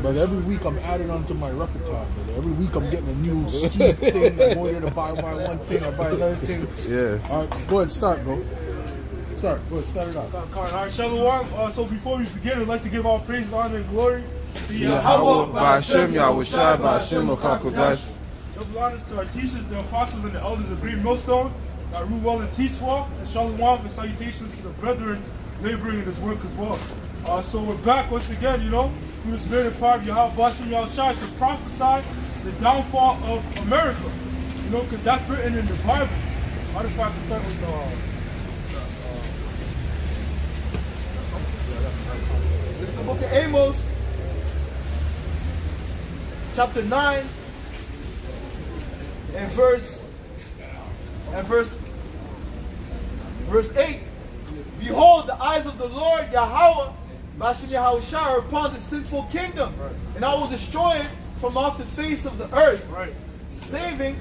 brother. Every week I'm adding on to my repertoire, brother. Every week I'm getting a new ski thing. I go there to buy one thing, I buy another thing. Yeah. All right, go ahead, start, bro. Start it off. All right, Shalom. So before we begin, I'd like to give all praise, honor, and glory to Yahweh, Ba'ashem, Yahushua, Ba'ashem, Okakodash. Double honors to our teachers, the apostles, and the elders of Green Millstone, that rule well and teach well, and Shalom and salutations to the brethren laboring in this work as well. So we're back once again, through the spirit and power of Yahweh, Ba'ashem, Yahushua, to prophesy the downfall of America. Because that's written in the Bible. How does I start with This is the book of Amos, chapter 9, and verse 8. Behold, the eyes of the Lord Yahweh, Ba'ashem Yahushua, are upon the sinful kingdom, and I will destroy it from off the face of the earth, saving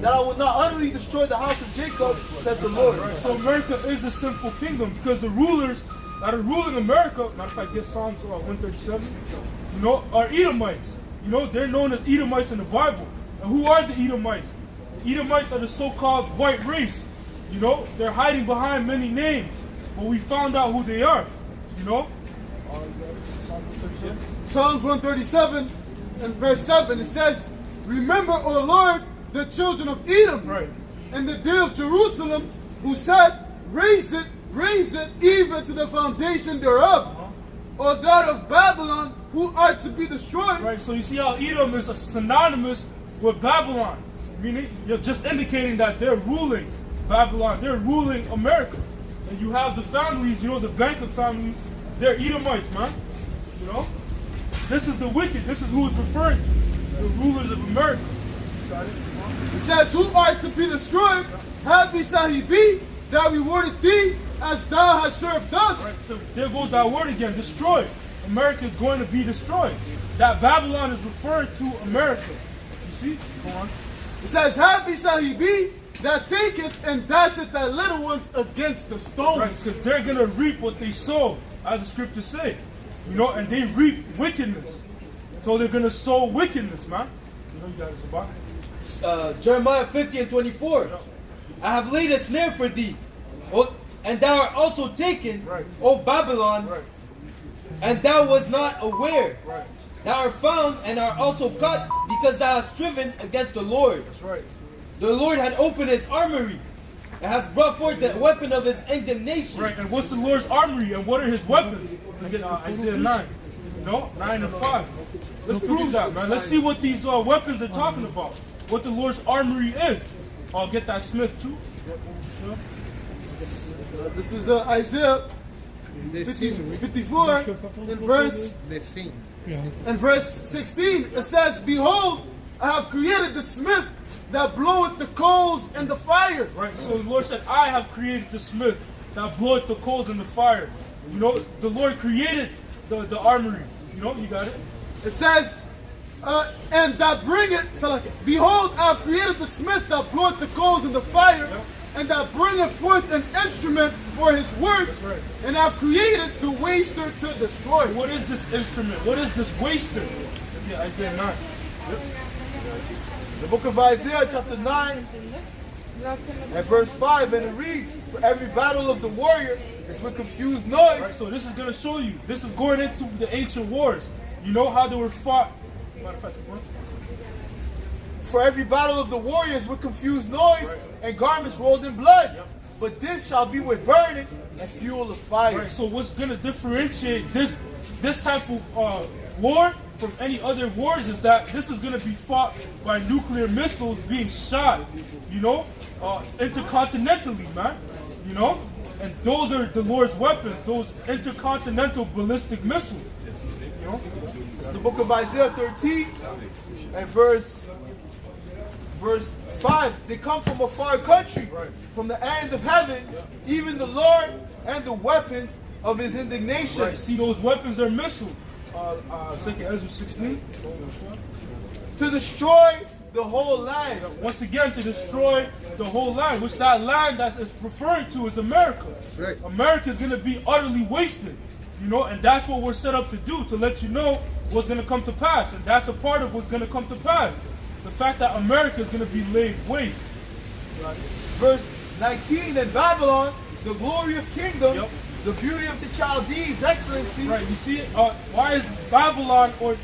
that I will not utterly destroy the house of Jacob, said the Lord. So America is a sinful kingdom because the rulers that are ruling America, matter of fact, get Psalms 137, are Edomites. They're known as Edomites in the Bible. And who are the Edomites? The Edomites are the so-called white race. They're hiding behind many names, but we found out who they are. Psalms 137 and verse 7, it says, remember, O Lord, the children of Edom, and the day of Jerusalem, who said, raise it even to the foundation thereof. O God of Babylon, who art to be destroyed. Right, so you see how Edom is synonymous with Babylon. Meaning, you're just indicating that they're ruling Babylon. They're ruling America. And you have the families, the banker families, they're Edomites, man. This is the wicked. This is who it's referring to. The rulers of America. It says, who art to be destroyed, happy shall he be, that rewarded thee as thou hast served us. Right, so there goes that word again, destroyed. America is going to be destroyed. That Babylon is referring to America. You see? Go on. It says, happy shall he be that taketh and dasheth thy little ones against the stones. Right, because they're going to reap what they sow, as the scriptures say. And they reap wickedness. So they're going to sow wickedness, man. You got it, Sabah. Jeremiah 50 and 24. I have laid a snare for thee, and thou art also taken, O Babylon, and thou was not aware. Thou art found and art also caught, because thou hast striven against the Lord. That's right. The Lord had opened his armory, and has brought forth the weapon of his indignation. Right, and what's the Lord's armory, and what are his weapons? Isaiah 9. 9 and 5. Let's prove that, man. Let's see what these weapons are talking about. What the Lord's armory is. I'll get that Smith too. This is Isaiah 54 and verse 16. It says, behold, I have created the smith that bloweth the coals and the fire. Right, so the Lord said, I have created the smith that bloweth the coals and the fire. The Lord created the armory. You got it? It says, and that bringeth, behold, I have created the smith that bloweth the coals and the fire, and that bringeth forth an instrument for his work, and I have created the waster to destroy. What is this instrument? What is this waster? Yeah, Isaiah 9. The book of Isaiah, chapter 9, and verse 5, and it reads, for every battle of the warrior is with confused noise. Right, so this is going to show you. This is going into the ancient wars. You know how they were fought. For every battle of the warriors with confused noise and garments rolled in blood. But this shall be with burning and fuel of fire. Right, so what's going to differentiate this type of war from any other wars is that this is going to be fought by nuclear missiles being shot, intercontinentally, man. And those are the Lord's weapons, those intercontinental ballistic missiles. It's the book of Isaiah 13 and verse 5. They come from a far country, from the end of heaven, even the Lord and the weapons of his indignation. Right. See, those weapons are missiles. 2 Ezra 16. To destroy the whole land. Once again, to destroy the whole land, which that land that is referring to is America. America is going to be utterly wasted. And that's what we're set up to do, to let you know was going to come to pass. And that's a part of what's going to come to pass. The fact that America is going to be laid waste. Verse 19, in Babylon, the glory of kingdoms, Yep. the beauty of the Chaldees, excellency. Right, you see, why is Babylon, or,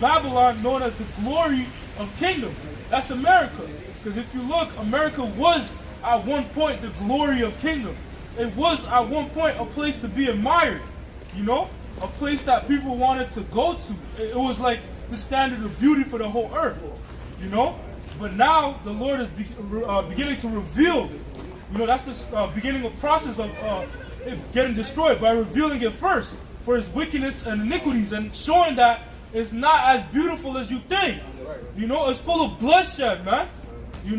Babylon known as the glory of kingdom? That's America. Because if you look, America was at one point the glory of kingdom. It was at one point a place to be admired, a place that people wanted to go to. It was like the standard of beauty for the whole earth, But now the Lord is beginning to reveal, that's the beginning of process of it getting destroyed by revealing it first for its wickedness and iniquities and showing that it's not as beautiful as you think. It's full of bloodshed, man. You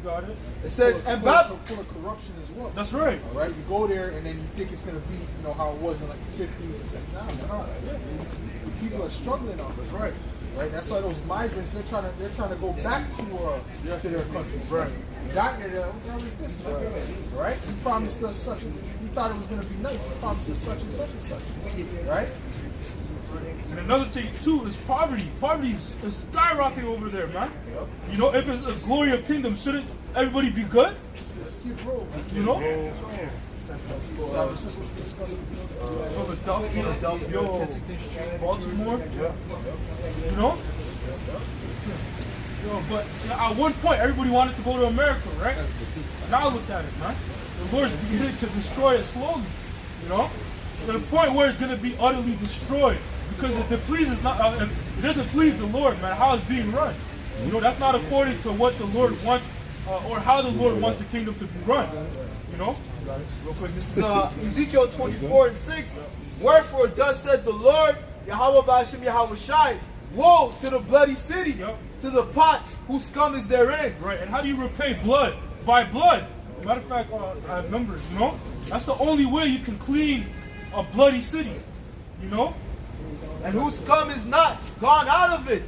got it. It says, and Babylon. Full of corruption as well. That's right. All right, you go there and then you think it's gonna be, how it was in like the 50s. It's like, nah. People are struggling on this, right? Right. That's why those migrants they're trying to go back to their countries, right? Got there, what the hell is this? Right? He promised us such. We thought it was gonna be nice. He promised us such and such and such. Right? And another thing too is poverty. Poverty is skyrocketing over there, man. Yep. If it's a glory of kingdom, shouldn't everybody be good? Skip road. San Francisco's disgusting. Philadelphia, Baltimore. But at one point, everybody wanted to go to America, right? Now look at it, man. The Lord's beginning to destroy it slowly, to the point where it's going to be utterly destroyed because it doesn't please the Lord, man. How it's being run, that's not according to what the Lord wants or how the Lord wants the kingdom to be run, Real quick, this is Ezekiel 24:6. Wherefore thus said the Lord, Yahweh Ba'ashem Yahweh Shai, woe to the bloody city, to the pot whose scum is therein. Right, and how do you repay blood? By blood. Matter of fact, I have numbers, That's the only way you can clean a bloody city, And whose scum is not gone out of it.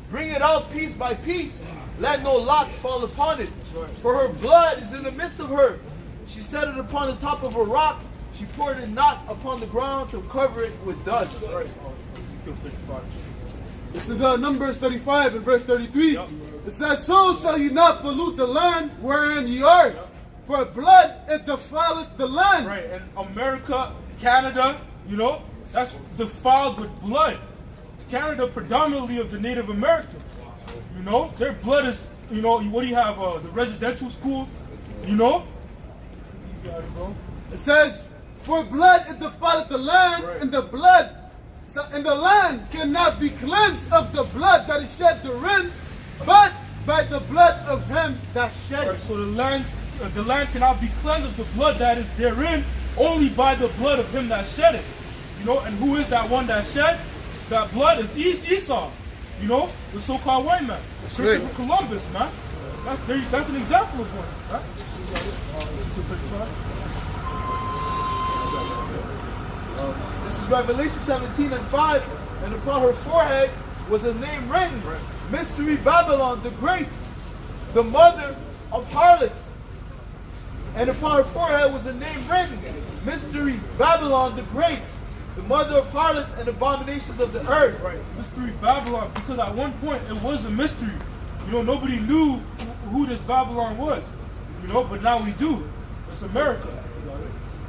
Bring it out piece by piece. Let no lot fall upon it. For her blood is in the midst of her. She set it upon the top of a rock. She poured it not upon the ground to cover it with dust. Right. Ezekiel 35. This is Numbers 35 and verse 33. It says, so shall ye not pollute the land wherein ye are, for blood it defileth the land. Right, and America, Canada, that's defiled with blood. Canada predominantly of the Native Americans. Their blood is, what do you have, the residential schools, You got it, bro. It says, for blood it defileth the land, and the blood, and the land cannot be cleansed of the blood that is shed therein, but by the blood of him that shed it. Right, so the land cannot be cleansed of the blood that is therein, only by the blood of him that shed it. And who is that one that shed? That blood is Esau. The so-called white man. Christopher Columbus, man. That's an example of one. Right? This is Revelation 17:5. And upon her forehead was a name written. Mystery Babylon the Great, the mother of harlots. And upon her forehead was a name written. Mystery Babylon the Great, the mother of harlots and abominations of the earth. Right, Mystery Babylon, because at one point it was a mystery. Nobody knew who this Babylon was. But now we do. It's America.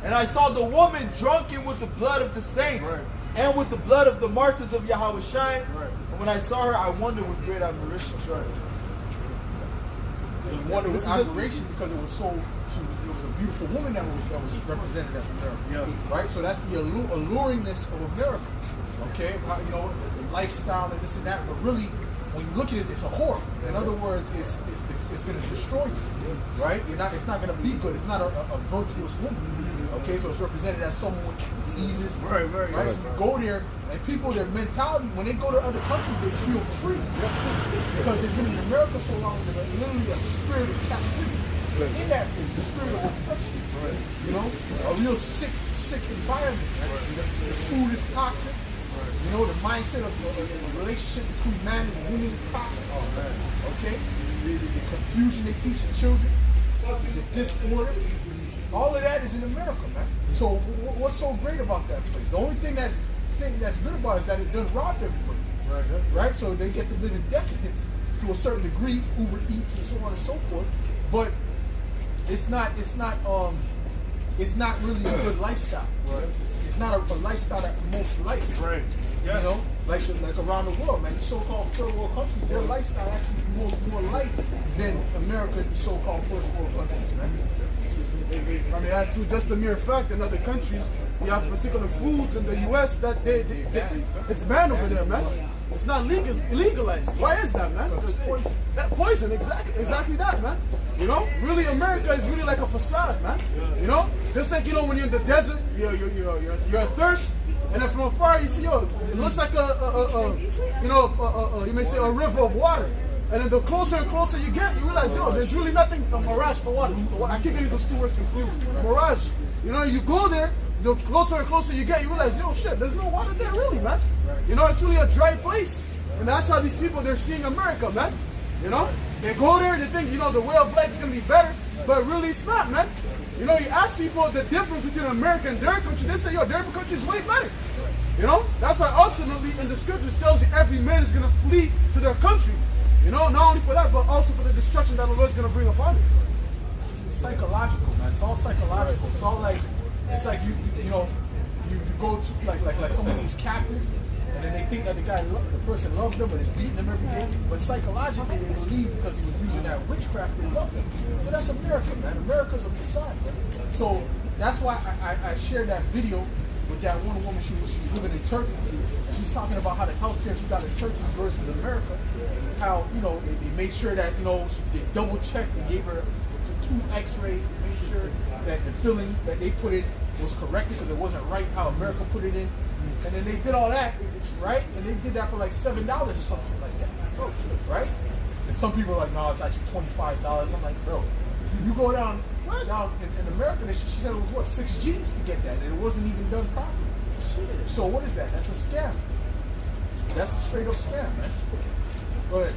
And I saw the woman drunken with the blood of the saints, and with the blood of the martyrs of Yahweh Shai. And when I saw her, I wondered with great admiration. I wondered with admiration because it was it was a beautiful woman that was represented as America. Right? So that's the alluringness of America. Okay? The lifestyle and this and that, but really, when you look at it, it's a horror. In other words, it's going to destroy you, right? It's not going to be good. It's not a virtuous woman. Okay, so it's represented as someone with diseases. Right. So you go there, and people, their mentality, when they go to other countries, they feel free. Because they've been in America so long, there's literally a spirit of captivity. In that place, a spirit of oppression. A real sick environment. The food is toxic. The mindset of the relationship between man and woman is toxic. Okay? The confusion they teach the children, the disorder, all of that is in America, man. So what's so great about that place? The only thing that's thing that's good about it is that it doesn't rob everybody. Right? So they get to live in decadence to a certain degree, Uber Eats and so on and so forth. But it's not really a good lifestyle. Right. It's not a lifestyle that promotes life. Right. Yeah. You know, like around the world, man. The so-called third world countries, their lifestyle actually promotes more life than America and the so-called first world countries, man. I mean, that's just the mere fact in other countries, you have particular foods in the U.S. that it's banned over there, man. It's not legalized. Why is that, man? Poison. That poison, exactly that, man. You know, really, America is really like a facade, man. You know, just like, you know, when you're in the desert, you're athirst, and then from afar you see, yo, it looks like you may say a river of water. And then the closer and closer you get, you realize, yo, there's really nothing, a mirage for water. I keep getting those two words confused. Mirage. You know, you go there, the closer and closer you get, you realize, yo, shit, there's no water there really, man. You know, it's really a dry place. And that's how these people, they're seeing America, man. You know, they go there, they think, you know, the way of life is going to be better, but really it's not, man. You know, you ask people the difference between America and their country, they say, yo, their country is way better. You know, that's why ultimately in the scriptures tells you every man is going to flee to their country. You know, not only for that, but also for the destruction that the Lord's going to bring upon it. It's psychological, man. It's all psychological. It's all like, it's like you go to like someone who's captive, and then they think that the person loves them, but is beating them every day. But psychologically, they believe because he was using that witchcraft, they love them. So that's America, man. America's a facade, man. So that's why I shared that video with that one woman. She was living in Turkey, and she's talking about how the healthcare she got in Turkey versus America. How, you know, they made sure that, you know, they double checked, they gave her 2 x-rays, they made sure that the filling that they put in was corrected because it wasn't right how America put it in. And then they did all that, right? And they did that for like $7 or something like that. Oh, shit, right? And some people are like, no, it's actually $25. I'm like, bro, you go down in America, she said it was what, 6 G's to get that, and it wasn't even done properly. So what is that? That's a scam. That's a straight up scam, man. Go ahead.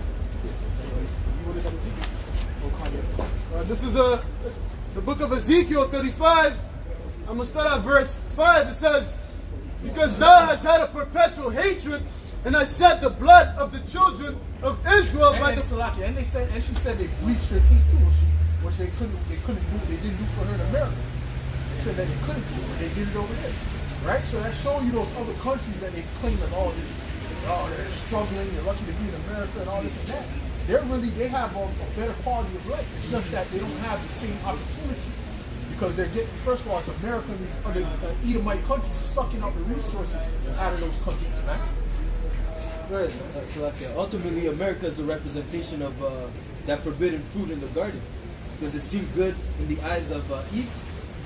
This is the book of Ezekiel 35. I'm going to start at verse 5. It says, because thou hast had a perpetual hatred, and I shed the blood of the children of Israel by the... And she said they bleached her teeth too, which they didn't do for her in America. They said that they couldn't do it, but they did it over there. Right? So that's showing you those other countries that they claim as all this, oh, they're struggling, they're lucky to be in America and all this and that. They have a better quality of life. It's just that they don't have the same opportunity because they're getting, first of all, it's America and these other Edomite countries sucking out the resources out of those countries, man. Right. So like, ultimately, America is a representation of that forbidden fruit in the garden because it seemed good in the eyes of Eve,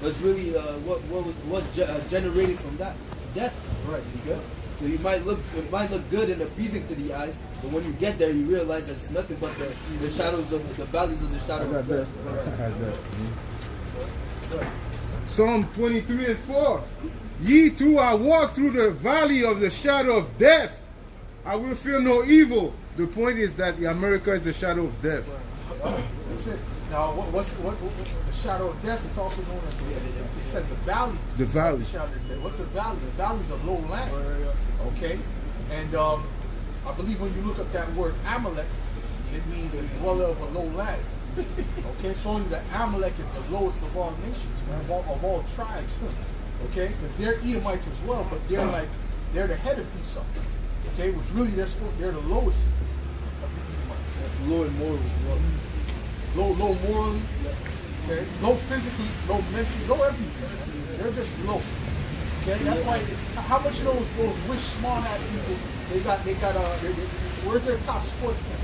but it's really what generated from that death. Right. You go. So it might look good and appeasing to the eyes, but when you get there, you realize that it's nothing but the shadows of the valleys of the shadow of death. Psalm 23:4. Ye through I walk through the valley of the shadow of death, I will fear no evil. The point is that America is the shadow of death. That's it. Now, what's the shadow of death? It's also known as it says the valley. The valley. The shadow of death. What's the valley? The valley is a low land. Okay, and I believe when you look up that word Amalek, it means a dweller of a low land. Okay, showing you that Amalek is the lowest of all nations, man, of all tribes. Okay, because they're Edomites as well, but they're the head of Esau. Okay, which really they're the lowest of the Edomites. Low in morals as well. Low morally, okay, low physically, low mentally, low everything. They're just low. Okay, that's why. How much of those wish small hat people? They got. Where's their top sportsmen?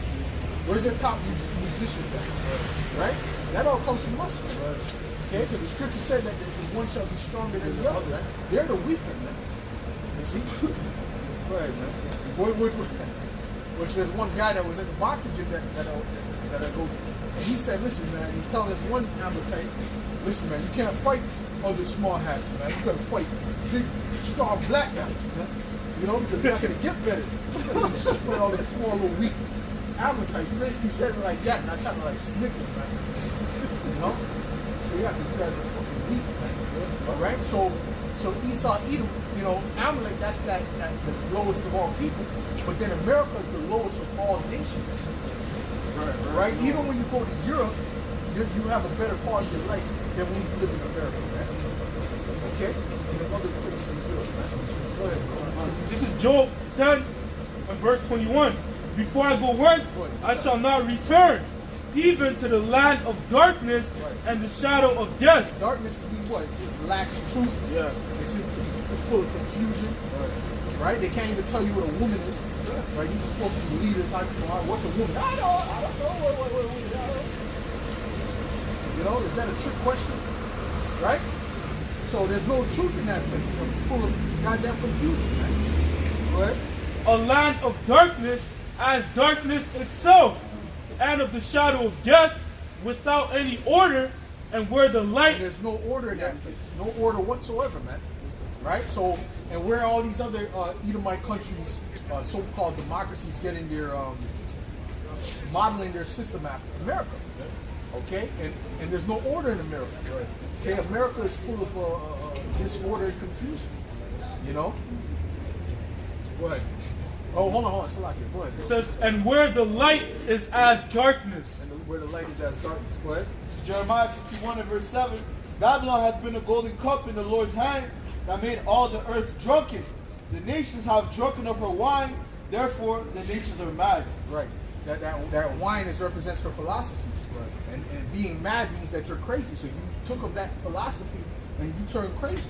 Where's their top musicians at? Right? That all comes from us, man. Okay, because the scripture said that one shall be stronger than the other. Right? They're the weaker, man. You see? Right, man. Which there's one guy that was in the boxing gym that I go to. And he said, listen, man, he was telling us one Amalekite, listen, man, you can't fight other small hats, man. You gotta fight big, strong black guys, man. You know, because you're not gonna get better. You just fight all these small, little, weak Amalekites. He basically said it like that, and I kind of like snickered, man. You know? So yeah, these guys are fucking weak, man. All right? So So Esau, Edom, you know, Amalek, that's the lowest of all people. But then America is the lowest of all nations. Right? Even when you go to Europe, you have a better quality of life than when you live in America, man. Okay? And in other places in Europe, man. Go ahead. This is Job 10 and verse 21. Before I go whence, I shall not return, even to the land of darkness and the shadow of death. Darkness means what? It lacks truth. Yeah. It's full of confusion. Right? They can't even tell you what a woman is. Right? These are supposed to be leaders. What's a woman? I don't know. What, you know, is that a trick question? Right? So there's no truth in that place. It's full of goddamn confusion. Right? Go ahead. A land of darkness as darkness itself, and of the shadow of death, without any order, and where the light... And there's no order in that place. No order whatsoever, man. Right? So, and where all these other Edomite countries, so-called democracies, getting their, modeling their system after America. Okay? And there's no order in America. Okay? America is full of disorder and confusion. You know? Go ahead. Oh, hold on, Salaki. Go ahead. It says, and where the light is as darkness. And where the light is as darkness. Go ahead. This is Jeremiah 51 and verse 7. Babylon hath been a golden cup in the Lord's hand that made all the earth drunken. The nations have drunken of her wine, therefore the nations are mad. Right. That wine represents for philosophies. Right. And being mad means that you're crazy. So you took up that philosophy and you turned crazy.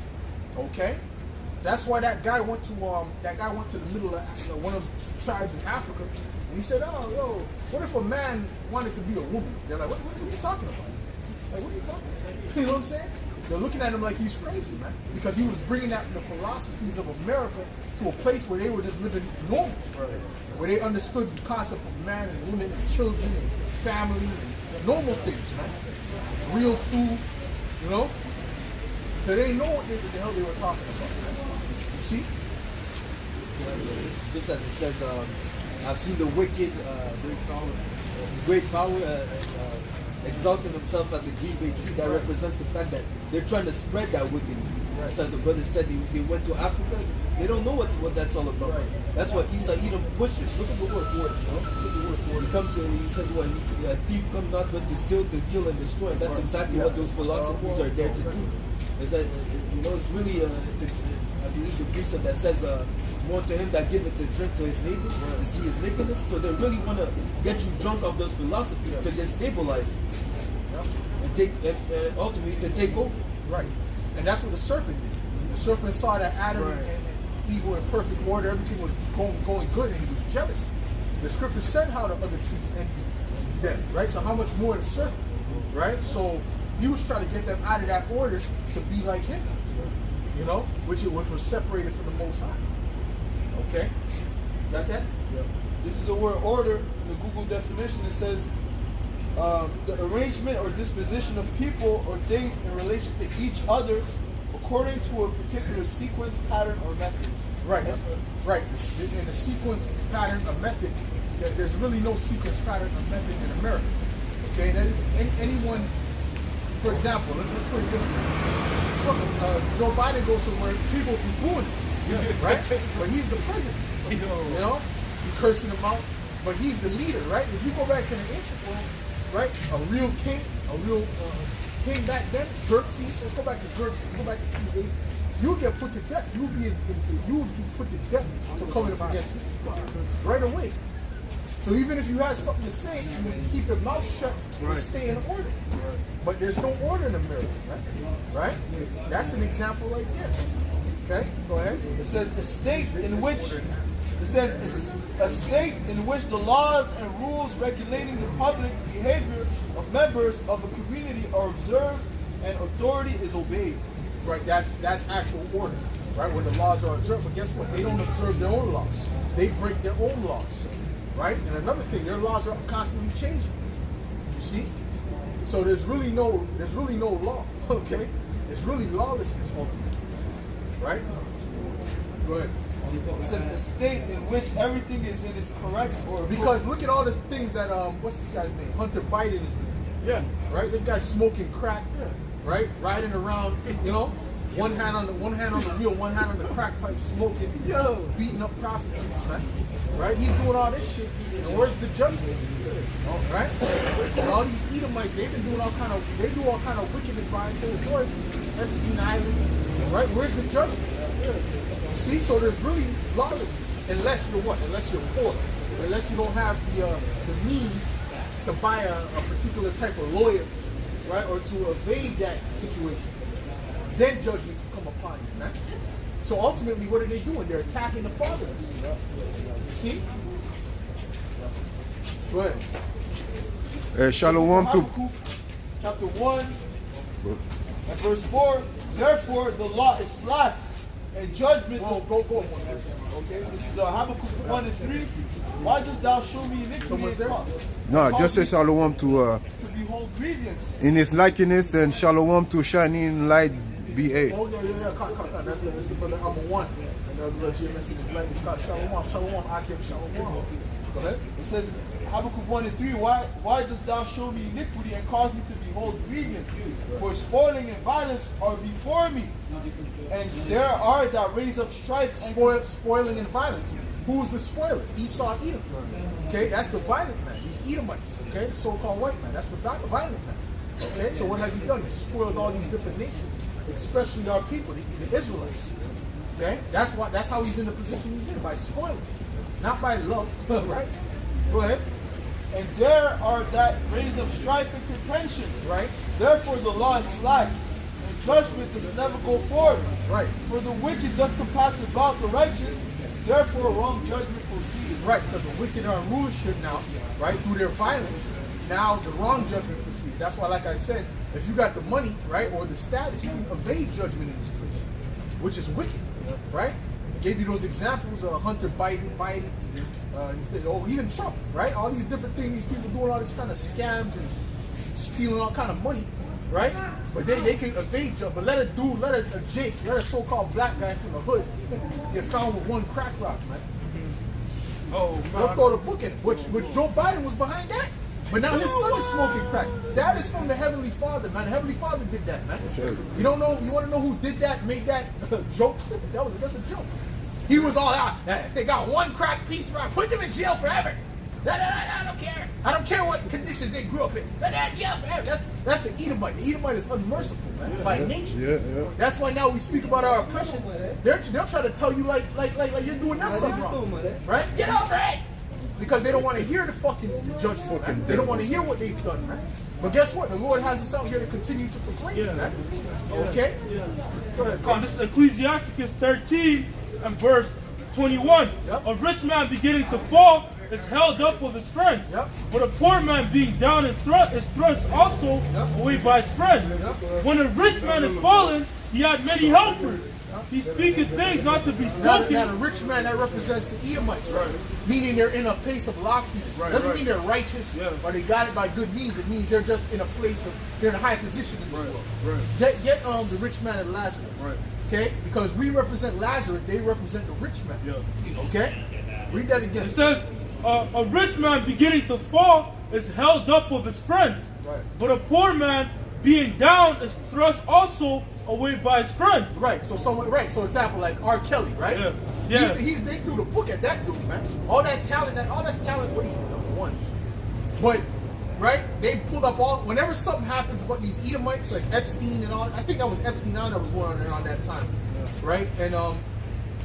Okay? That's why that guy went to the middle of one of the tribes in Africa, and he said, "Oh, yo, what if a man wanted to be a woman?" They're like, "What are you talking about? Like, what are you talking about?" You know what I'm saying? They're looking at him like he's crazy, man, because he was bringing out the philosophies of America to a place where they were just living normal, where they understood the concept of man and woman and children and family and normal things, man, real food, you know. So they know what the hell they were talking about, man. See? Just as it says, I've seen the wicked, great power exalting himself as a green bay tree. That represents the fact that they're trying to spread that wickedness. Right. So the brother said they went to Africa. They don't know what that's all about. Right. That's what Esau Edom pushes. Look at the word for it. Look at the word for it. He comes in, he says, "Well, a thief come not but to steal, to kill, and destroy." And that's exactly what those philosophies are there to do. Is that, you know, it's really I believe the precept that says, "More to him that giveth the drink to his neighbor, to see his nakedness." So they really want to get you drunk of those philosophies to destabilize you, and take ultimately to take over. Right, and that's what the serpent did. The serpent saw that Adam and Eve were in perfect order, everything was going good, and he was jealous. The scripture said how the other trees envied them, right? So how much more the serpent, right? So he was trying to get them out of that order to be like him. You know, which was separated from the Most High. Okay? Got that? Yeah. This is the word order in the Google definition. It says the arrangement or disposition of people or things in relation to each other according to a particular sequence, pattern, or method. Right. Right. In the sequence, pattern, or method, there's really no sequence, pattern, or method in America. Okay? And anyone, for example, let's put it this way. Joe Biden goes somewhere, people be booing him, right? But he's the president, you know? He's cursing him out, but he's the leader, right? If you go back to the ancient world, right? A real king back then, Xerxes, let's go back to Xerxes, go back to King David. You would get put to death. You would be put to death for coming up against him right away. So even if you had something to say, you would keep your mouth shut and stay in order. But there's no order in America, right? That's an example right there. Okay, go ahead. It says a state in which the laws and rules regulating the public behavior of members of a community are observed and authority is obeyed. Right, that's actual order, right? When the laws are observed, but guess what? They don't observe their own laws. They break their own laws. Right? And another thing, their laws are constantly changing. You see? So there's really no law. Okay? It's really lawlessness ultimately. Right? Go ahead. It says a state in which everything is in its correct or because look at all the things that what's this guy's name? Hunter Biden is doing. Yeah. Right? This guy's smoking crack. Yeah. Right? Riding around, you know? One hand on the wheel, one hand on the crack pipe, smoking, beating up prostitutes, man. Right? He's doing all this shit. And where's the judgment? Right? And all these Edomites, they've been doing they do all kind of wickedness behind closed doors. Epstein Island. Right? Where's the judgment? See, so there's really lawlessness. Unless you're what? Unless you're poor. Unless you don't have the means to buy a particular type of lawyer, right? Or to evade that situation. Then judgment can come upon you, man. So ultimately, what are they doing? They're attacking the fatherless. You see? Go ahead. Shalom to... Habakkuk, chapter 1 and verse 4. Therefore, the law is slack and judgment. Go one verse. Okay, this is Habakkuk 1 and 3. Why dost thou show me iniquity and cause? No, just say shalom to... To behold grievance. in his likeness, and shalom to shining light BA. Oh, yeah. Cut. That's the brother Amma 1. And the other GMS in his light is called Shalom. I give Shalom. Go ahead. It says, Habakkuk 1 and 3, why dost thou show me iniquity and cause me to behold grievance? For spoiling and violence are before me, and there are that raise up strife and Spoiling and violence. Who's the spoiler? Esau, Edom. Okay, that's the violent man. These Edomites. Okay, the so-called white man. That's the violent man. Okay, so what has he done? He's spoiled all these different nations, especially our people, the Israelites. Okay, that's how he's in the position he's in, by spoiling, not by love. Right? Go ahead. and there are that raise up strife and contention. Right? Therefore the law is slack, and judgment does never go forward. Right. For the wicked does compass about the righteous, therefore wrong judgment proceeds. Right, because the wicked are in rulership now, right, through their violence. Now the wrong judgment proceeds. That's why, like I said, if you got the money, right, or the status, you can evade judgment in this place, which is wicked, right? I gave you those examples of Hunter Biden, or even Trump, right? All these different things, these people doing all this kind of scams and stealing all kind of money, right? But they can evade judgment. But let a Jake, let a so-called black guy from the hood get found with one crack rock, man. Oh, They'll throw the book in, which Joe Biden was behind that. But now his son is smoking crack. That is from the Heavenly Father, man. The Heavenly Father did that, man. You don't know? You want to know who did that? Made that joke? That's a joke. He was all out. If they got one crack piece, put them in jail forever. I don't care. I don't care what conditions they grew up in. They're in jail forever. That's the Edomite. The Edomite is unmerciful, man, by nature. Yeah. That's why now we speak about our oppression. They'll try to tell you like you're doing them something wrong, right? Get over it. Because they don't want to hear the fucking judge for them. They don't want to hear what they've done, man. But guess what? The Lord has us out here to continue to proclaim it, man. Okay? Go ahead. This is Ecclesiasticus 13 and verse 21. Yep. A rich man beginning to fall is held up with his friends. Yep. But a poor man being down and is thrust also away by his friends. When a rich man is fallen, he had many helpers. He speaketh things not to be spoken. Now the rich man, that represents the Edomites, right? Meaning they're in a place of loftiness. Doesn't mean they're righteous or they got it by good means. It means they're just in a place of, they're in a high position in this world. Get the rich man and Lazarus. Okay? Because we represent Lazarus, they represent the rich man. Okay? Read that again. It says, a rich man beginning to fall is held up with his friends. But a poor man being down is thrust also away by his friends. Right. So so example like R. Kelly, right? Yeah. They threw the book at that dude, man. All that's talent wasted, number one. But right, they pulled up whenever something happens about these Edomites, like Epstein and all. I think that was Epstein that was going on around that time, right? And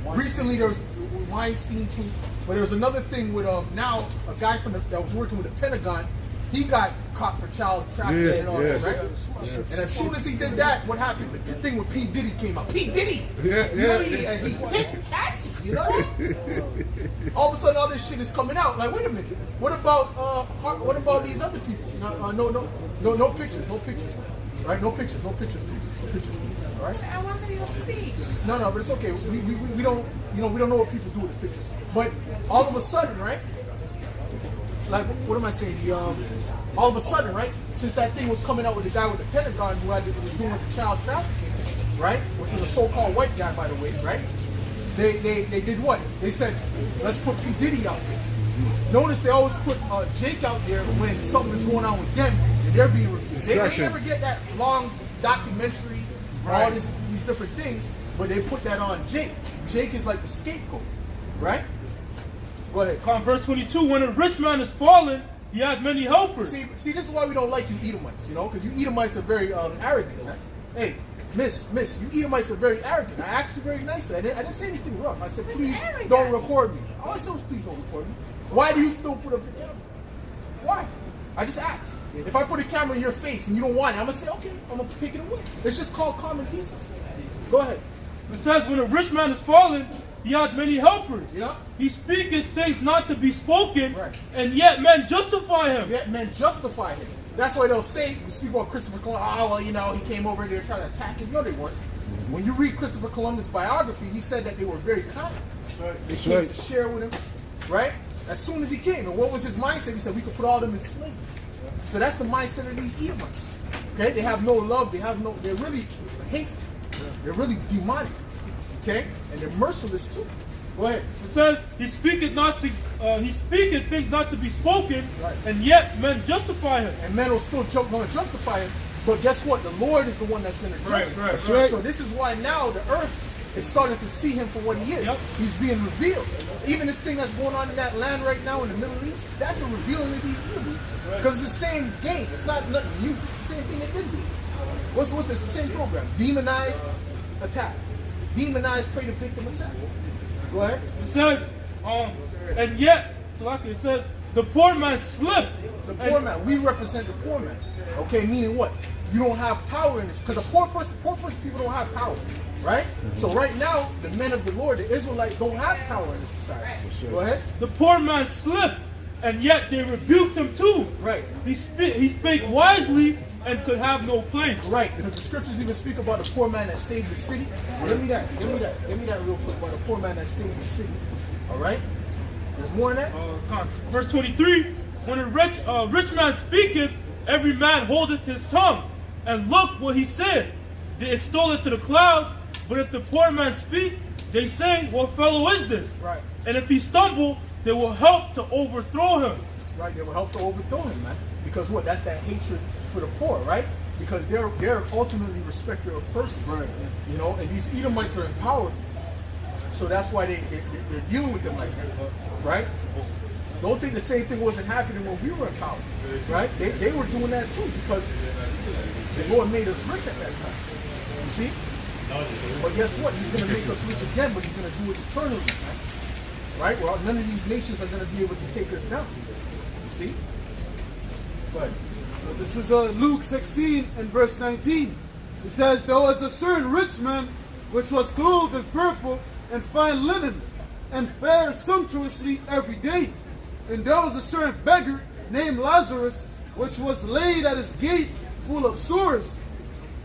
recently there was Weinstein too. But there was another thing with now a guy that was working with the Pentagon. He got caught for child trafficking and all that, right? And as soon as he did that, what happened? The thing with P. Diddy came out. P. Diddy! He hit Cassie, you know that? All of a sudden, all this shit is coming out. Like, wait a minute. What about these other people? No pictures, man. Right? No pictures, please. All right? I wanted your speech. No, but it's okay. We don't know what people do with the pictures. But all of a sudden, right? Like, what am I saying? All of a sudden, right? Since that thing was coming out with the guy with the Pentagon who was doing the child trafficking, right? Which was a so-called white guy, by the way, right? They did what? They said, let's put P. Diddy out there. Notice they always put Jake out there when something is going on with them and they're being refused. They never get that long documentary all these different things, but they put that on Jake. Jake is like the scapegoat, right? Go ahead. Verse 22, when a rich man is fallen, he has many helpers. See, this is why we don't like you Edomites, you know, because you Edomites are very arrogant, man. Hey, miss, you Edomites are very arrogant. I asked you very nicely. I didn't say anything rough. I said, please don't record me. All I said was, please don't record me. Why do you still put up your camera? Why? I just asked. If I put a camera in your face and you don't want it, I'm going to say, okay, I'm going to take it away. It's just called common decency. Go ahead. It says, when a rich man is fallen, he has many helpers. Yeah. He speaketh things not to be spoken, right. And yet men justify him. Yet men justify him. That's why they'll say, we speak about Christopher Columbus, oh, well, you know, he came over there trying to attack him. No, they weren't. When you read Christopher Columbus' biography, he said that they were very kind. They came to share with him, right? As soon as he came. And what was his mindset? He said, we could put all them in slavery. So that's the mindset of these Edomites. Okay? They have no love. They're really hateful. They're really demonic. Okay? And they're merciless too. Go ahead. It says, he speaketh things not to be spoken, right. And yet men justify him. And men will still going to justify him. But guess what? The Lord is the one that's going to judge him. Right. So this is why now the earth is starting to see him for what he is. Yep. He's being revealed. Even this thing that's going on in that land right now in the Middle East, that's a revealing of these Edomites. Because it's the same game. It's not nothing new. It's the same thing they did do. What's this? It's the same program. Demonize, attack. Demonize, play the victim, attack. Go ahead. It says, and yet, so like it says, the poor man slipped. The poor man. We represent the poor man. Okay, meaning what? You don't have power in this. Because a poor person, people don't have power. Right? So right now, the men of the Lord, the Israelites, don't have power in this society. Go ahead. The poor man slipped, and yet they rebuked him too. Right. He spake wisely and could have no place. Right, because the scriptures even speak about the poor man that saved the city. Give me that real quick about the poor man that saved the city. All right? There's more in that? Verse 23, when a rich man speaketh, every man holdeth his tongue. And look what he said. They extol it to the clouds, but if the poor man speak, they say, what fellow is this? Right. And if he stumble, they will help to overthrow him. Right, they will help to overthrow him, man. Because what? That's that hatred for the poor, right? Because they're ultimately respecter of persons. Right. You know, and these Edomites are empowered. So that's why they're dealing with them like that. Right? Don't think the same thing wasn't happening when we were in power. Right? They were doing that too because the Lord made us rich at that time. You see? But guess what? He's going to make us rich again, but he's going to do it eternally. Right? Well, none of these nations are going to be able to take us down. You see? But this is Luke 16 and verse 19. It says, there was a certain rich man which was clothed in purple and fine linen, and fared sumptuously every day. And there was a certain beggar named Lazarus, which was laid at his gate full of sores,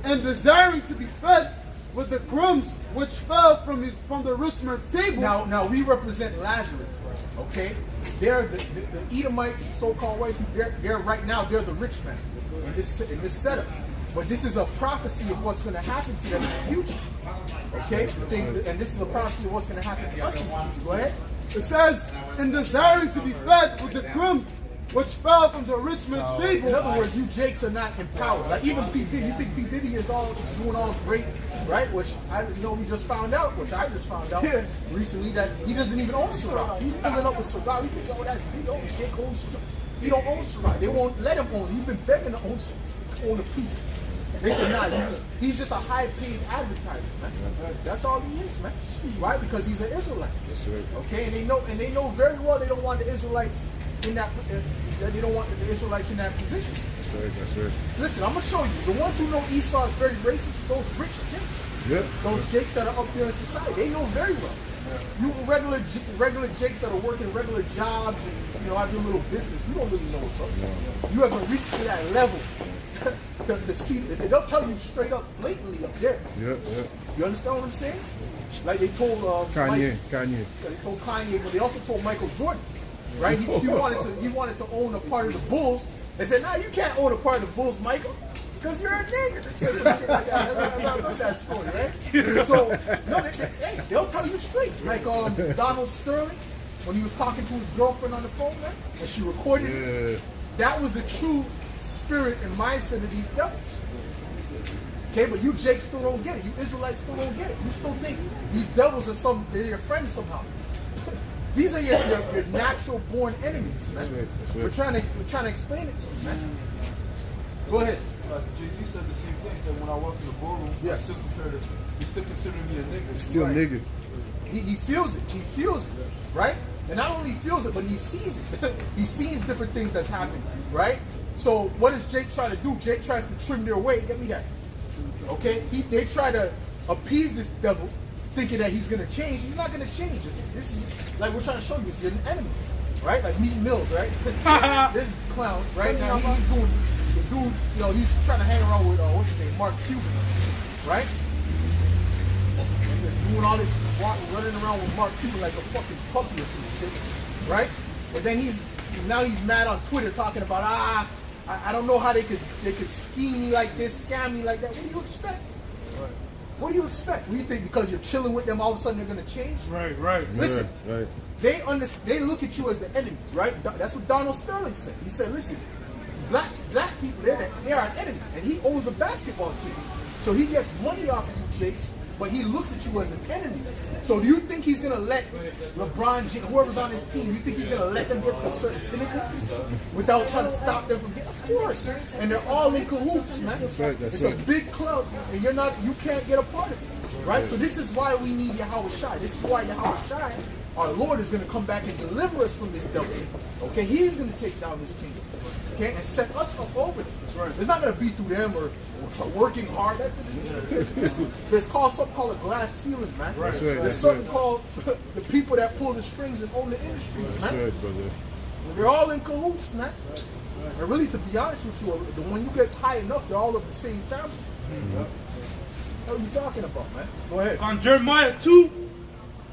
and desiring to be fed with the crumbs which fell from the rich man's table. Now we represent Lazarus, okay? They're the Edomites, so-called white people. They're right now. They're the rich men in this setup. But this is a prophecy of what's going to happen to them in the future, okay? And this is a prophecy of what's going to happen to us in the future. Go ahead. It says, and desiring to be fed with the crumbs which fell from the rich man's table. In other words, you Jakes are not empowered. Like even P. Diddy, you think P. Diddy is doing all great, right? Which we just found out, recently, that he doesn't even own Ciroc. He's pulling up with Ciroc. We think, oh, that's big. Oh, Jake owns Ciroc. He don't own Ciroc. They won't let him own it. He's been begging to own a piece. They said, nah, he's just a high-paid advertiser, man. That's all he is, man. Right? Because he's an Israelite. Okay, and they know very well they don't want the Israelites in that. They don't want the Israelites in that position. That's right. Listen, I'm gonna show you. The ones who know Esau is very racist, those rich Jakes. Yeah. Those Jakes that are up there in society, they know very well. You regular Jakes that are working regular jobs and have your little business, you don't really know what's up. No. You haven't reached to that level to see. They'll tell you straight up, blatantly up there. Yeah. You understand what I'm saying? Like they told Kanye. They told Kanye, but they also told Michael Jordan. Right? He wanted to own a part of the Bulls. They said, "Nah, you can't own a part of the Bulls, Michael, because you're a nigga." They said some shit like that. That's that story, right? So no, they'll tell you straight. Like Donald Sterling, when he was talking to his girlfriend on the phone, man, and she recorded it. That was the true spirit and mindset of these devils. Okay, but you Jake still don't get it. You Israelites still don't get it. You still think these devils are they're your friends somehow. These are your natural born enemies, man. That's right. We're trying to explain it to you, man. Go ahead. So Jay-Z said the same thing. He said when I walk in the ballroom, Yes. they still consider me a nigga. Still Right. nigga. He feels it. He feels it, right? And not only feels it, but he sees it. He sees different things that's happening, right? So what does Jake try to do? Jake tries to trim their way. Get me that. Okay? They try to appease this devil, thinking that he's going to change. He's not going to change. This is like we're trying to show you. It's your enemy, right? Like Meat Mills, right? This clown, right? Now he's doing, the dude, you know, he's trying to hang around with, what's his name? Mark Cuban, right? Doing all this, running around with Mark Cuban like a fucking puppy or some shit, right? But then he's mad on Twitter talking about I don't know how they could scheme me like this, scam me like that. What do you expect? Right. What do you expect? What do you think? Because you're chilling with them, all of a sudden they're gonna change? Right. Listen, Right. they look at you as the enemy, right? That's what Donald Sterling said. He said, listen, black people, they're our enemy, and he owns a basketball team, so he gets money off of you, Jakes. But he looks at you as an enemy. So do you think he's gonna let LeBron James, whoever's on his team, you think he's gonna let them get to a certain pinnacle without trying to stop them from getting? Of course. And they're all in cahoots, man. It's a big club, and you can't get a part of it, right? So this is why we need Yahweh Shai. This is why Yahweh Shai, our Lord, is gonna come back and deliver us from this devil. Okay, he's gonna take down this kingdom. Okay, and set us up over them. It's not gonna be through them or working hard. There's something called a glass ceiling, man. That's right. There's something called the people that pull the strings and own the industries, That's man. right, brother. They're all in cahoots, man. And really, to be honest with you, when you get high enough, they're all of the same family. What are you talking about, man? Go ahead. On Jeremiah 2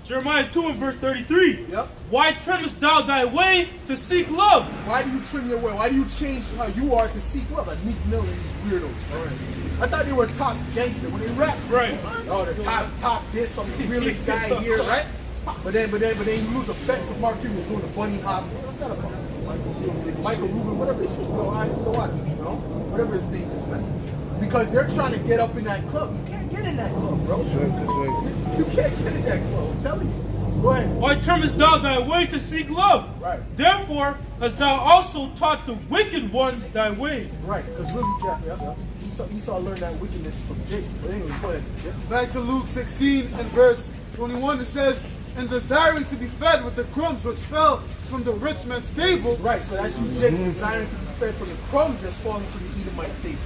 and verse 33. Yep. Why trimmest thou thy way to seek love? Why do you trim your way? Why do you change how you are to seek love? Like Meek Mill and these weirdos. I thought they were top gangster when they rap. Right. Oh, the top this, I'm the realest guy here, right? But then you lose a bet to Mark Cuban doing the bunny hop. What's that about? Michael Rubin, whatever his name is, you know? Whatever his name is, man. Because they're trying to get up in that club. You can't get in that club, bro. That's right. You can't get in that club. I'm telling you. Go ahead. Why trimmest thou thy way to seek love? Right. Therefore hast thou also taught the wicked ones thy ways. Right, because really, yeah. Esau learned that wickedness from Jacob. But anyway, go ahead. Yeah. Back to Luke 16 and verse 21, it says, and desiring to be fed with the crumbs which fell from the rich man's table. Right, so that's you, Jake's desiring to be fed from the crumbs that's falling from the Edomite table.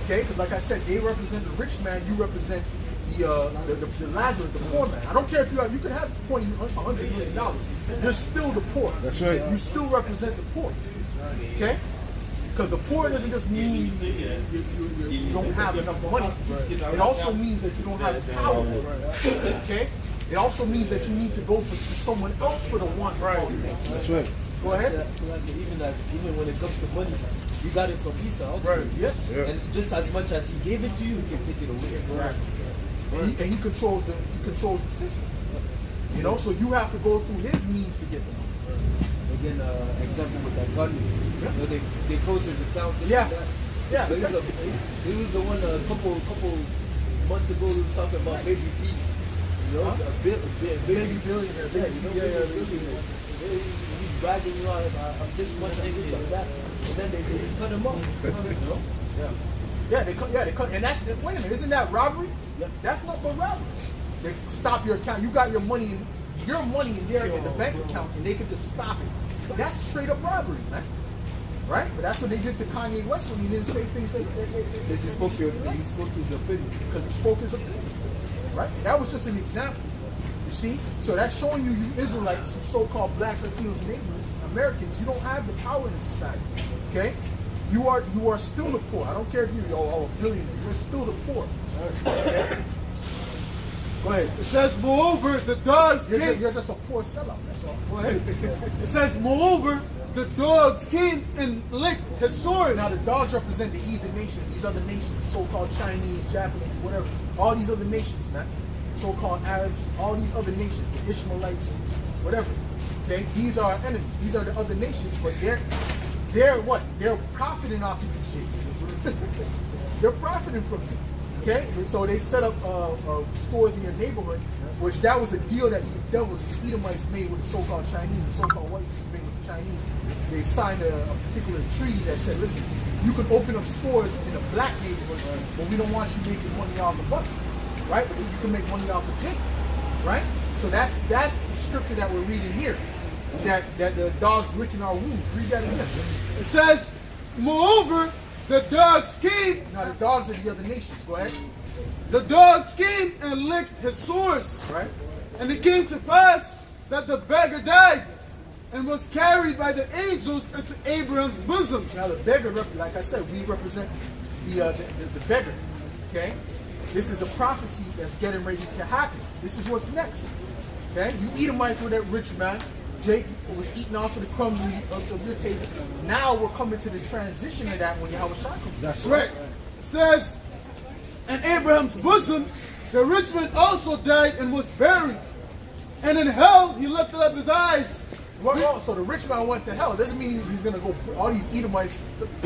Okay, because like I said, they represent the rich man, you represent the Lazarus, the poor man. I don't care if you could have $100 million. You're still the poor. That's right. You still represent the poor. Okay? Because the poor doesn't just mean you don't have enough money. It also means that you don't have power. Okay? It also means that you need to go to someone else for the want of all things. That's right. Go ahead. So like even when it comes to money, you got it from Esau. Right. Yes. Yeah. And just as much as he gave it to you, he can take it away. Exactly. And he controls the system. You know, so you have to go through his means to get the money. Again, example with that gun. You know, they froze his account. Yeah. Yeah. But he was the one a couple months ago who was talking about baby peas. You know, Baby billionaire. He's bragging, you know, I'm this much, I'm this, I'm that, and then they cut him off. You know? Yeah, they cut. And that's, wait a minute, isn't that robbery? Yeah. That's not but robbery. They stop your account. You got your money in there in the bank account, and they can just stop it. That's straight up robbery, man. Right? But that's what they did to Kanye West when he didn't say things Because he spoke his opinion. Because he spoke his opinion. Right? That was just an example. You see? So that's showing you Israelites, you so-called blacks, Latinos, and Americans, you don't have the power in society. Okay? You are still the poor. I don't care if you're a billionaire. You're still the poor. Okay? Go ahead. It says, moreover, the dogs came. You're just a poor sellout. That's all. Go ahead. It says, moreover, the dogs came and licked his sores. Now the dogs represent the heathen nations, these other nations, so-called Chinese, Japanese, whatever. All these other nations, man. So-called Arabs, all these other nations, the Ishmaelites, whatever. Okay? These are our enemies. These are the other nations, but they're what? They're profiting off of you, Jakes. They're profiting from you. Okay, so they set up stores in your neighborhood, which that was a deal that these devils, these Edomites, made with the so-called Chinese, the so-called white people made with the Chinese. They signed a particular treaty that said, listen, you can open up stores in the black neighborhoods, but we don't want you making money off of us, right? But you can make money off of Jake, right? So that's the scripture that we're reading here, that the dogs licking our wounds. Read that again. It says, moreover, the dogs came. Now the dogs are the other nations. Go ahead. The dogs came and licked his sores. Right. And it came to pass that the beggar died and was carried by the angels into Abraham's bosom. Now the beggar, like I said, we represent the beggar. Okay. This is a prophecy that's getting ready to happen. This is what's next. Okay. You Edomites were that rich man. Jake was eating off of the crumbs of your table. Now we're coming to the transition of that when Yahweh Shah comes. That's right. It says, in Abraham's bosom, the rich man also died and was buried. And in hell, he lifted up his eyes. Well, so the rich man went to hell. It doesn't mean he's going to go, all these Edomites,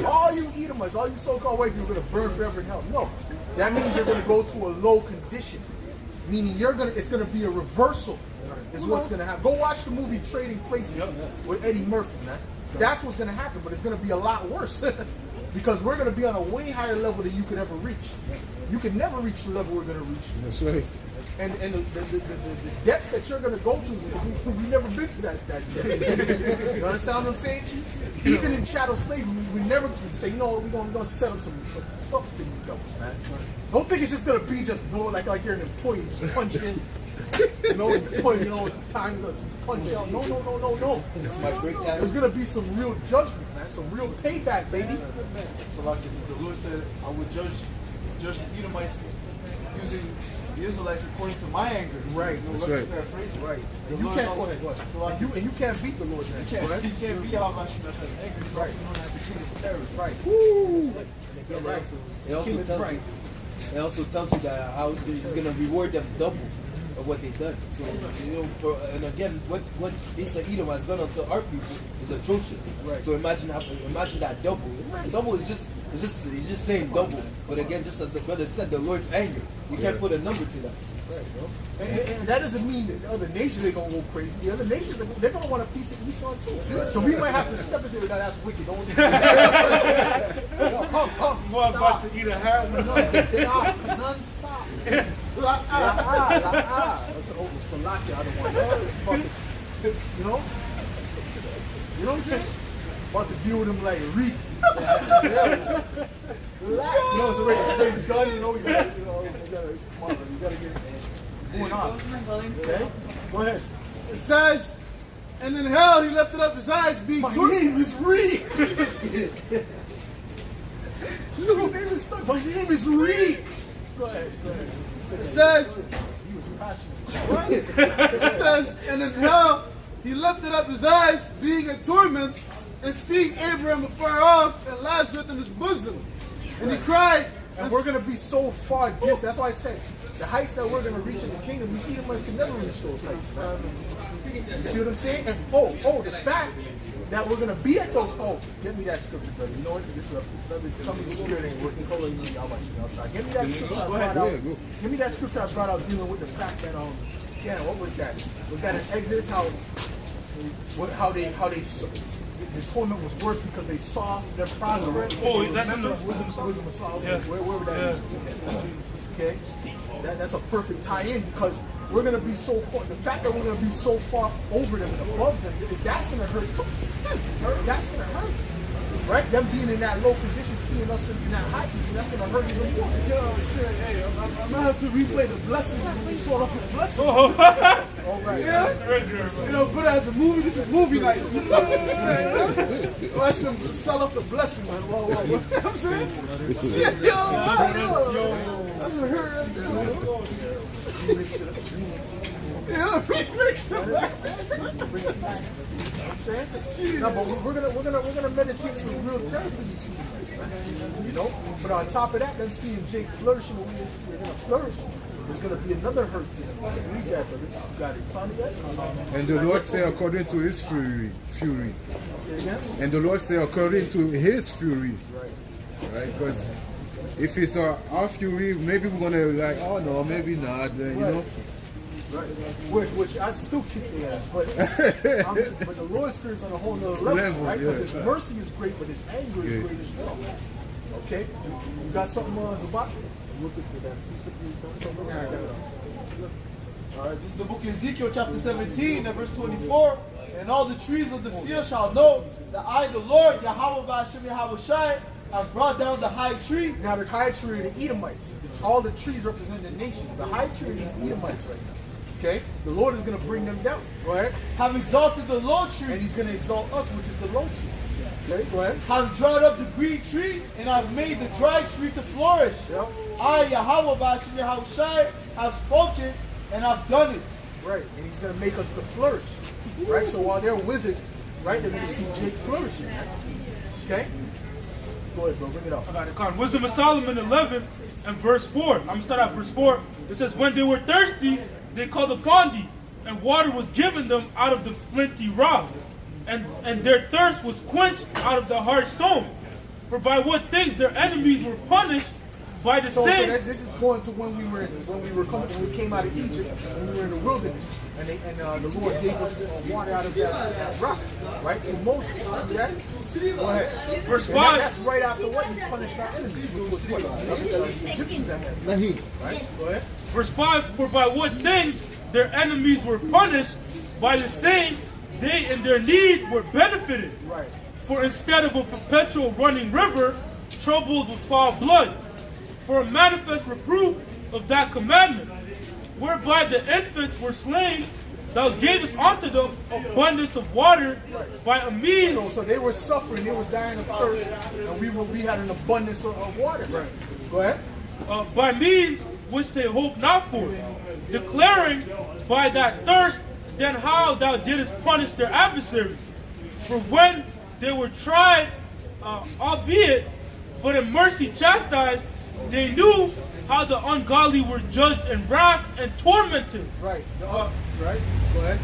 all you Edomites, all you so-called white people are going to burn forever in hell. No. That means you're going to go to a low condition. Meaning it's going to be a reversal. Is what's going to happen. Go watch the movie Trading Places with Eddie Murphy, man. That's what's going to happen, but it's going to be a lot worse. Because we're going to be on a way higher level than you could ever reach. You can never reach the level we're going to reach. That's right. And the depths that you're going to go to, we've never been to that depth. You understand what I'm saying to you? Even in chattel slavery, we never say, you know what, we're going to set up some stuff to these devils, man. Don't think it's just going to be just go like you're an employee, just punch in. Time to punch out. No. It's my break time. There's gonna be some real judgment, man. Some real payback, baby. So like the Lord said, I would judge the Edomites using the Israelites according to my anger. Right. That's right. Right. And you can't. Go ahead. So like you can't beat the Lord's anger. You can't beat how much anger. He's right. also known as the king of terrorists. Right. Woo! Right. It also tells you that how he's gonna reward them double of what they've done. So and again, what Isa Edom has done unto our people is atrocious. Right. So imagine that double. Double is just saying double. But again, just as the brother said, the Lord's anger. You can't put a number to that. Right, bro. And that doesn't mean that the other nations are gonna go crazy. The other nations, they're gonna want a piece of Esau too. Right. So we might have to step and say, that's wicked. Don't More about to eat a hat. Stop. Non-stop. That's an old Salaki. I don't want that. You know? You know what I'm saying? About to deal with him like Reek. Relax. You know, it's already done. You know, you gotta get going on. Okay? Go ahead. It says, and in hell he lifted up his eyes, being My name is Reek. No, my name is Reek. Go ahead. It says, it says, and in hell he lifted up his eyes, being in torments, and seeing Abraham afar off and Lazarus in his bosom. And he cried. And we're going to be so far distant. That's why I said the heights that we're going to reach in the kingdom, these Edomites can never reach those heights. You see what I'm saying? And the fact that we're going to be at those, get me that scripture, brother. You know what? This is another, tell me the spirit ain't working. Give me that scripture I brought out. Give me that scripture I brought out dealing with the fact that, what was that? Was that in Exodus? How they the torment was worse because they saw their progress. Oh, that's in the Wisdom of Solomon. Yeah. Wherever that is. Okay? That's a perfect tie-in because we're going to be so far, the fact that we're going to be so far over them and above them, that's going to hurt too. That's going to hurt. Right? Them being in that low condition, seeing us in that high position, that's going to hurt even more. Yo, shit, hey, I'm going to have to replay the blessing when we saw up the blessing. All right. Yeah? You know, put it as a movie. This is movie night. Watch them sell off the blessing, man. Whoa. You know what I'm saying? Shit, yo. That's what hurt right there. Yeah, remix it. No, but we're gonna meditate some real terror for these Edomites, man. You know, but on top of that, them seeing Jake flourishing, we're gonna flourish. There's gonna be another hurt to them. Read that, brother. You got it. Found it yet? And the Lord say according to his fury. And the Lord say according to his fury. Right? Because if it's our fury, maybe we're gonna like, oh no, maybe not. You know. Right. Which I still kick their ass, but but the Lord's Spirit is on a whole nother level, right? Because His mercy is great, but His anger is great as well. Okay, you got something Zabat? I'm looking for that. All right, this is the book of Ezekiel, chapter 17, and verse 24. And all the trees of the field shall know that I, the Lord, Yahweh Ba'ashem Yahweh Shai, have brought down the high tree. Now the high tree are the Edomites. All the trees represent the nation. The high tree are these Edomites right now. Okay? The Lord is going to bring them down. Go ahead. Have exalted the low tree. And He's going to exalt us, which is the low tree. Okay? Go ahead. Have dried up the green tree, and have made the dry tree to flourish. Yep. I, Yahweh Ba'ashem Yahweh Shai, have spoken, and have done it. Right. And He's going to make us to flourish. Right? So while they're withered, right, they're going to see Jake flourishing. Right? Okay? Go ahead, bro. Bring it up. I got it. Wisdom of Solomon 11 and verse 4. I'm going to start at verse 4. It says, when they were thirsty, they called upon thee, and water was given them out of the flinty rock. And their thirst was quenched out of the hard stone. For by what things their enemies were punished by the same. So this is going to when we came out of Egypt, when we were in the wilderness, and the Lord gave us water out of that rock, right? Through Moses. See that? Go ahead. Verse 5. That's right after what He punished our enemies, which was what? The Egyptians at that time. Right? Go ahead. Verse 5. For by what things their enemies were punished, by the same they in their need were benefited. Right. For instead of a perpetual running river, troubled with foul blood, for a manifest reproof of that commandment, whereby the infants were slain, thou gavest unto them abundance of water by a means. So they were suffering, they were dying of thirst, and we had an abundance of water. Right. Go ahead. By means which they hoped not for, declaring by that thirst then how thou didst punish their adversaries. For when they were tried, albeit, but in mercy chastised, they knew how the ungodly were judged in wrath and tormented. Right. Right. Go ahead.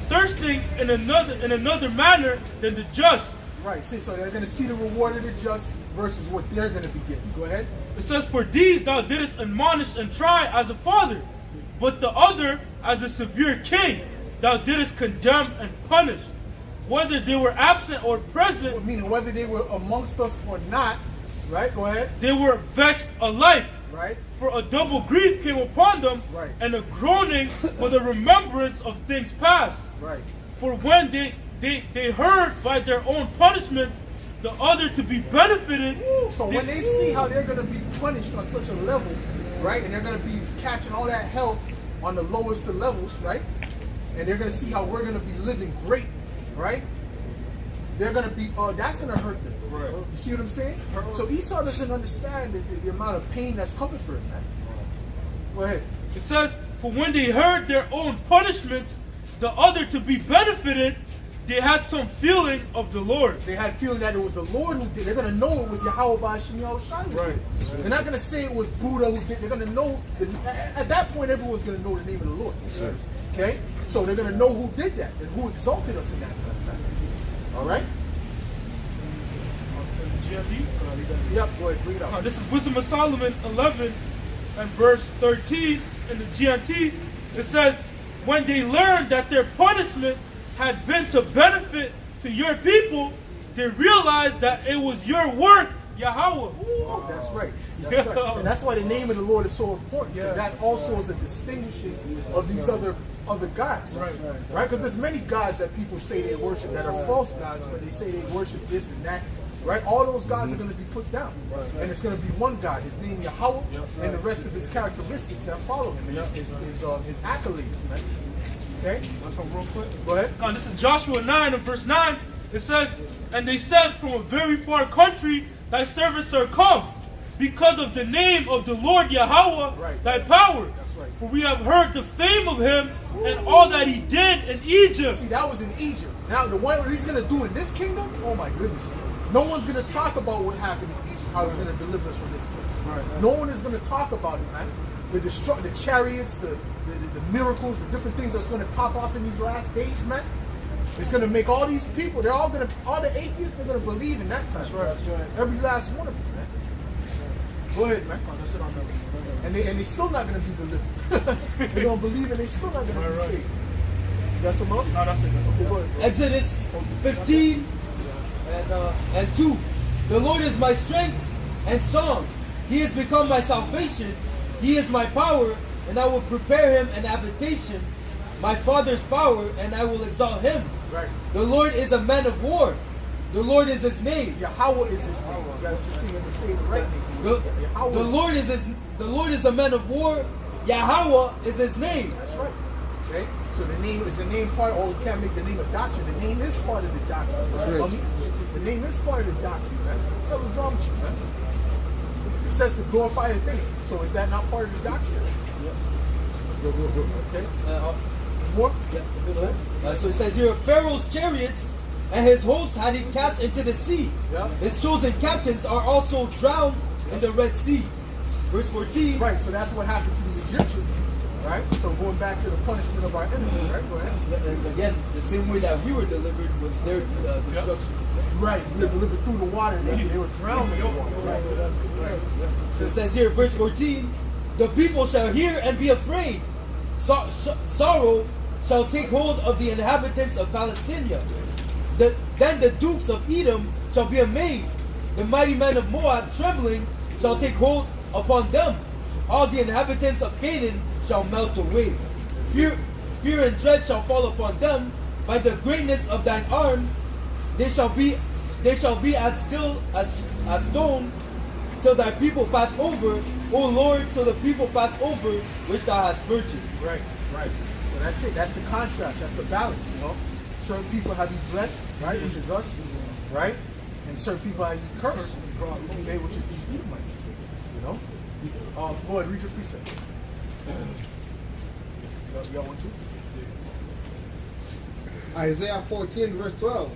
Thirsting in another manner than the just. Right. See, so they're going to see the reward of the just versus what they're going to be getting. Go ahead. It says, for these thou didst admonish and try as a father, but the other as a severe king thou didst condemn and punish, whether they were absent or present. Well, meaning whether they were amongst us or not. Right. Go ahead. They were vexed alike. Right. For a double grief came upon them, right, and a groaning for the remembrance of things past. Right. For when they heard by their own punishments the other to be benefited. So when they see how they're going to be punished on such a level, right, and they're going to be catching all that hell on the lowest of levels, right, and they're going to see how we're going to be living great, right, they're going to be, that's going to hurt them. Right. You see what I'm saying? So Esau doesn't understand the amount of pain that's coming for him, man. Go ahead. It says, for when they heard their own punishments, the other to be benefited, they had some feeling of the Lord. They had a feeling that it was the Lord who did. They're going to know it was Yahweh Ba'ashem Yahweh Shai who did. They're not going to say it was Buddha who did. They're going to know. At that point, everyone's going to know the name of the Lord. Okay? So they're going to know who did that and who exalted us in that time. Man. All right? Yep, go ahead, bring it up. This is Wisdom of Solomon 11 and verse 13 in the GNT. It says, when they learned that their punishment had been to benefit to your people, they realized that it was your work, Yahweh. Oh, that's right. That's right. And that's why the name of the Lord is so important, because that also is a distinguishing of these other gods. Right? Because there's many gods that people say they worship that are false gods, but they say they worship this and that. Right? All those gods are going to be put down. And it's going to be one God, his name Yahweh, and the rest of his characteristics that follow him, and his accolades, man. Okay? That's one real quick. Go ahead. This is Joshua 9 and verse 9. It says, and they said, from a very far country thy servants are come, because of the name of the Lord Yahweh, thy power. That's right. For we have heard the fame of him and all that he did in Egypt. See, that was in Egypt. Now, the one he's going to do in this kingdom, oh my goodness. No one's going to talk about what happened in Egypt, how he's going to deliver us from this place. No one is going to talk about it, man. The chariots, the miracles, the different things that's going to pop off in these last days, man. It's going to make all these people, all the atheists, they're going to believe in that time. That's right. Every last one of them, man. Go ahead, man. And they still not gonna be delivered. They're gonna believe and they still not gonna be saved. You got something else? No, that's it. Okay, go ahead. Exodus 15 and 2. The Lord is my strength and song. He has become my salvation. He is my power, and I will prepare him an habitation. My father's power, and I will exalt him. Right. The Lord is a man of war. The Lord is his name. Yahweh is his name. You gotta say the right name. The Lord is a man of war. Yahweh is his name. That's right. Okay? So the name is the name part. Oh, we can't make the name a doctrine. The name is part of the doctrine. Right? The name is part of the doctrine, man. What was wrong with you, man? It says to glorify his name. So is that not part of the doctrine? Yeah. Okay. More? Yeah. So it says here, Pharaoh's chariots and his hosts had he cast into the sea. Yeah. His chosen captains are also drowned in the Red Sea. Verse 14. Right, so that's what happened to the Egyptians. Right? So going back to the punishment of our enemies, right? Go ahead. And again, the same way that we were delivered was their destruction. Right, we were delivered through the water and they were drowned in the water. Right. So it says here, verse 14, the people shall hear and be afraid. Sorrow shall take hold of the inhabitants of Palestine. Then the dukes of Edom shall be amazed. The mighty men of Moab trembling shall take hold upon them. All the inhabitants of Canaan shall melt away. Fear and dread shall fall upon them. By the greatness of thine arm, they shall be as still as stone till thy people pass over. O Lord, till the people pass over which thou hast purchased. Right. So that's it. That's the contrast. That's the balance, you know. Certain people have you blessed, right, which is us, right? And certain people have you cursed, okay, which is these Edomites, you know. Go ahead, read your precept. Y'all want to? Isaiah 14 verse 12.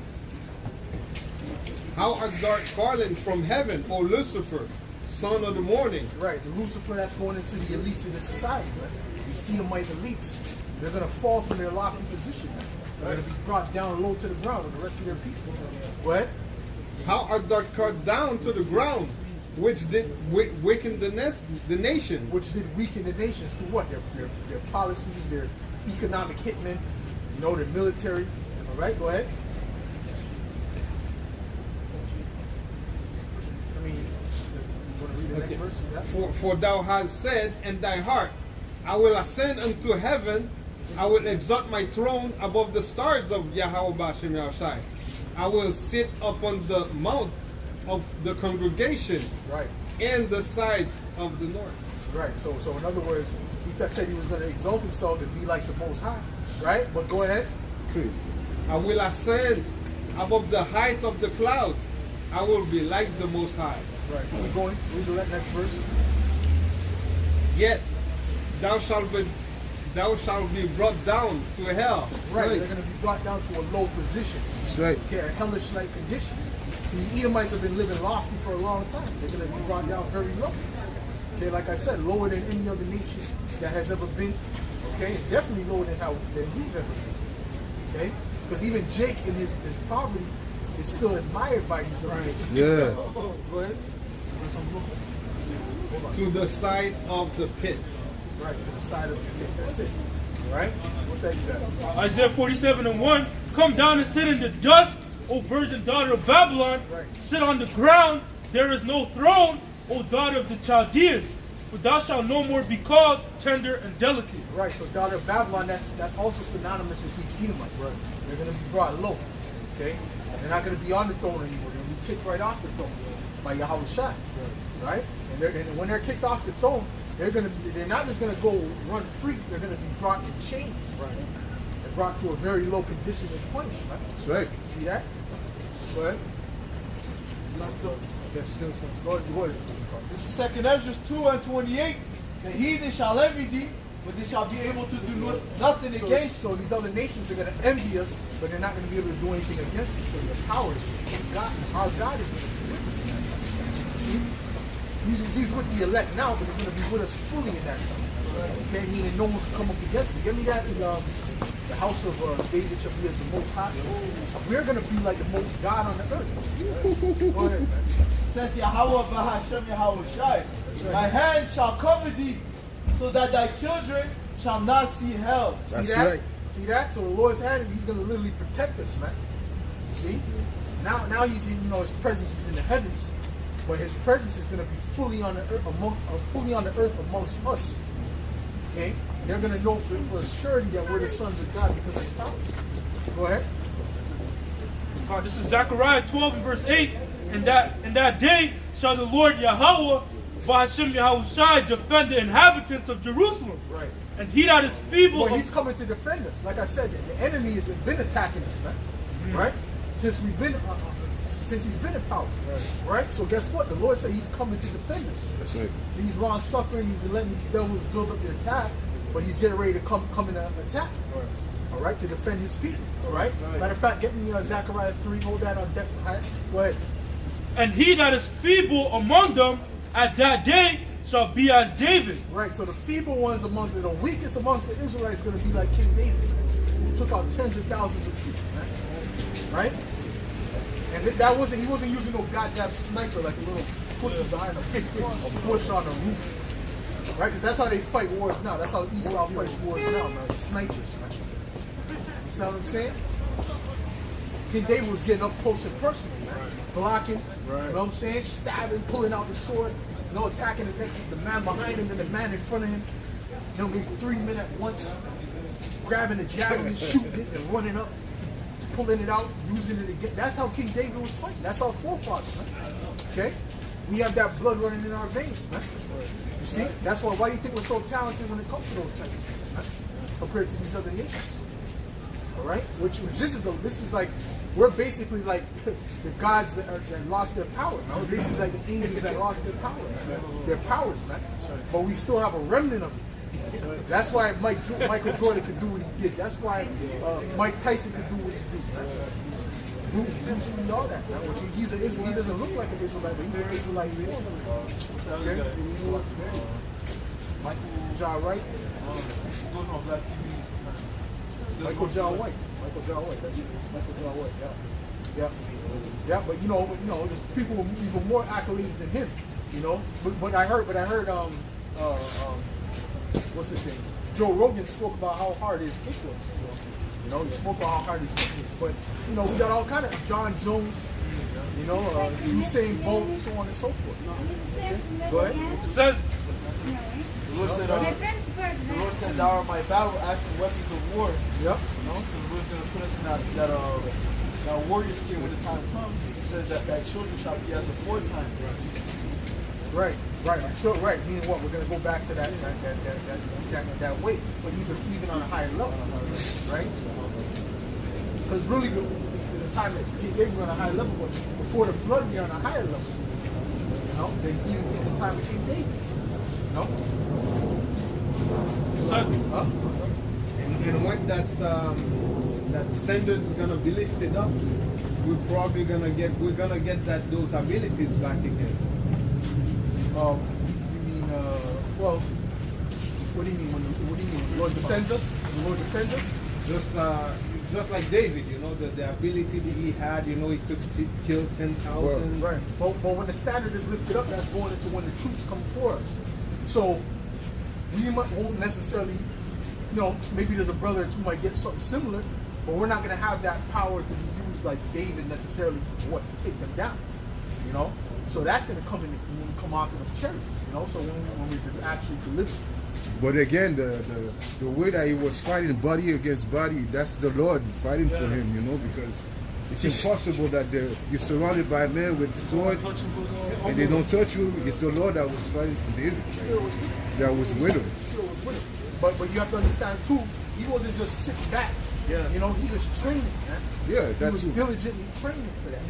How art thou fallen from heaven, O Lucifer, son of the morning? Right, the Lucifer that's going into the elites of the society, right? These Edomite elites, they're going to fall from their lofty position. They're going to be brought down low to the ground with the rest of their people. What? How art thou cut down to the ground, which did weaken the nation? Which did weaken the nations through what? Their policies, their economic hitmen, you know, their military. All right, go ahead. I mean, you want to read the next verse? Yeah? For thou hast said in thy heart, I will ascend unto heaven, I will exalt my throne above the stars of Yahweh Bashem Yahushai. I will sit upon the mount of the congregation, right, and the sides of the north. Right. So in other words, he said he was going to exalt himself and be like the Most High. Right. But go ahead. Please. I will ascend above the height of the clouds. I will be like the Most High. Right. Keep going. Read the next verse. Yet thou shalt be brought down to hell. Right. They're going to be brought down to a low position. That's right. Okay, a hellish-like condition. So the Edomites have been living lofty for a long time. They're going to be brought down very low. Okay, like I said, lower than any other nation that has ever been. Okay, and definitely lower than we've ever been. Okay, because even Jake in his poverty is still admired by these other nations. Yeah. Go ahead. To the side of the pit. Right, to the side of the pit. That's it. All right? What's that you got? Isaiah 47:1. Come down and sit in the dust, O virgin daughter of Babylon. Right. Sit on the ground. There is no throne, O daughter of the Chaldeans. For thou shalt no more be called tender and delicate. Right, so daughter of Babylon, that's also synonymous with these Edomites. Right. They're going to be brought low. Okay? They're not going to be on the throne anymore. They're going to be kicked right off the throne by Yahweh Shai. Right? And when they're kicked off the throne, they're not just going to go run free. They're going to be brought in chains. Right. They're brought to a very low condition and punished. Right? That's right. See that? Go ahead. Go ahead. This is 2 Ezra 2:28. The heathen shall envy thee, but they shall be able to do nothing against. So these other nations, they're going to envy us, but they're not going to be able to do anything against us. So their power, our God is going to be with us in that time. See? He's with the elect now, but he's going to be with us fully in that time. Okay, meaning no one can come up against him. Give me that in the house of David shall be as the Most High. We're going to be like the most God on the earth. Go ahead, man. Saith Yahweh Bahashem Yahweh Shai. My hand shall cover thee, so that thy children shall not see hell. That's See that? right. See that? So the Lord's hand is He's going to literally protect us, man. You see? Now He's in, His presence is in the heavens, but His presence is going to be fully on the earth amongst us. Okay? And they're going to know for surety that we're the sons of God because of the power. Go ahead. This is Zechariah 12 and verse 8. In that day shall the Lord Yahweh, Ba'ashem Yahushai, defend the inhabitants of Jerusalem. Right. And he that is feeble. Well, He's coming to defend us. Like I said, the enemy has been attacking us, man. Right? Since He's been in power. Right? So guess what? The Lord said He's coming to defend us. That's right. So He's long suffering. He's been letting these devils build up the attack, but He's getting ready to come in and attack. All right, to defend His people. All right. Matter of fact, get me Zechariah 3. Hold that on deck. Go ahead. And he that is feeble among them at that day shall be as David. Right. So the feeble ones amongst the weakest amongst the Israelites going to be like King David, who took out tens of thousands of people. Right. And he wasn't using no goddamn sniper like a little pussy behind a bush on a roof. Right? Because that's how they fight wars now. That's how Esau fights wars now, man. Snipers, man. You see what I'm saying? King David was getting up close and personal, man. Blocking, you know what I'm saying? Stabbing, pulling out the sword, attacking the man behind him and the man in front of him. Maybe 3 men at once. Grabbing the javelin, shooting it, and running up, pulling it out, using it again. That's how King David was fighting. That's our forefathers, man. Okay? We have that blood running in our veins, man. You see? That's why do you think we're so talented when it comes to those type of things, man? Compared to these other nations. All right? This is like, we're basically like the gods that lost their power. Man. We're basically like the angels that lost their powers, man. Their powers, man. But we still have a remnant of it. That's why Michael Jordan could do what he did. That's why Mike Tyson could do what he did. Bruce Lee, all that. He doesn't look like an Israelite, but he's an Israelite. Okay? Michael John Wright. Goes on black TV. Michael John White. That's the John White. Yeah. But there's people with even more accolades than him. But I heard. What's his name? Joe Rogan spoke about how hard his kick was. He spoke about how hard his kick was. But we got all kind of John Jones. Usain Bolt, so on and so forth. Okay? Go ahead. It says, the Lord said, "Thou art my battle axe and weapons of war." Yep. So the Lord's going to put us in that warrior state when the time comes. He says that children shall be as aforetime. Right. I'm sure. Right. Meaning what? We're going to go back to that way, but even on a higher level, right? Because really, the time that King David were on a higher level, but before the flood, we were on a higher level. Than even in the time of King David. And when that standard is gonna be lifted up, we're gonna get those abilities back again. You mean what do you mean? What do you mean? The Lord defends us? The Lord defends us? Just like David, the ability that he had, he took to kill 10,000. Right. But when the standard is lifted up, that's going into when the troops come for us. So we won't necessarily, maybe there's a brother or two might get something similar, but we're not going to have that power to be used like David necessarily to take them down. So that's going to come off in the chariots. So when we actually deliver. But again, the way that he was fighting body against body, that's the Lord fighting for him, because it's impossible that you're surrounded by men with sword and they don't touch you. It's the Lord that was fighting for David. That was with him. Still was with him. But you have to understand too, he wasn't just sitting back. Yeah. He was training, man. Yeah, he was diligently training for that.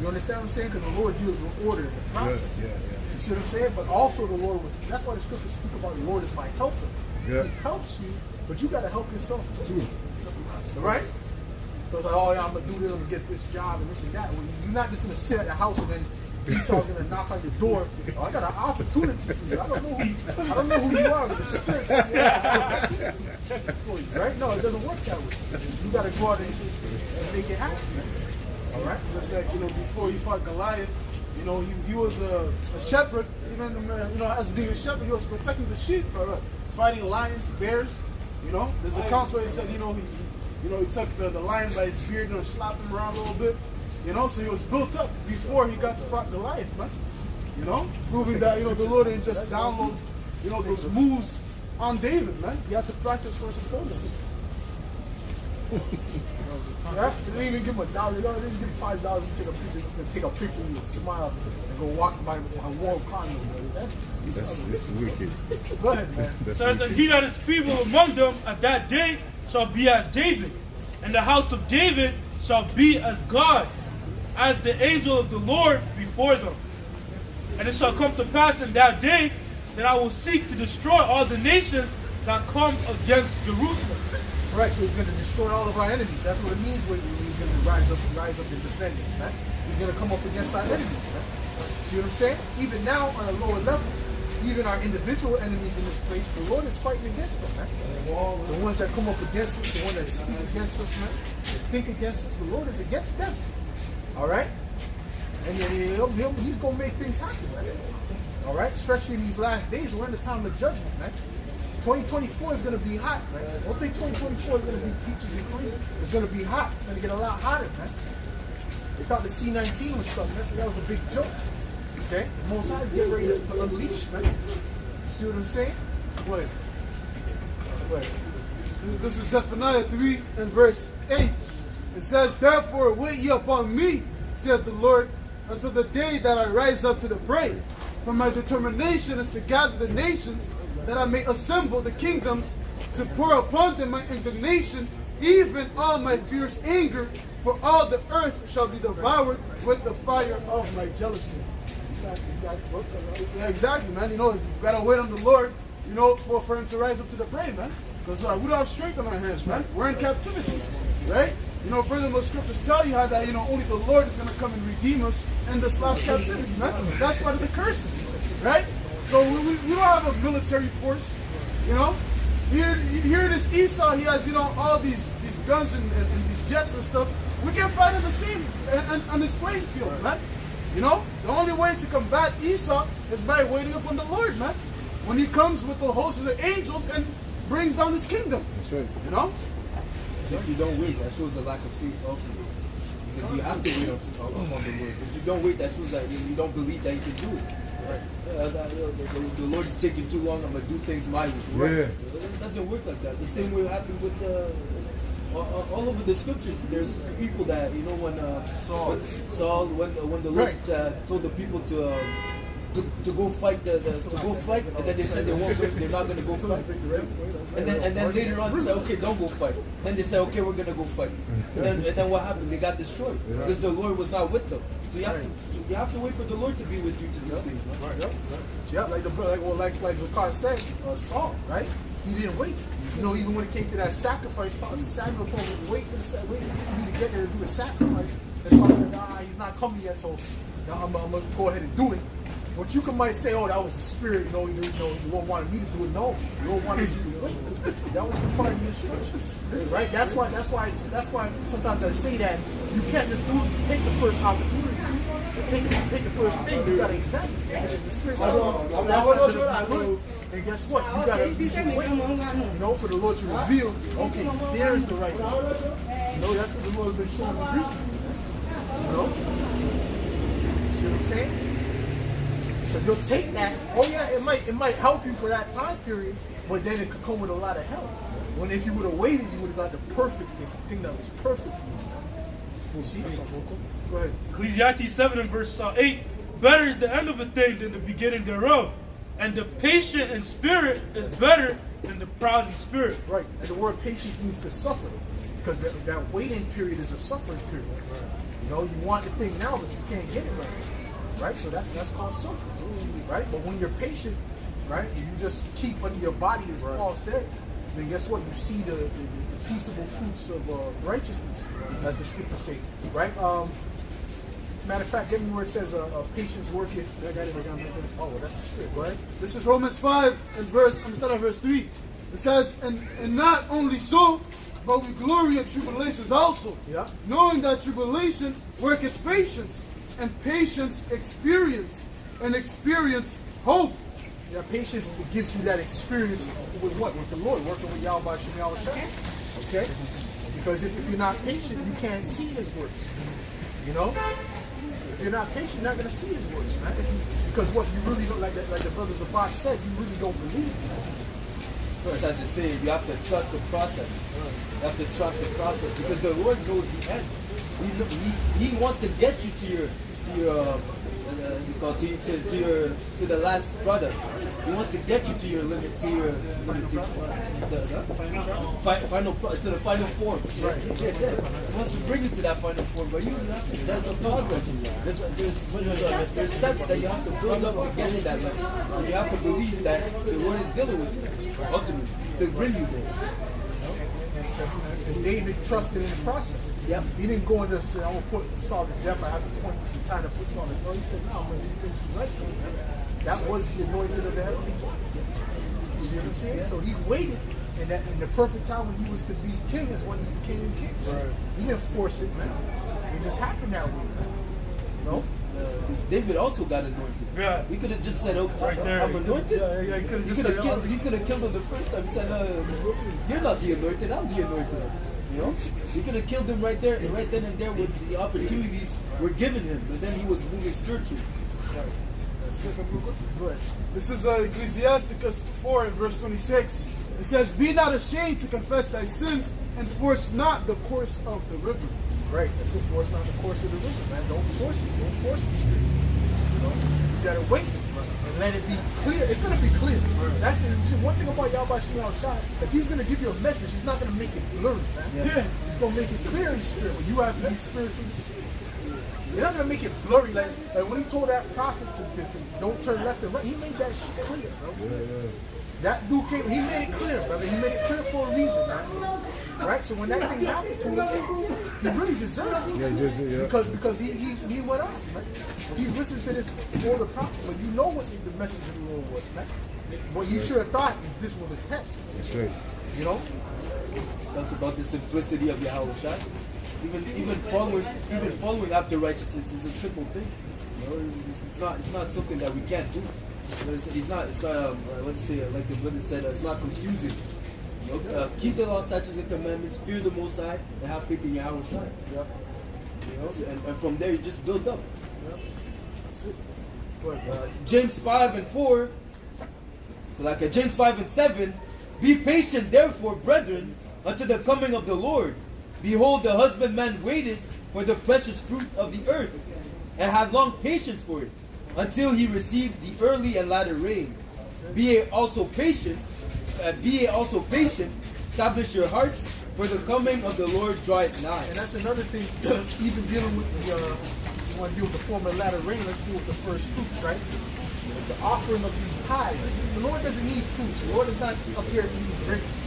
You understand what I'm saying? Because the Lord deals with order in the process. Yeah. You see what I'm saying? But also the Lord that's why the scriptures speak about the Lord is my helper. Yeah. He helps you, but you got to help yourself too. Right? Because I'm going to do this, I'm going to get this job and this and that. Well, you're not just going to sit at the house and then Esau's going to knock on your door. I got an opportunity for you. I don't know who you are, but the Spirit tells me I have an opportunity for you. Right? No, it doesn't work that way. You got to go out and make it happen. All right? Just like, before he fought Goliath, You know, he was a shepherd. Even you know, as being a shepherd, he was protecting the sheep, fighting lions, bears. You know, there's accounts where he said, he took the lion by his beard and slapped him around a little bit. You know, so he was built up before he got to fight Goliath, man. You know, proving that the Lord didn't just download those moves on David, man. He had to practice first and foremost. Yeah, they didn't even give him $1. They didn't give him $5 to take a picture. They're just gonna take a picture of you and smile and go walk by a warm condo. That's wicked. Go ahead, man. Says, and he that is feeble among them at that day shall be as David, and the house of David shall be as God, as the angel of the Lord before them. And it shall come to pass in that day that I will seek to destroy all the nations that come against Jerusalem. Right, so he's going to destroy all of our enemies. That's what it means when he's going to rise up and defend us, man. He's going to come up against our enemies, man. See what I'm saying? Even now, on a lower level, even our individual enemies in this place, the Lord is fighting against them, man. The ones that come up against us, the ones that speak against us, man, that think against us, the Lord is against them. All right? And he's going to make things happen, man. All right? Especially in these last days, we're in the time of judgment, man. 2024 is going to be hot, man. I don't think 2024 is going to be peaches and cream. It's going to be hot. It's going to get a lot hotter, man. They thought the C-19 was something. That was a big joke. Okay? The Most High is getting ready to unleash, man. You see what I'm saying? Go ahead. Go ahead. This is Zephaniah 3 and verse 8. It says, "Therefore wait ye upon me, saith the Lord, until the day that I rise up to the prey. For my determination is to gather the nations, that I may assemble the kingdoms, to pour upon them my indignation, even all my fierce anger, for all the earth shall be devoured with the fire of my jealousy." Yeah, exactly, man. You know, you gotta wait on the Lord, for him to rise up to the prey, man. Because we don't have strength on our hands, man. We're in captivity, right? Furthermore, scriptures tell you how that, only the Lord is going to come and redeem us in this last captivity, man. That's part of the curses, right? So we don't have a military force, Here it is Esau, he has, all these guns and these jets and stuff. We can fight in the same, on this playing field, man. The only way to combat Esau is by waiting upon the Lord, man. When he comes with the hosts of the angels and brings down his kingdom. That's right. If you don't wait, that shows a lack of faith also. Because you have to wait upon the Lord. If you don't wait, that shows that you don't believe that you can do it. Right. The Lord is taking too long, I'm going to do things my way. Right. Yeah. It doesn't work like that. The same way happened with all over the scriptures. There's people that, when Saul, when the Lord told the people to go fight and then they said they're not going to go fight. And then later on they said, okay, don't go fight. Then they said, okay, we're going to go fight. And then what happened? They got destroyed because the Lord was not with them. So you have to wait for the Lord to be with you to do things. Right? Yeah, like the car said, Saul, right? He didn't wait. Even when it came to that sacrifice, Samuel told him, wait for me to get there to do the sacrifice. And Saul said, he's not coming yet, so I'm going to go ahead and do it. But you might say, oh, that was the spirit, the Lord wanted me to do it. No, the Lord wanted you to wait. That was the part of the instructions, right? That's why sometimes I say that you can't just take the first opportunity, take the first thing. You gotta examine it. Because if the spirit's that's not good. And guess what? You gotta wait. For the Lord to reveal. Okay, there's the right one. That's what the Lord's been showing me recently. See what I'm saying? Because you'll take that. Oh yeah, it might help you for that time period, but then it could come with a lot of help. When if you would have waited, you would have got the perfect thing that was perfect for you. We'll see. Go ahead. Ecclesiastes 7 and verse 8. Better is the end of a thing than the beginning thereof, and the patient in spirit is better than the proud in spirit. Right. And the word patience means to suffer, because that waiting period is a suffering period. You want the thing now, but you can't get it right. So that's called suffering. Right? But when you're patient, right, you just keep under your body, as Paul said, then guess what? You see the peaceable fruits of righteousness, as the scriptures say. Right? Matter of fact, get me where it says patience worketh. Oh, that's the spirit, right? This is Romans 5 and I'm starting at verse 3. It says, and not only so, but we glory in tribulations also, knowing that tribulation worketh patience, and patience experience, and experience hope. Yeah, patience, it gives you that experience with what? With the Lord, working with Yahweh Shem Yahweh. Okay? Because if you're not patient, you can't see his works. You know? If you're not patient, you're not going to see his works, man. Because what you really don't, like the brothers Abad said, you really don't believe. Just as they say, you have to trust the process. You have to trust the process because the Lord knows the end. He wants to get you to the last product. He wants to get you to your limit, to your to the final form. Right. He wants to bring you to that final form, but there's a progress. There's steps that you have to build up to get to that level. And you have to believe that the Lord is dealing with you ultimately to bring you there. And David trusted in the process. Yep. He didn't go in there and say, I'm going to put Saul to death. I have to point to kind of put Saul to death. He said, no, I'm going to do things right. That was the anointing of the heavenly Father. You see what I'm saying? So he waited, and that in the perfect time when he was to be king is when he became king. Right. He didn't force it, man. It just happened that way, man. No? David also got anointed. Yeah. He could have just said, "Oh, Right there. I'm anointed." Yeah, he could have killed him the first time. He said, "You're not the anointed. I'm the anointed." You know, he could have killed him right there, right then and there, when the opportunities were given him. But then he was moving spiritually. Good. This is Ecclesiasticus 4 and verse 26. It says, "Be not ashamed to confess thy sins, and force not the course of the river." Right, that's it. Force not the course of the river, man. Don't force it. Don't force the spirit. You know, you gotta wait and let it be clear. It's gonna be clear. That's one thing about Yahweh Shem Shai. If he's gonna give you a message, he's not gonna make it blurry, man. Yeah. He's gonna make it clear in the spirit. When you have to be spiritually see it. He's not gonna make it blurry. Like when he told that prophet to don't turn left and right, he made that shit clear, bro. Yeah. That dude came. He made it clear, brother. He made it clear for a reason, man. Right, so when that thing happened to him, he really deserved it. Because he went off, right? He's listening to this all the prophet, but you know what the message of the Lord was, man. What he should have thought is this was a test. That's right. You know? Talks about the simplicity of Yahweh Shai. Even following after righteousness is a simple thing. You know, it's not something that we can't do. It's not let's say like the brother said, it's not confusing. You know, keep the law, statutes, and commandments, fear the Most High, and have faith in Yahweh Shai. Yep. You know, and from there you just build up. Yep. That's it. James 5 and 4. So like James 5 and 7, be patient therefore, brethren, unto the coming of the Lord. Behold, the husbandman waited for the precious fruit of the earth, and had long patience for it, until he received the early and latter rain. Be ye also patient, establish your hearts, for the coming of the Lord draweth nigh. And that's another thing, even dealing with the, you want to deal with the former and latter rain, let's deal with the first fruits, right? The offering of these tithes. The Lord doesn't need fruits. The Lord is not up here eating grapes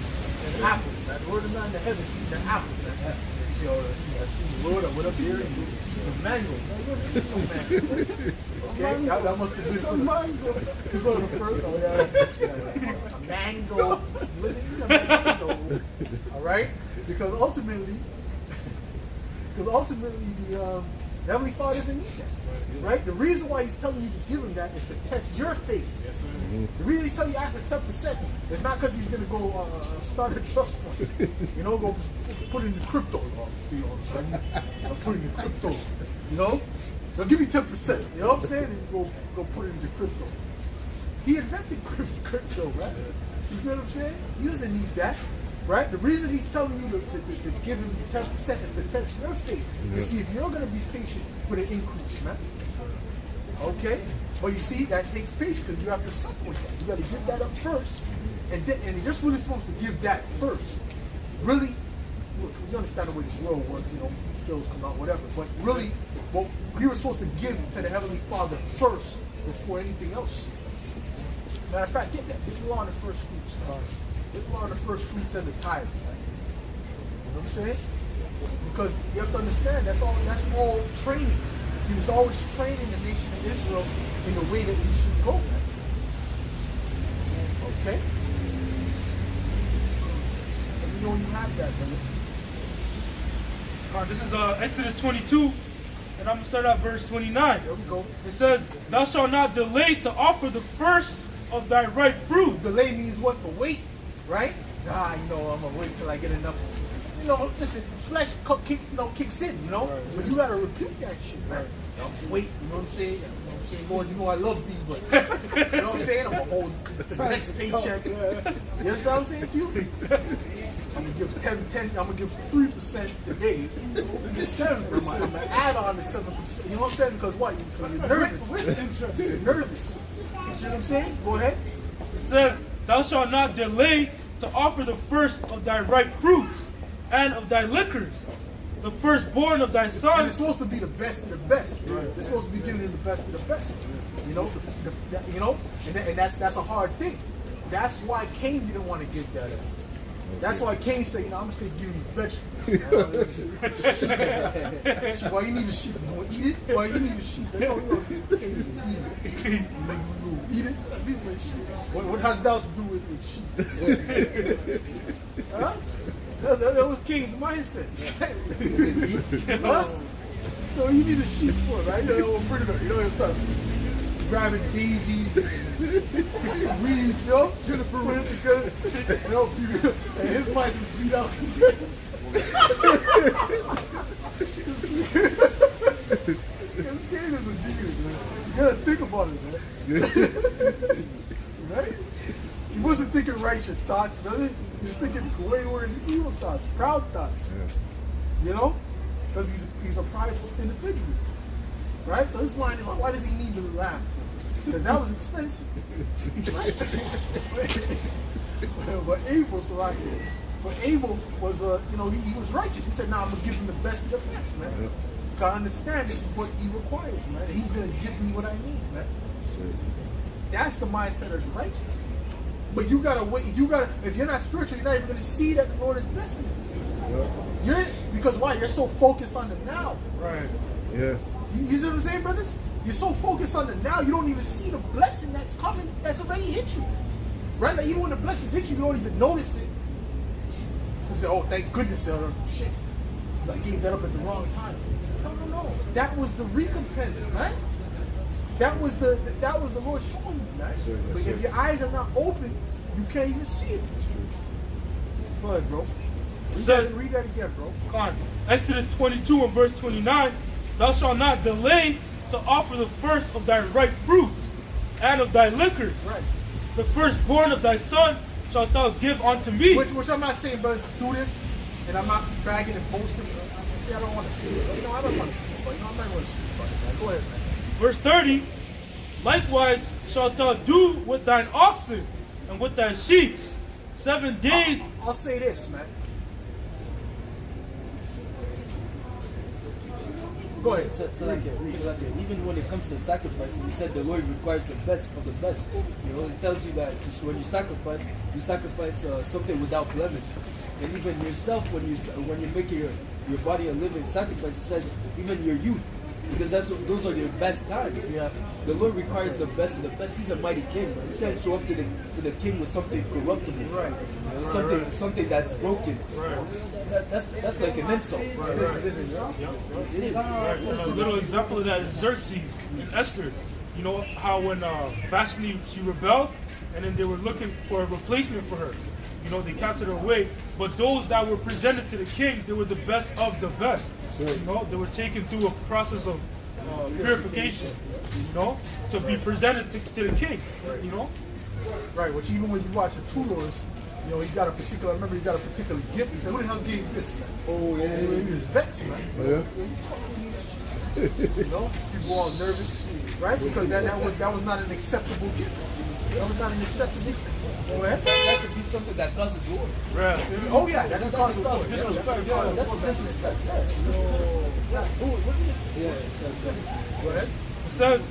and apples, man. The Lord is not in the heavens eating an apple, man. Yo, I see the Lord, I went up here and he was eating a mango. No, he wasn't eating no mango. Okay, that must have been for the mango. It's on the first one. Yeah. A mango. He wasn't eating a mango. All right? Because ultimately, the Heavenly Father doesn't need that. Right? The reason why he's telling you to give him that is to test your faith. Yes, sir. The reason he's telling you after 10% is not because he's going to go start a trust fund. You know, go put it in the crypto. Put it in the crypto. You know? They'll give you 10%. You know what I'm saying? And go put it into crypto. He invented crypto, right? You see what I'm saying? He doesn't need that. Right? The reason he's telling you to give him 10% is to test your faith. To see if you're going to be patient for the increase, man. Okay? But you see, that takes patience because you have to suffer with that. You got to give that up first. And you're just really supposed to give that first. Really, look, you understand the way this world works, you know, bills come out, whatever. But really, what you were supposed to give to the Heavenly Father first before anything else. Matter of fact, get that. Get the law on the first fruits. Get the law on the first fruits and the tithes, man. You know what I'm saying? Because you have to understand, that's all training. He was always training the nation of Israel in the way that we should go, man. Okay? Let me know when you have that, brother. This is Exodus 22, and I'm going to start at verse 29. There we go. It says, thou shalt not delay to offer the first of thy ripe fruit. Delay means what? To wait, right? Nah, I'm gonna wait till I get enough. Listen, flesh kicks in, But you gotta rebuke that shit, man. I'm wait, you know what I'm saying? Lord, I love thee, but you know what I'm saying? I'm gonna hold the next paycheck. You understand what I'm saying to you? I'm gonna give 10, I'm gonna give 3% today. Get 7%. I'm gonna add on the 7%. You know what I'm saying? Because what? Because you're nervous. You're nervous. You see what I'm saying? Go ahead. It says, thou shalt not delay to offer the first of thy ripe fruits and of thy liquors, the firstborn of thy And sons. it's supposed to be the best of the best. Right. It's supposed to be giving the best of the best. And that's a hard thing. That's why Cain didn't want to give that up. That's why Cain said, I'm just going to give you vegetables. Why you need a sheep? You want to eat it? Why you need a sheep? Eat it? What has that to do with sheep? Huh? That was Cain's mindset. Huh? So you need a sheep for it, right? He'll start grabbing daisies and weeds, trying to put it together. And his price is beat out. Because Cain is a demon, man. You gotta think about it, man. Right? He wasn't thinking righteous thoughts, brother. He was thinking wayward and evil thoughts, proud thoughts. Yeah. Because he's a prideful individual. Right? So his mind is like, why does he need to laugh? Because that was expensive. Right? But Abel was, he was righteous. He said, I'm going to give him the best of the best, man. You got to understand this is what he requires, man. He's going to give me what I need, man. That's the mindset of the righteous. But you gotta wait. If you're not spiritual, you're not even gonna see that the Lord is blessing you. Because why? You're so focused on the now. Right. Yeah. You see what I'm saying, brothers? You're so focused on the now, you don't even see the blessing that's coming, that's already hit you. Right? Like even when the blessings hit you, you don't even notice it. You say, oh, thank goodness, shit. I gave that up at the wrong time. No. That was the recompense, right? That was the Lord showing you that. But if your eyes are not open, you can't even see it. Go ahead, bro. Read that again, bro. Come on. Exodus 22 and verse 29. Thou shalt not delay to offer the first of thy ripe fruits and of thy liquors. Right. The firstborn of thy sons shalt thou give unto me. Which I'm not saying, brothers, do this, and I'm not bragging and boasting. See, I don't want to speak. I don't want to speak, but I'm not going to speak about it, man. Go ahead, man. Verse 30, likewise shalt thou do with thine oxen and with thy sheep 7 days. I'll say this, man. Go ahead. Even when it comes to sacrificing, you said the Lord requires the best of the best. It tells you that when you sacrifice something without blemish. And even yourself, when you make your body a living sacrifice, it says even your youth. Because those are your best times. Yeah. The Lord requires the best of the best. He's a mighty king. Right? You can't show up to the king with something corruptible. Right. Something that's broken. Right. That's like an insult. Right. It is. It is. Right. A little example of that is Xerxes and Esther. You know how when Vashti, she rebelled, and then they were looking for a replacement for her. They captured her away. But those that were presented to the king, they were the best of the best. Sure. They were taken through a process of purification, to be presented to the king, Right, which even when you watch the Tudors, he got a particular gift. He said, who the hell gave this, man? Oh, yeah. He was vexed, man. Oh, yeah. People were all nervous, right? Because that was not an acceptable gift. That was not an acceptable gift. Go ahead. That could be something that causes war. Right. Oh yeah, that could cause war. That's disrespect. Yeah. Go ahead. It says,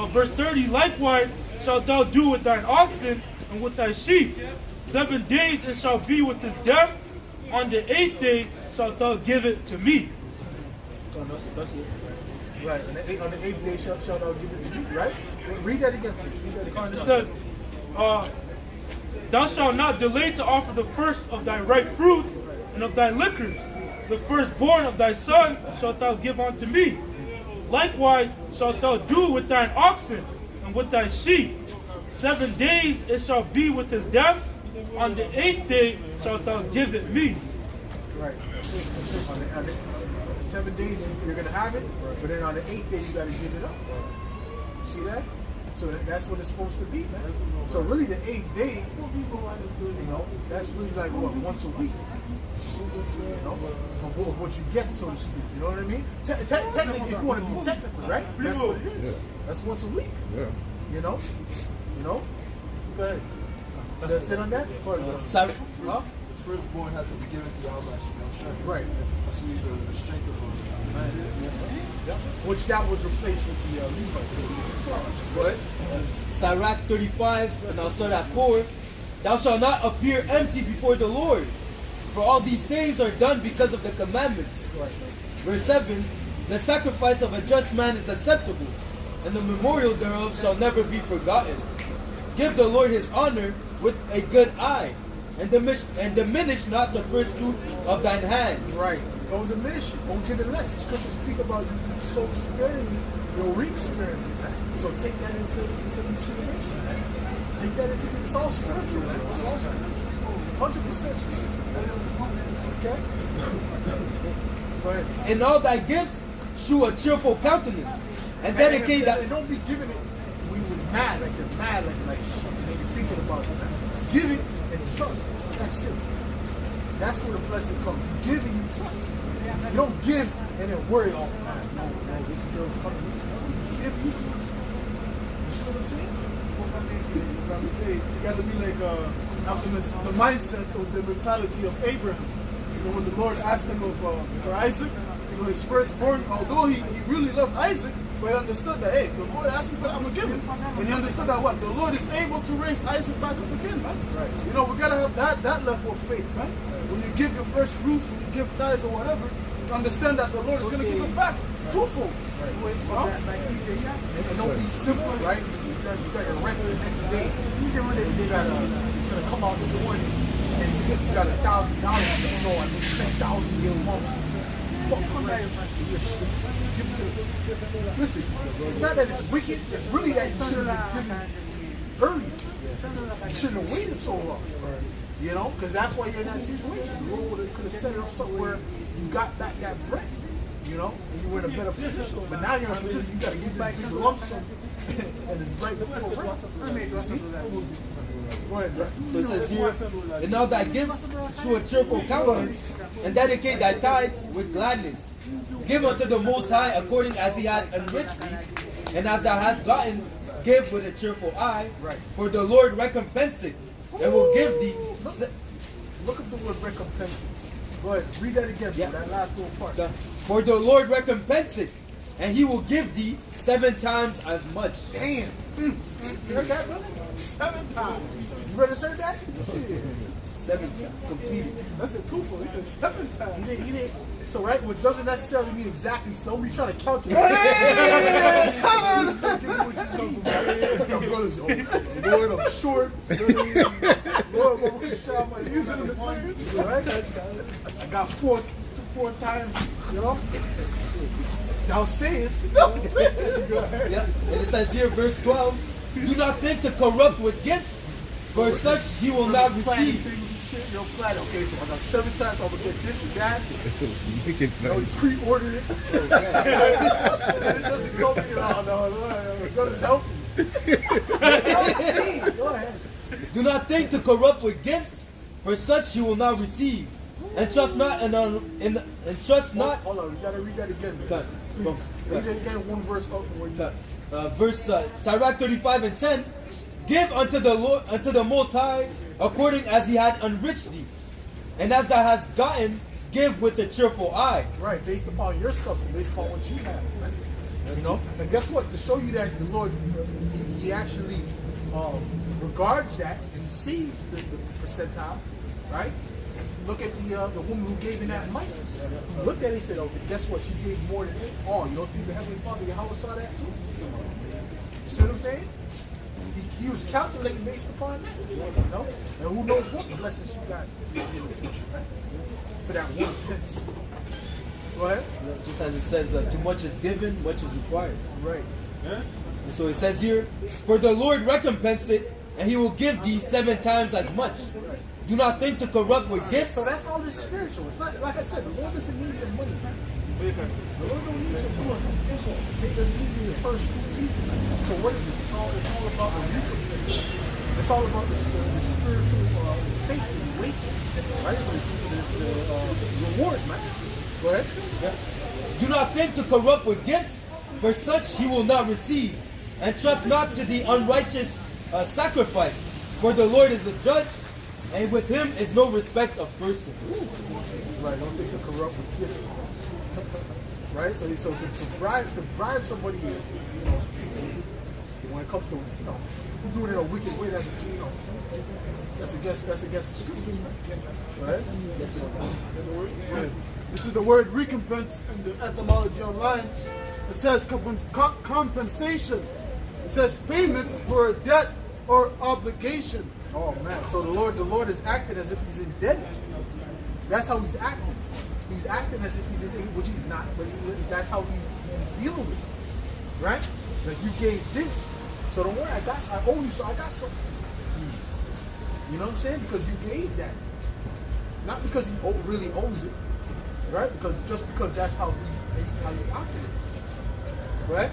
verse 30, likewise shalt thou do with thine oxen and with thy sheep. 7 days it shall be with his death. On the 8th day shalt thou give it to me. That's it. Right. On the 8th day shalt thou give it to me. Right. Read that again, please. It says, thou shalt not delay to offer the first of thy ripe fruits and of thy liquors. The firstborn of thy sons shalt thou give unto me. Likewise shalt thou do with thine oxen and with thy sheep. 7 days it shall be with his death. On the 8th day shalt thou give it me. Right. That's it. That's it. On the 7 days you're going to have it, but then on the 8th day you got to give it up. You see that? So that's what it's supposed to be, man. So really the 8th day, you know, that's really like what, once a week. You know, of what you get, so to speak. You know what I mean? Technically, if you want to be technical, right? That's what it is. That's once a week. Yeah. You know? You know? Go ahead. That's it on that? Huh? The firstborn had to be given to Yahweh. Right. That's really the strength of Yep. Which that was replaced with the Levites. Right? Sirach 35, and I'll start at 4. Thou shalt not appear empty before the Lord, for all these things are done because of the commandments. Right. Verse 7, the sacrifice of a just man is acceptable, and the memorial thereof shall never be forgotten. Give the Lord his honor with a good eye, and diminish not the first fruit of thine hands. Right. Don't diminish it. Don't give it less. The scriptures speak about you sow sparingly, you'll reap sparingly. So take that into consideration. Man. Take that into consideration. It's all spiritual, man. It's all spiritual. 100% spiritual. Okay? Go ahead. In all thy gifts, shew a cheerful countenance, and dedicate that. And don't be giving it when you're mad, like you're mad, like shit, and then you're thinking about it. Give it and trust. That's it. That's where the blessing comes. You give and you trust. You don't give and then worry, oh man, no, this girl's coming. You give, you trust. You see what I'm saying? You got to be like after the mindset or the mentality of Abraham. You know, when the Lord asked him for Isaac, you know, his firstborn, although he really loved Isaac, but he understood that, hey, the Lord asked me for that, I'm going to give him. And he understood that what? The Lord is able to raise Isaac back up again, man. Right. You know, we got to have that level of faith, man. When you give your first fruits, when you give tithes or whatever, understand that the Lord is going to give it back twofold. And don't be simple, right? You got your rent the next day. It's going to come out in the morning. And you got $1,000. You know, I need 10,000 a month. Listen, it's not that it's wicked. It's really that you should have been given early. You shouldn't have waited so long. You know, because that's why you're in that situation. The Lord could have set it up somewhere you got back that bread. You know, and you were in a better position. But now you're in a position you got to give back the lump sum and it's right before rent. You see? Go ahead, bro. So it says here, in all thy gifts, shew a cheerful countenance, and dedicate thy tithes with gladness. Give unto the Most High according as he hath enriched thee, and as thou hast gotten, give with a cheerful eye. Right. For the Lord recompenseth, and will give thee. Look up the word recompensing. Go ahead, read that again, bro, that last little part. For the Lord recompenseth, and he will give thee 7 times as much. Damn. You heard that, brother? 7 times. You ready to say that? 7 times. Completed. That's a twofold. He said 7 times. He didn't. So, right, which doesn't necessarily mean exactly. So don't be trying to calculate. Give me what you need. Your brothers, Lord, I'm short. Lord, what we can shout my using in the fingers. Right? I got 4 times, you know? Thou sayest. Go ahead. Yeah. And it says here, verse 12, do not think to corrupt with gifts, for such he will not receive. You're planning. Okay, so I got 7 times, so I'm going to get this and that. You can You know, you pre-ordered it. And it doesn't come in. No. Brothers, help me. Go ahead. Do not think to corrupt with gifts, for such he will not receive. And trust not and trust not. Hold on, you gotta read that again. Cut. Please. Read that again, one verse up and one. Verse Sirach 35 and 10. Give unto the Lord, unto the Most High, according as he had enriched thee, and as thou hast gotten, give with a cheerful eye. Right, based upon your substance, based upon what you have. You know, and guess what? To show you that the Lord, he actually regards that and he sees the percentile, right? Look at the woman who gave in that money. He looked at it and said, "Oh, guess what? She gave more than all." You don't think the Heavenly Father, Yahweh, saw that too? You see what I'm saying? He was calculating based upon that, you know. And who knows what blessing she got in the future, right? For that 1 pence. Go ahead. Just as it says, too much is given, much is required. Right. And so it says here, for the Lord recompense it, and he will give thee 7 times as much. Do not think to corrupt with gifts. So that's all this spiritual. It's not like I said, the Lord doesn't need your money. The Lord don't need your money. He doesn't need your first fruits either. So what is it? It's all about the recompense. It's all about the spiritual faith and awakening, right? The reward, man. Go ahead. Yeah. Do not think to corrupt with gifts, for such he will not receive. And trust not to the unrighteous sacrifice, for the Lord is a judge, and with him is no respect of person. Right, don't think to corrupt with gifts. Right? So to bribe somebody, you know, when it comes to, you know, doing it in a wicked way, that's, you know, that's against the scriptures, right? Yes, This is the word recompense in the etymology online. It says compensation. It says payment for a debt or obligation. Oh man! So the Lord is acting as if he's indebted. That's how he's acting. He's acting as if he's indebted, which he's not. But that's how he's dealing with it, right? Like you gave this, so don't worry. I owe you, so I got something. You know what I'm saying? Because you gave that, not because he really owes it, right? Because that's how he operates, right?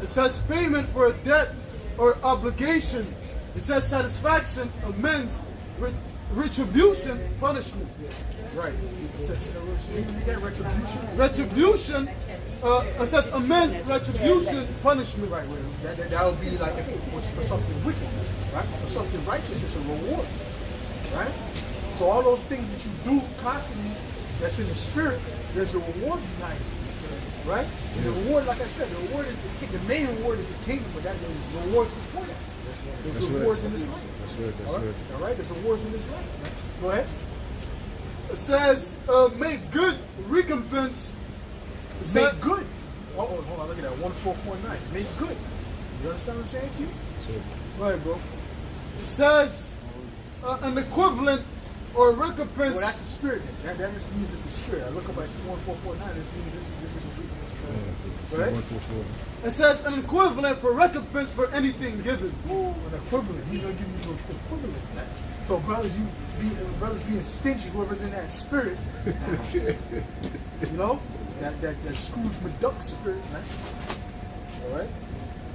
It says payment for a debt or obligation. It says satisfaction, amends, retribution, punishment. Right. It says, you get retribution. Retribution. It says amends, retribution, punishment. Right. That would be like if it was for something wicked, right? For something righteous, it's a reward, right? So all those things that you do constantly, that's in the spirit, there's a reward behind it, right? And the reward, like I said, the reward is the main reward is the kingdom, but that there's rewards before that. There's rewards in this life. That's right. All right. There's rewards in this life. Right? Go ahead. It says make good recompense. Make good. Oh, hold on. Look at that. 1449. Make good. You understand what I'm saying to you? Sure. Go ahead, bro. It says an equivalent or recompense. Well, that's the spirit. That just means it's the spirit. I look up at 1449. This means this is what Yeah, right? 144. It says an equivalent for recompense for anything given. an equivalent. He's gonna give you an equivalent. So brothers being stingy, whoever's in that spirit, you know, that Scrooge McDuck spirit, right? All right.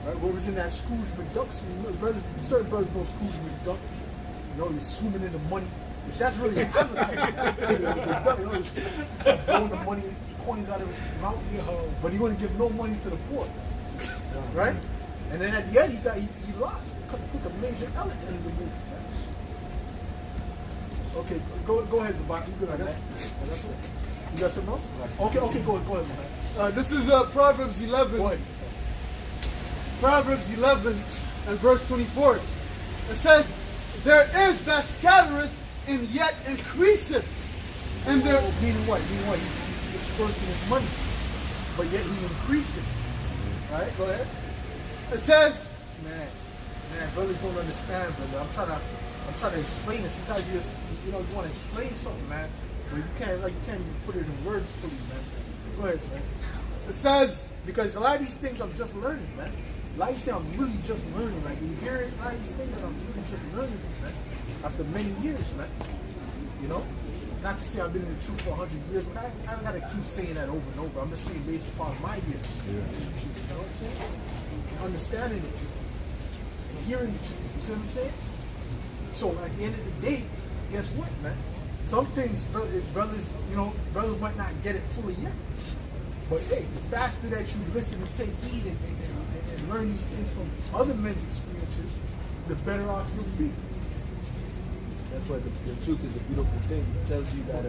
Right, whoever's in that Scrooge McDuck spirit, certain brothers know Scrooge McDuck. You know, he's swimming in the money, which that's really the duck, you know, he's blowing the money, coins out of his mouth, but he wouldn't give no money to the poor, right? And then at the end, he lost. He took a major L at the end of the movie. Okay, go ahead, Zabak. You good on that? You got something else? Okay, go ahead, man. This is Proverbs 11. Go ahead. Proverbs 11 and verse 24. It says, there is that scattereth and yet increaseth. And there, Meaning what? He's dispersing his money, but yet he increases. All right, go ahead. it says, Man, brothers don't understand, brother. I'm trying to explain it. Sometimes you want to explain something, man, but you can't even put it in words fully, man. Go ahead, man. it says, Because a lot of these things I'm just learning, man. A lot of these things I'm really just learning. Like you hear it, a lot of these things that I'm really just learning, man. After many years, man. You know? Not to say I've been in the truth for 100 years, but I don't gotta keep saying that over and over. I'm just saying based upon my years. You know what I'm saying? Understanding the truth. Hearing the truth. You see what I'm saying? So at the end of the day, guess what, man? Some things, brothers might not get it fully yet. But hey, the faster that you listen and take heed and learn these things from other men's experiences, the better off you'll be. That's why the truth is a beautiful thing. It tells you that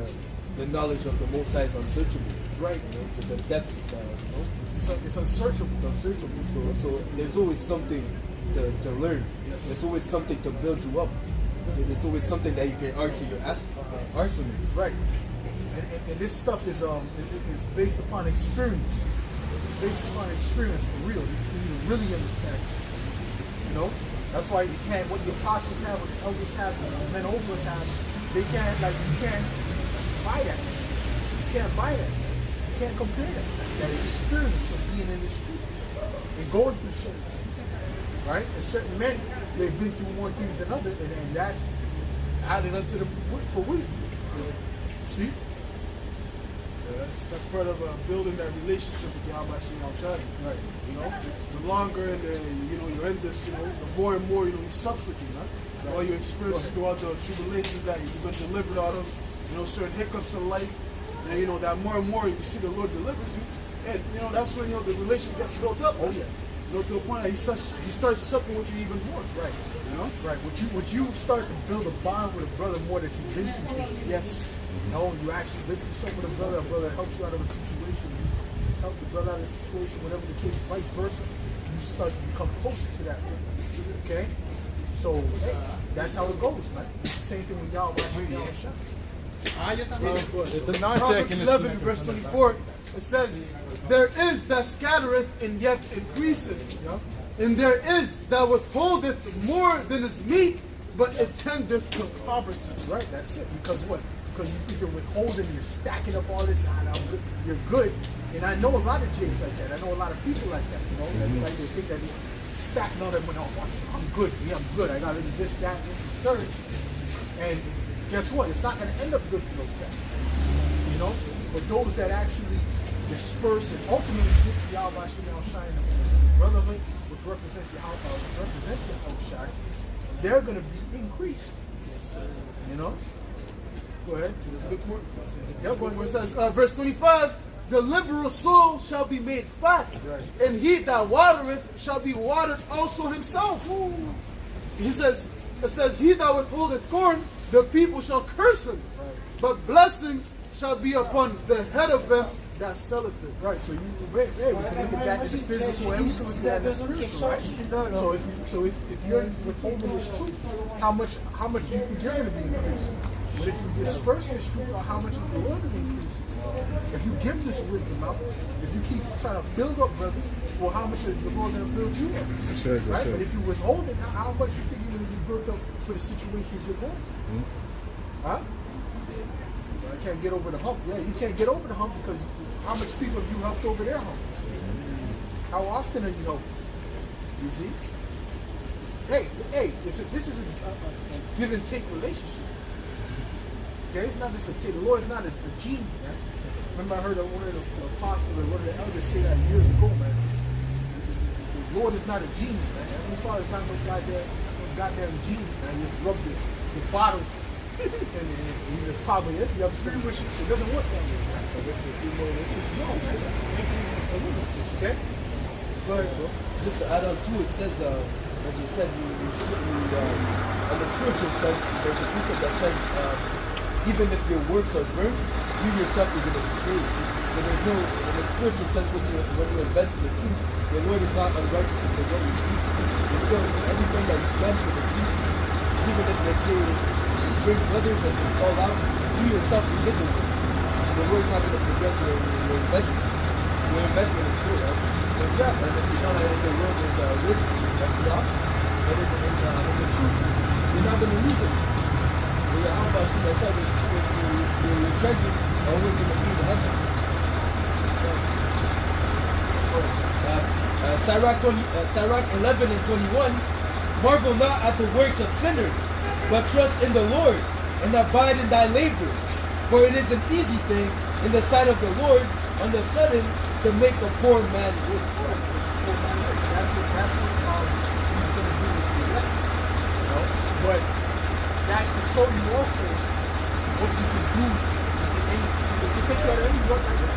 the knowledge of the Most High is unsearchable. Right. You know, to the depth, It's unsearchable. it's unsearchable. So there's always something to learn. Yes. There's always something to build you up. There's always something that you can add to your arsenal. Right. And this stuff is based upon experience. It's based upon experience for real. You really understand. You know? That's why you can't, what the apostles have, what the elders have, what the men over us have, you can't buy that. You can't buy that. can't compare that experience of being in this truth and going through certain things, right? And certain men, they've been through more things than others, and that's added unto them for wisdom. See? That's part of building that relationship with Yahweh Shai. Right. You know, the longer and you're in this, the more and more, he sucks with you, right? All your experiences throughout the tribulations that you've been delivered out of, certain hiccups in life, and that more and more you see the Lord delivers you, and that's when the relationship gets built up. Oh yeah. To the point that he starts supping with you even more. Right. Right. Would you start to build a bond with a brother more that you've been through things? Yes. You actually lived through something with a brother helps you out of a situation, you help the brother out of a situation, whatever the case, vice versa. You start to become closer to that brother. Okay? So hey, that's how it goes, man. It's the same thing with y'all watching y'all shot. Proverbs 11 verse 24, it says, there is that scattereth and yet increaseth, and there is that withholdeth more than is meet, but it tendeth to poverty. Right, that's it. Because what? Because you think you're withholding, you're stacking up all this, you're good. And I know a lot of jakes like that. I know a lot of people like that, That's like they think that they're stacking all that money. Oh, I'm good, I'm good. I got this, that, this, and the third. And guess what? It's not going to end up good for those guys. But those that actually disperse and ultimately get to Yahweh Shai and brotherhood, which represents Yahweh Shai, they're going to be increased. Go ahead. Where it says, verse 25, the liberal soul shall be made fat, and he that watereth shall be watered also himself. It says, he that withholdeth corn, the people shall curse him, but blessings shall be upon the head of them that selleth it. Right, so we can look at that in the physical and we can look at that in the spiritual, right? So if you're withholding this truth, how much do you think you're going to be increasing? But if you disperse this truth, how much is the Lord going to increase it? If you give this wisdom out, if you keep trying to build up brothers, well, how much is the Lord going to build you up? That's right, right? But if you withhold it, how much do you think you're going to be built up for the situations you're going through? Huh? I can't get over the hump. Yeah, you can't get over the hump because how much people have you helped over their hump? How often are you helping? You see? Hey, this is a give and take relationship. Okay, it's not just a take. The Lord is not a genie, man. Remember, I heard one of the apostles or one of the elders say that years ago, man. The Lord is not a genie, man. Heavenly Father is not no goddamn genie, man. He just rubbed the bottle and he just probably is. You have three wishes. It doesn't work that way, man. It's just no, man. Okay? Go ahead, bro. Just to add on to it, says, as you said, you certainly, in the spiritual sense, there's a precept that says, even if your works are burnt, you yourself are going to be saved. So there's no, in the spiritual sense, when you invest in the truth, the Lord is not unrighteous because what he speaks. There's still everything that you've done for the truth. Even if, let's say, you bring brothers and they fall out, you yourself will live with them. So the Lord's not going to forget your investment. Your investment is sure, right? Exactly. And if you know that in the world there's a risk of loss, but in the truth, you're not going to lose it. How about your treasures are always going to be in heaven. Sirach 11 and 21, marvel not at the works of sinners, but trust in the Lord, and abide in thy labor. For it is an easy thing in the sight of the Lord, on the sudden, to make a poor man rich. That's what he's going to do with the elect. But that's to show you also what you can do in any situation. You can take care of any work like that.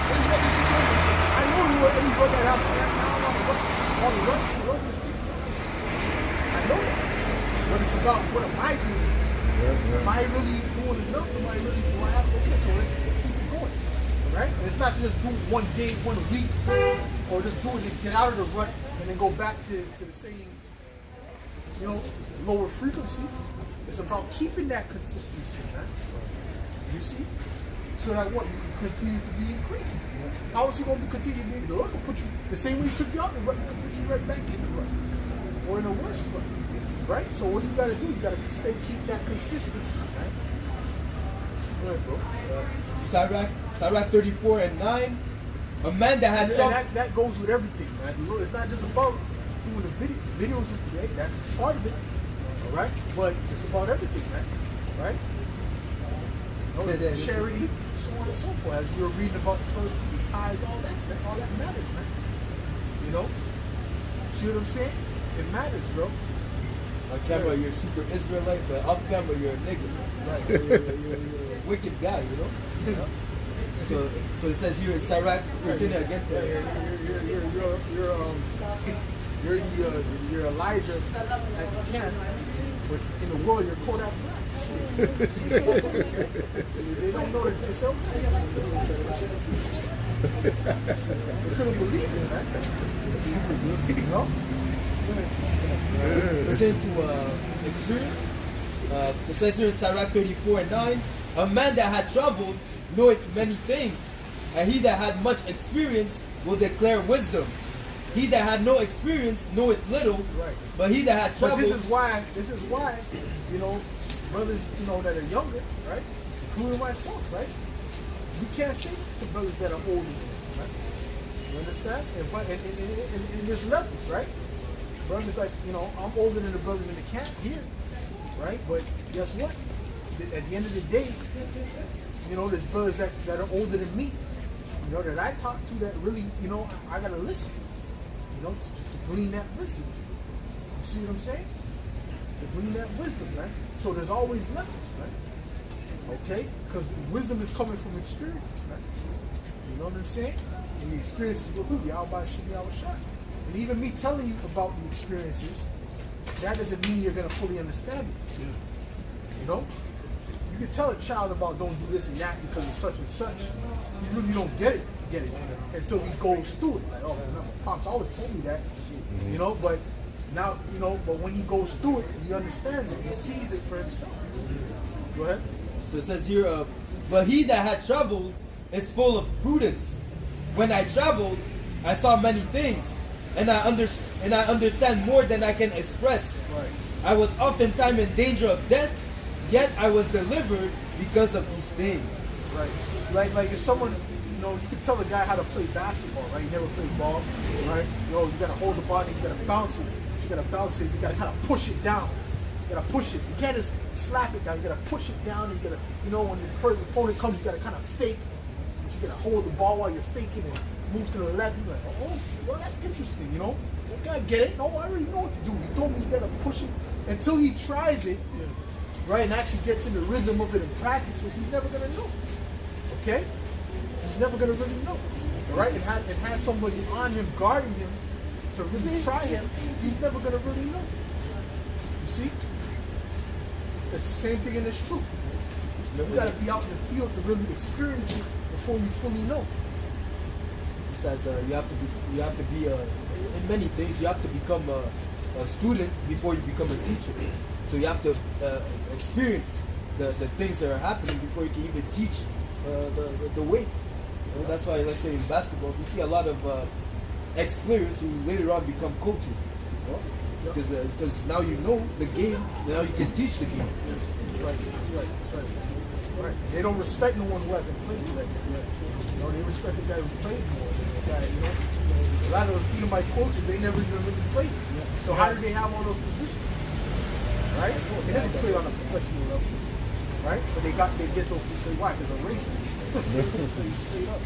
I know you were any work that happened right now on the rest of this people. I know that. But it's about what am I doing? Am I really doing enough? Am I really do I have okay, so let's keep it going. Right? And it's not just do one day, 1 week, or just do it to get out of the rut and then go back to the same, lower frequency. It's about keeping that consistency, man. You see? So that what? You can continue to be increased. How is he going to continue to be? The Lord will put you, the same way he took you out of the rut, he can put you right back in the rut. Or in a worse rut. Right? So what you got to do, you got to keep that consistency, right? Go ahead, bro. Sirach 34 and 9. A man that had And that goes with everything, man. You know, it's not just about doing the videos is great. That's part of it, all right. But it's about everything, man. Right? You know, charity, so on and so forth. As we were reading about the first tithes, all that matters, man. You know, see what I'm saying? It matters, bro. On camera, you're a super Israelite, but off camera, you're a nigga. Right? You're a wicked guy, you know. So it says here in Sirach, continue again. You're Elijah at the camp, but in the world you're Kodak Black. They don't know that they say, they couldn't believe it, man. You know? Pertaining to experience, it says here in Sirach 34 and 9, a man that had traveled knoweth many things, and he that had much experience will declare wisdom. He that had no experience knoweth little, right. But he that had traveled. But this is why, you know, brothers, you know, that are younger, right, including myself, right, we can't say to brothers that are older than us, right? You understand? And there's levels, right? Brothers like, you know, I'm older than the brothers in the camp here, right? But guess what? At the end of the day, you know, there's brothers that are older than me, you know, that I talk to that really, you know, I gotta listen, you know, to glean that wisdom. You see what I'm saying? To glean that wisdom, right? So there's always levels, right? Okay? Because wisdom is coming from experience, right? You know what I'm saying? And the experiences with who? Yahweh Shah. And even me telling you about the experiences, that doesn't mean you're gonna fully understand it. Yeah. You know? You can tell a child about don't do this and that because it's such and such. You really don't get it until he goes through it. Like, oh, my pops always told me that, you know. But now, you know, but when he goes through it, he understands it. He sees it for himself. Go ahead. So it says here, but he that had traveled is full of prudence. When I traveled, I saw many things, and I understand more than I can express. Right. I was oftentimes in danger of death, yet I was delivered because of these things. Right. Like if someone, you know, you can tell a guy how to play basketball, right? He never played ball, right? Yo, you gotta hold the ball, you gotta bounce it. You gotta bounce it. You gotta kind of push it down. You gotta push it. You can't just slap it down. You gotta push it down. And you gotta, you know, when the opponent comes, you gotta kind of fake. But you gotta hold the ball while you're faking and move to the left. You're like, oh, well, that's interesting, you know? Okay, I get it. No, I already know what to do. You told me you gotta push it until he tries it. Right, and actually gets in the rhythm of it and practices, he's never going to know. Okay? He's never going to really know. All right? And has somebody on him, guarding him, to really try him, he's never going to really know. You see? It's the same thing in this truth. You got to be out in the field to really experience it before you fully know. Besides, you have to be in many things. You have to become a student before you become a teacher. So you have to experience the things that are happening before you can even teach the way. You know, that's why, let's say in basketball, we see a lot of ex-players who later on become coaches. You know? Because now you know the game, now you can teach the game. Yes, that's right. They don't respect no one who hasn't played yet. You know, they respect the guy who played more than the guy, you know. A lot of those Edomite coaches, they never even really played. So how did they have all those positions? Right? They never played on a professional level. Right? But they get those positions. Why? Because of racism. Straight up.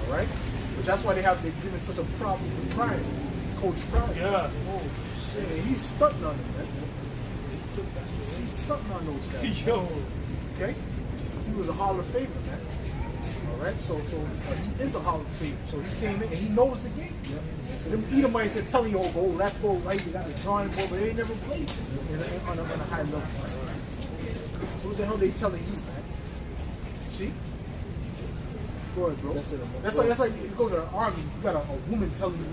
All right? But that's why they're giving such a problem to Prime, Coach Prime. Yeah. Oh, shit. He's stunting on them, man. He's stunting on those guys. Yo. Okay? Because he was a Hall of Famer, man. All right? So he is a Hall of Famer. So he came in and he knows the game. So them Edomites are telling you, oh, go left, go right, you got a drawing board, but they ain't never played on a high level. So what the hell they telling you, man? See? Go ahead, bro. That's like you go to the army, you got a woman telling you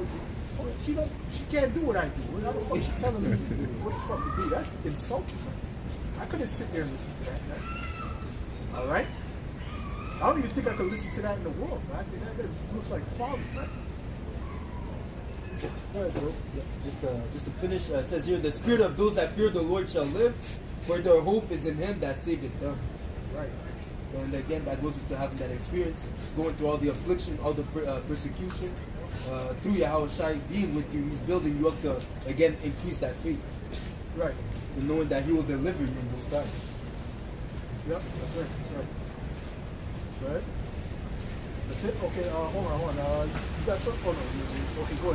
what she can't do what I do. What the fuck she telling me what the fuck to do? That's insulting, man. I couldn't sit there and listen to that, man. All right? I don't even think I could listen to that in the world, man. I think that looks like folly, man. Go ahead, bro. Yeah, just to finish, it says here, the spirit of those that fear the Lord shall live, for their hope is in him that saveth them. Right. And again, that goes into having that experience, going through all the affliction, all the persecution. Through Yahweh Shai being with you, He's building you up to, again, increase that faith. Right. And knowing that He will deliver you in those times. Yep, that's right. Right. That's it? Okay, hold on. You got something? Oh, no. Okay, go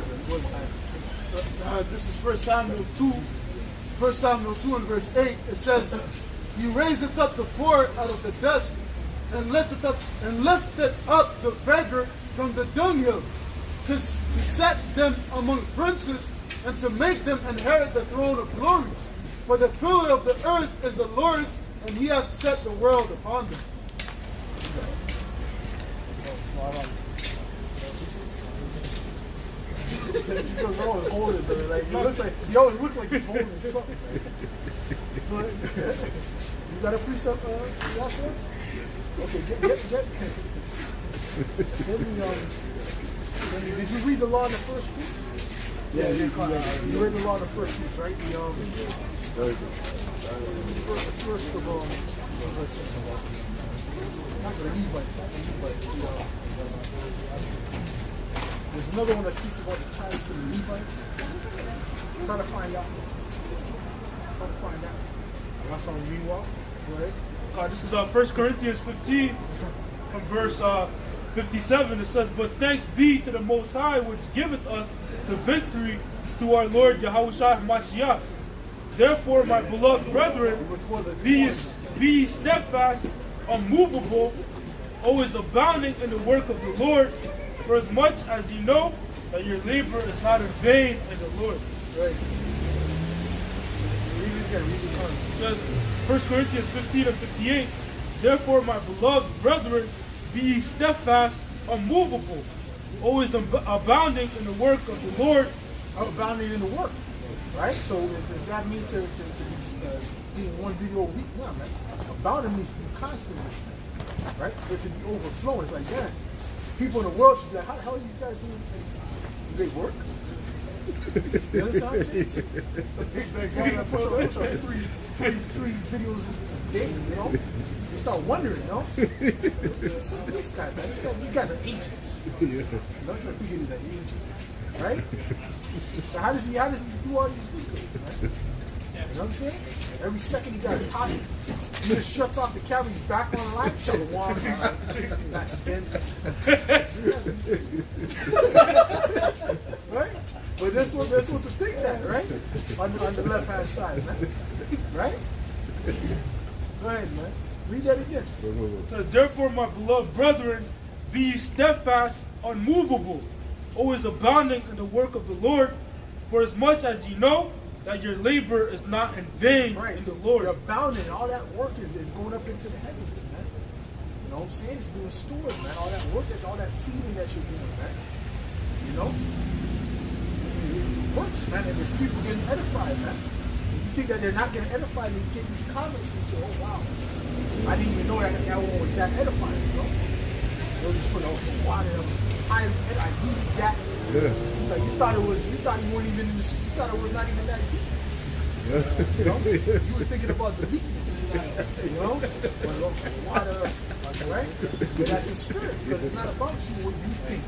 ahead. This is 1 Samuel 2. 1 Samuel 2 and verse 8. It says, He raiseth up the poor out of the dust, and lifteth up the beggar from the dunghill, to set them among princes, and to make them inherit the throne of glory. For the pillar of the earth is the Lord's, and He hath set the world upon them. He always looks like he's holding something. You got a precept, Joshua? Okay, get did you read the law in the first fruits? Yeah, you read the law in the first fruits, right? very good. First of all, listen, not the Levites. There's another one that speaks about the ties to the Levites. Try to find out. That's on meanwhile. Go ahead. This is 1 Corinthians 15, from verse 57. It says, But thanks be to the Most High, which giveth us the victory through our Lord Yahushua Mashiach. Therefore, my beloved brethren, be ye steadfast, unmovable, always abounding in the work of the Lord, for as much as ye know that your labor is not in vain in the Lord. Right. Read it again. It says, 1 Corinthians 15 and 58, Therefore, my beloved brethren, be ye steadfast, unmovable, always abounding in the work of the Lord. Abounding in the work, right? So does that mean to be in one video a week? No, man. Abounding means to be constantly, right? For it to be overflowing. It's like, yeah, people in the world should be like, how the hell are these guys doing? Do they work? You understand what I'm saying? They push up 33 videos a day, you know? You start wondering, you know? This guy, man, these guys are agents. You know, start thinking these are agents, right? So how does he do all these videos, right? You know what I'm saying? Every second he got a topic. He just shuts off the camera, he's back on the line, shut the wall, back again. Right? But this was the thing that, right? On the left hand side, man. Right? Go ahead, man. Read that again. It says, Therefore, my beloved brethren, be ye steadfast, unmovable, always abounding in the work of the Lord, for as much as ye know that your labor is not in vain right, in so the Lord. You're abounding. All that work is going up into the heavens, man. You know what I'm saying? It's being stored, man. All that work, all that feeding that you're doing, man. You know? It works, man. And there's people getting edified, man. You think that they're not getting edified, and you get these comments and you say, oh, wow. I didn't even know that one was that edifying, you know? They'll just put some water that was high. I needed that. Yeah. Like you thought you weren't even in this, you thought it was not even that deep. Yeah. You know? You were thinking about the heat. You know? Water, right? But that's the spirit, because it's not about you, what you think.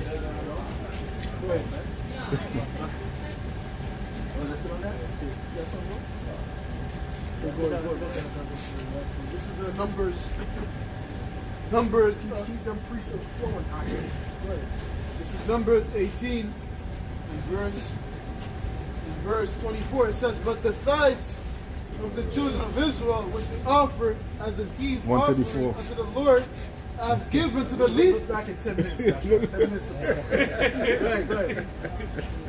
You know? Go ahead, man. Want to listen on that? You got something more? Go. This is Numbers. Keep them precepts flowing out here. Right. This is Numbers 18, in verse 24. It says, But the tithes of the children of Israel, which they offered as a heave offering unto the Lord, I have given to the Levites. Look back in 10 minutes. 10 minutes. Right.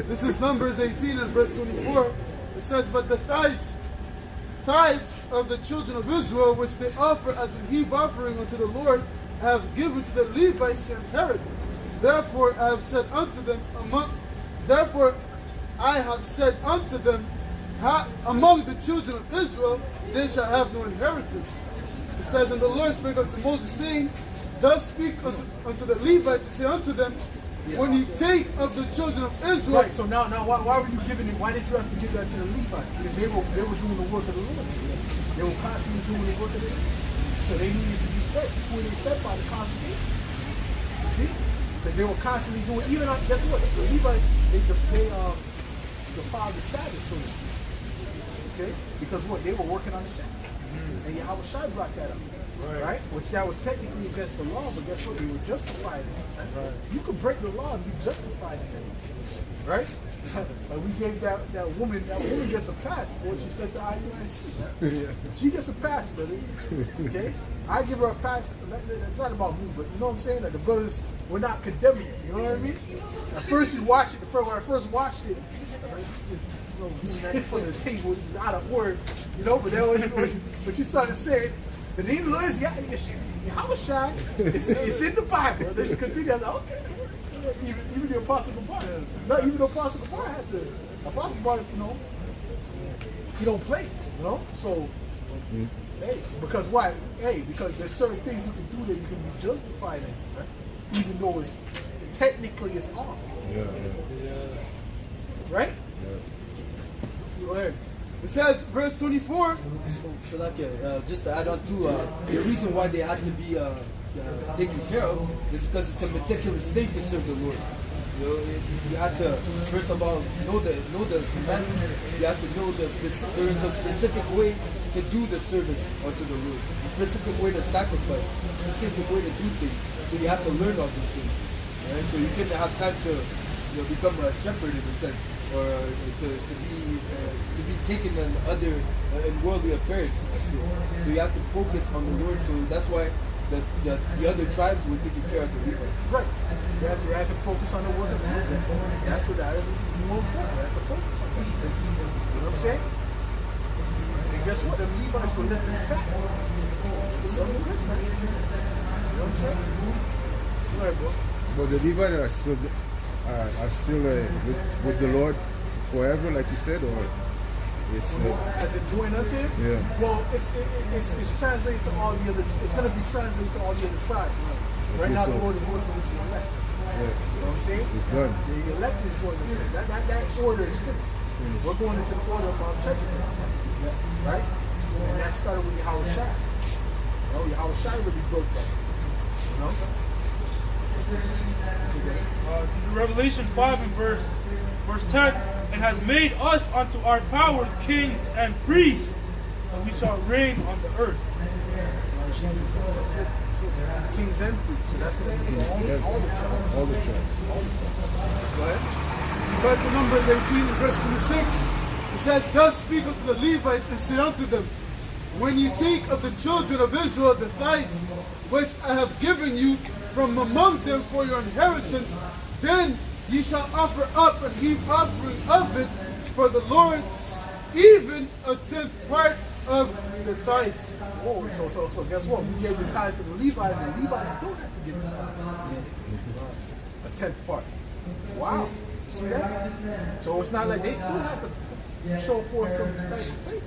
This is Numbers 18 and verse 24. It says, But the tithes of the children of Israel, which they offer as a heave offering unto the Lord, have given to the Levites to inherit. Therefore I have said unto them, among the children of Israel, they shall have no inheritance. It says, And the Lord spake unto Moses, saying, Thus speak unto the Levites, and say unto them, when you take of the children of Israel. Right, so now why were you giving it? Why did you have to give that to the Levites? Because they were doing the work of the Lord. They were constantly doing the work of the Lord. So So they needed to be fed. Who were they fed by? The congregation. You see? Because they were constantly doing, even on, guess what? The Levites, they defiled the Sabbath, so to speak. Okay? Because what? They were working on the Sabbath. And Yahweh Shai brought that up. Right? Which that was technically against the law, but guess what? They were justified in it. Right? You could break the law and be justified in it. Right? We gave that woman gets a pass for what she said to IUIC. Right? She gets a pass, brother. Okay? I give her a pass. It's not about me, but you know what I'm saying? Like the brothers were not condemning it. You know what I mean? At first you watch it, when I first watched it, I was like, you know, that in front of the table, this is out of order, you know, but then when she started saying, the name of the Lord is Yahweh Shai, it's in the Bible. And then she continued, I was like, okay. Even the Apostle Gabar, not even the Apostle Gabar had to. Apostle Gabar, you know, he don't play, you know. So, hey, because why? Hey, because there's certain things you can do that you can be justified in, right? Even though technically it's off. Right? Go ahead. It says, verse 24. So like, just to add on to the reason why they had to be taken care of is because it's a meticulous thing to serve the Lord. You know, you have to first of all know the commandments. You have to know there is a specific way to do the service unto the Lord, a specific way to sacrifice, a specific way to do things. So you have to learn all these things. Right? So you couldn't have time to become a shepherd in a sense, or to be taken in other in worldly affairs. So you have to focus on the Lord. So that's why the other tribes were taking care of the Levites. Right. They had to focus on the work of the Lord. That's what that is more important. They had to focus on that. You know what I'm saying? And guess what? The Levites were living fat. It's so good, man. You know what I'm saying? Go ahead, bro. But the Levites are still with the Lord forever, like you said, or it's as a joint unto him? Yeah. Well, it's translated to all the other. It's going to be translated to all the other tribes. Right now, the Lord is working with the elect. You know what I'm saying? It's done. The elect is joined unto him. That order is finished. We're going into the order of Melchizedek. Right? And that started with Yahweh Shai. You know, Yahweh Shai really broke that. You know? Revelation 5 and verse 10, and has made us unto our power kings and priests, and we shall reign on the earth. Kings and priests. So that's going to be all the tribes. all the tribes. Go ahead. Go to Numbers 18 and verse 26. It says, thus speak unto the Levites and say unto them, when you take of the children of Israel the tithes which I have given you from among them for your inheritance, then ye shall offer up a heap offering of it for the Lord, even a 10th part of the tithes. Oh, so guess what? We gave the tithes to the Levites, and the Levites don't have to give the tithes. A 10th part. Wow. You see that? So it's not like they still have to show forth some type of faith.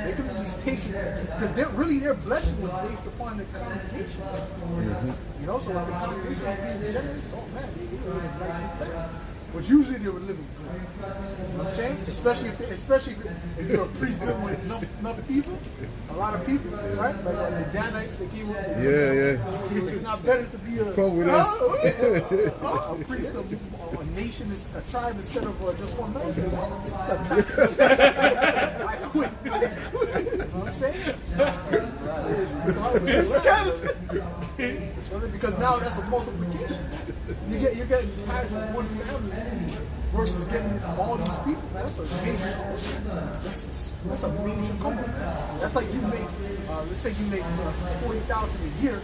They could have just taken it. Because their blessing was based upon the congregation. You know, so if the congregation was being generous, oh man, they were living nice and fat. But usually they were living good. You know what I'm saying? Especially if you're a priest living with enough people, a lot of people, right? Like the Danites, they came with it's not better to be a priest of a nation, a tribe instead of just one man. I quit. You know what I'm saying? Because now that's a multiplication. You're getting ties with one family versus getting it from all these people. Man, that's a major couple. That's a major couple, man. That's like you make, let's say you make $40,000 a year,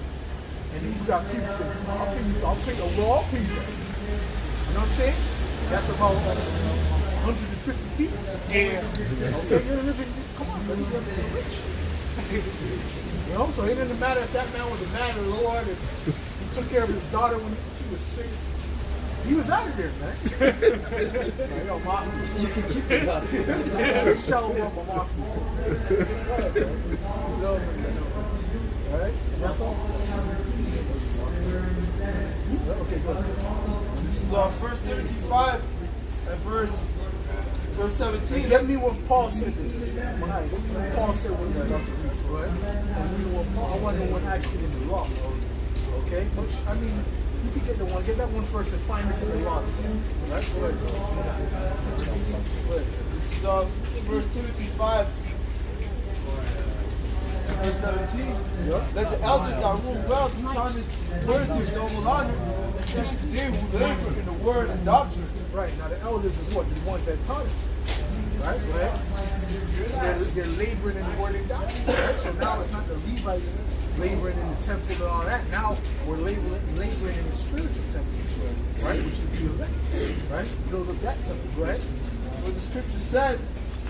and then you got people saying, I'll pay you. You know what I'm saying? That's about 150 people. Yeah. Okay, you're living. Come on, buddy, you're living rich. You know, so it didn't matter if that man was a man or Lord, and he took care of his daughter when she was sick. He was out of there, man. You can keep it up. Shallow up my mouth. Alright, that's all. Okay, good. This is 1 Timothy 5 and verse 17. Get me when Paul said this. Get me when Paul said what you're about to read. Right? And we know I want to know what actually in the law. Okay? Which, I mean, you can get the one. Get that one first and find this in the law. Right? Go ahead. This is 1 Timothy 5. Verse 17. Let the elders that rule well be counted worthy of noble honor, especially they who labor in the word and doctrine. Right. Now the elders is what? The ones that taught us. Right? They're laboring in the word and doctrine. Right? So now it's not the Levites laboring in the temple and all that. Now we're laboring in the spiritual temple. Right? Which is the elect. Right? To build up that temple. Go ahead. What the scripture said,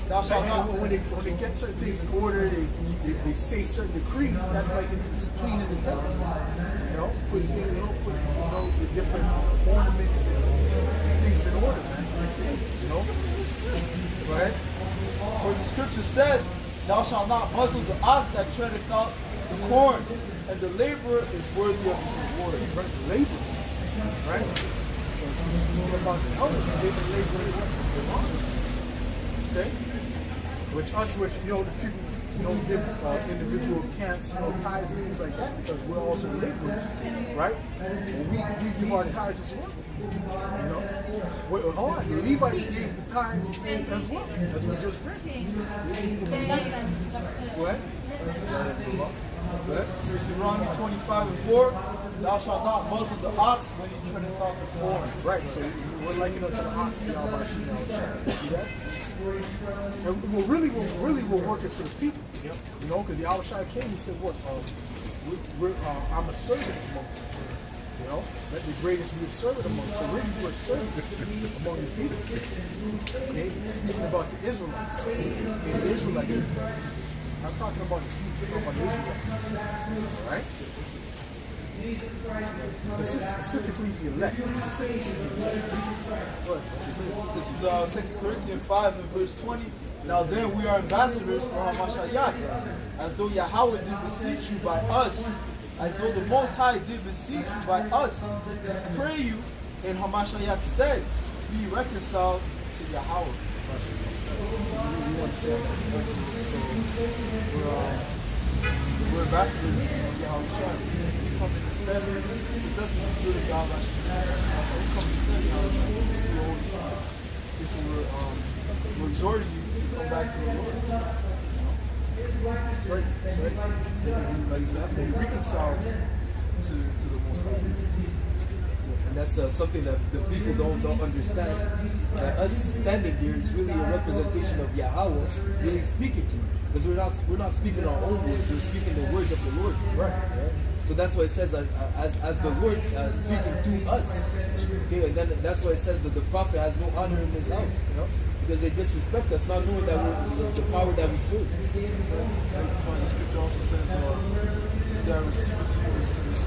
thou shalt not. When they get certain things in order, they say certain decrees. That's like it's cleaning the temple. You know, put the different ornaments and things in order, man. You know, go ahead. For the scripture said, thou shalt not muzzle the ox that treadeth out the corn, and the laborer is worthy of his reward. Right, the labor, right? So it's speaking about the elders, they've been laboring the laws. Okay? Which the people, give individual camps, tithes and things like that, because we're also laborers, right? And we give our tithes as well. You know? Hold on, the Levites gave the tithes as well, as we just read. Go ahead. Deuteronomy 25 and 4, thou shalt not muzzle the ox when he treadeth out the corn. Right, so we're liking unto the ox to the see that? And we're working for the people. You know, because the Yahushua came, he said, what? I'm a servant among you. You know, let the greatest be a servant among you. So we're servants among the people. Okay, speaking about the Israelites. The Israelites. I'm talking about the people, I'm talking about the Israelites. Right? Specifically the elect. This is 2 Corinthians 5 and verse 20. Now then we are ambassadors for Hamashiach, as though Yahweh did beseech you by us, as though the Most High did beseech you by us. Pray you in Hamashiach's stead, be reconciled to Yahweh. We want to say that. We're ambassadors of Yahweh. We come in the stead, possessing the spirit of God. We come in the stead of Yahweh. This is we're exhorting you to come back to the Lord. That's right. Like you said, be reconciled to the Most High. And that's something that the people don't understand. That us standing here is really a representation of Yahweh really speaking to you. Because we're not speaking our own words, we're speaking the words of the Lord. Right. So that's why it says that as the Lord speaking through us. Okay, and then that's why it says that the prophet has no honor in his house. You know? Because they disrespect us, not knowing that we're the power that we serve. The scripture also says that receive it to you, receive it.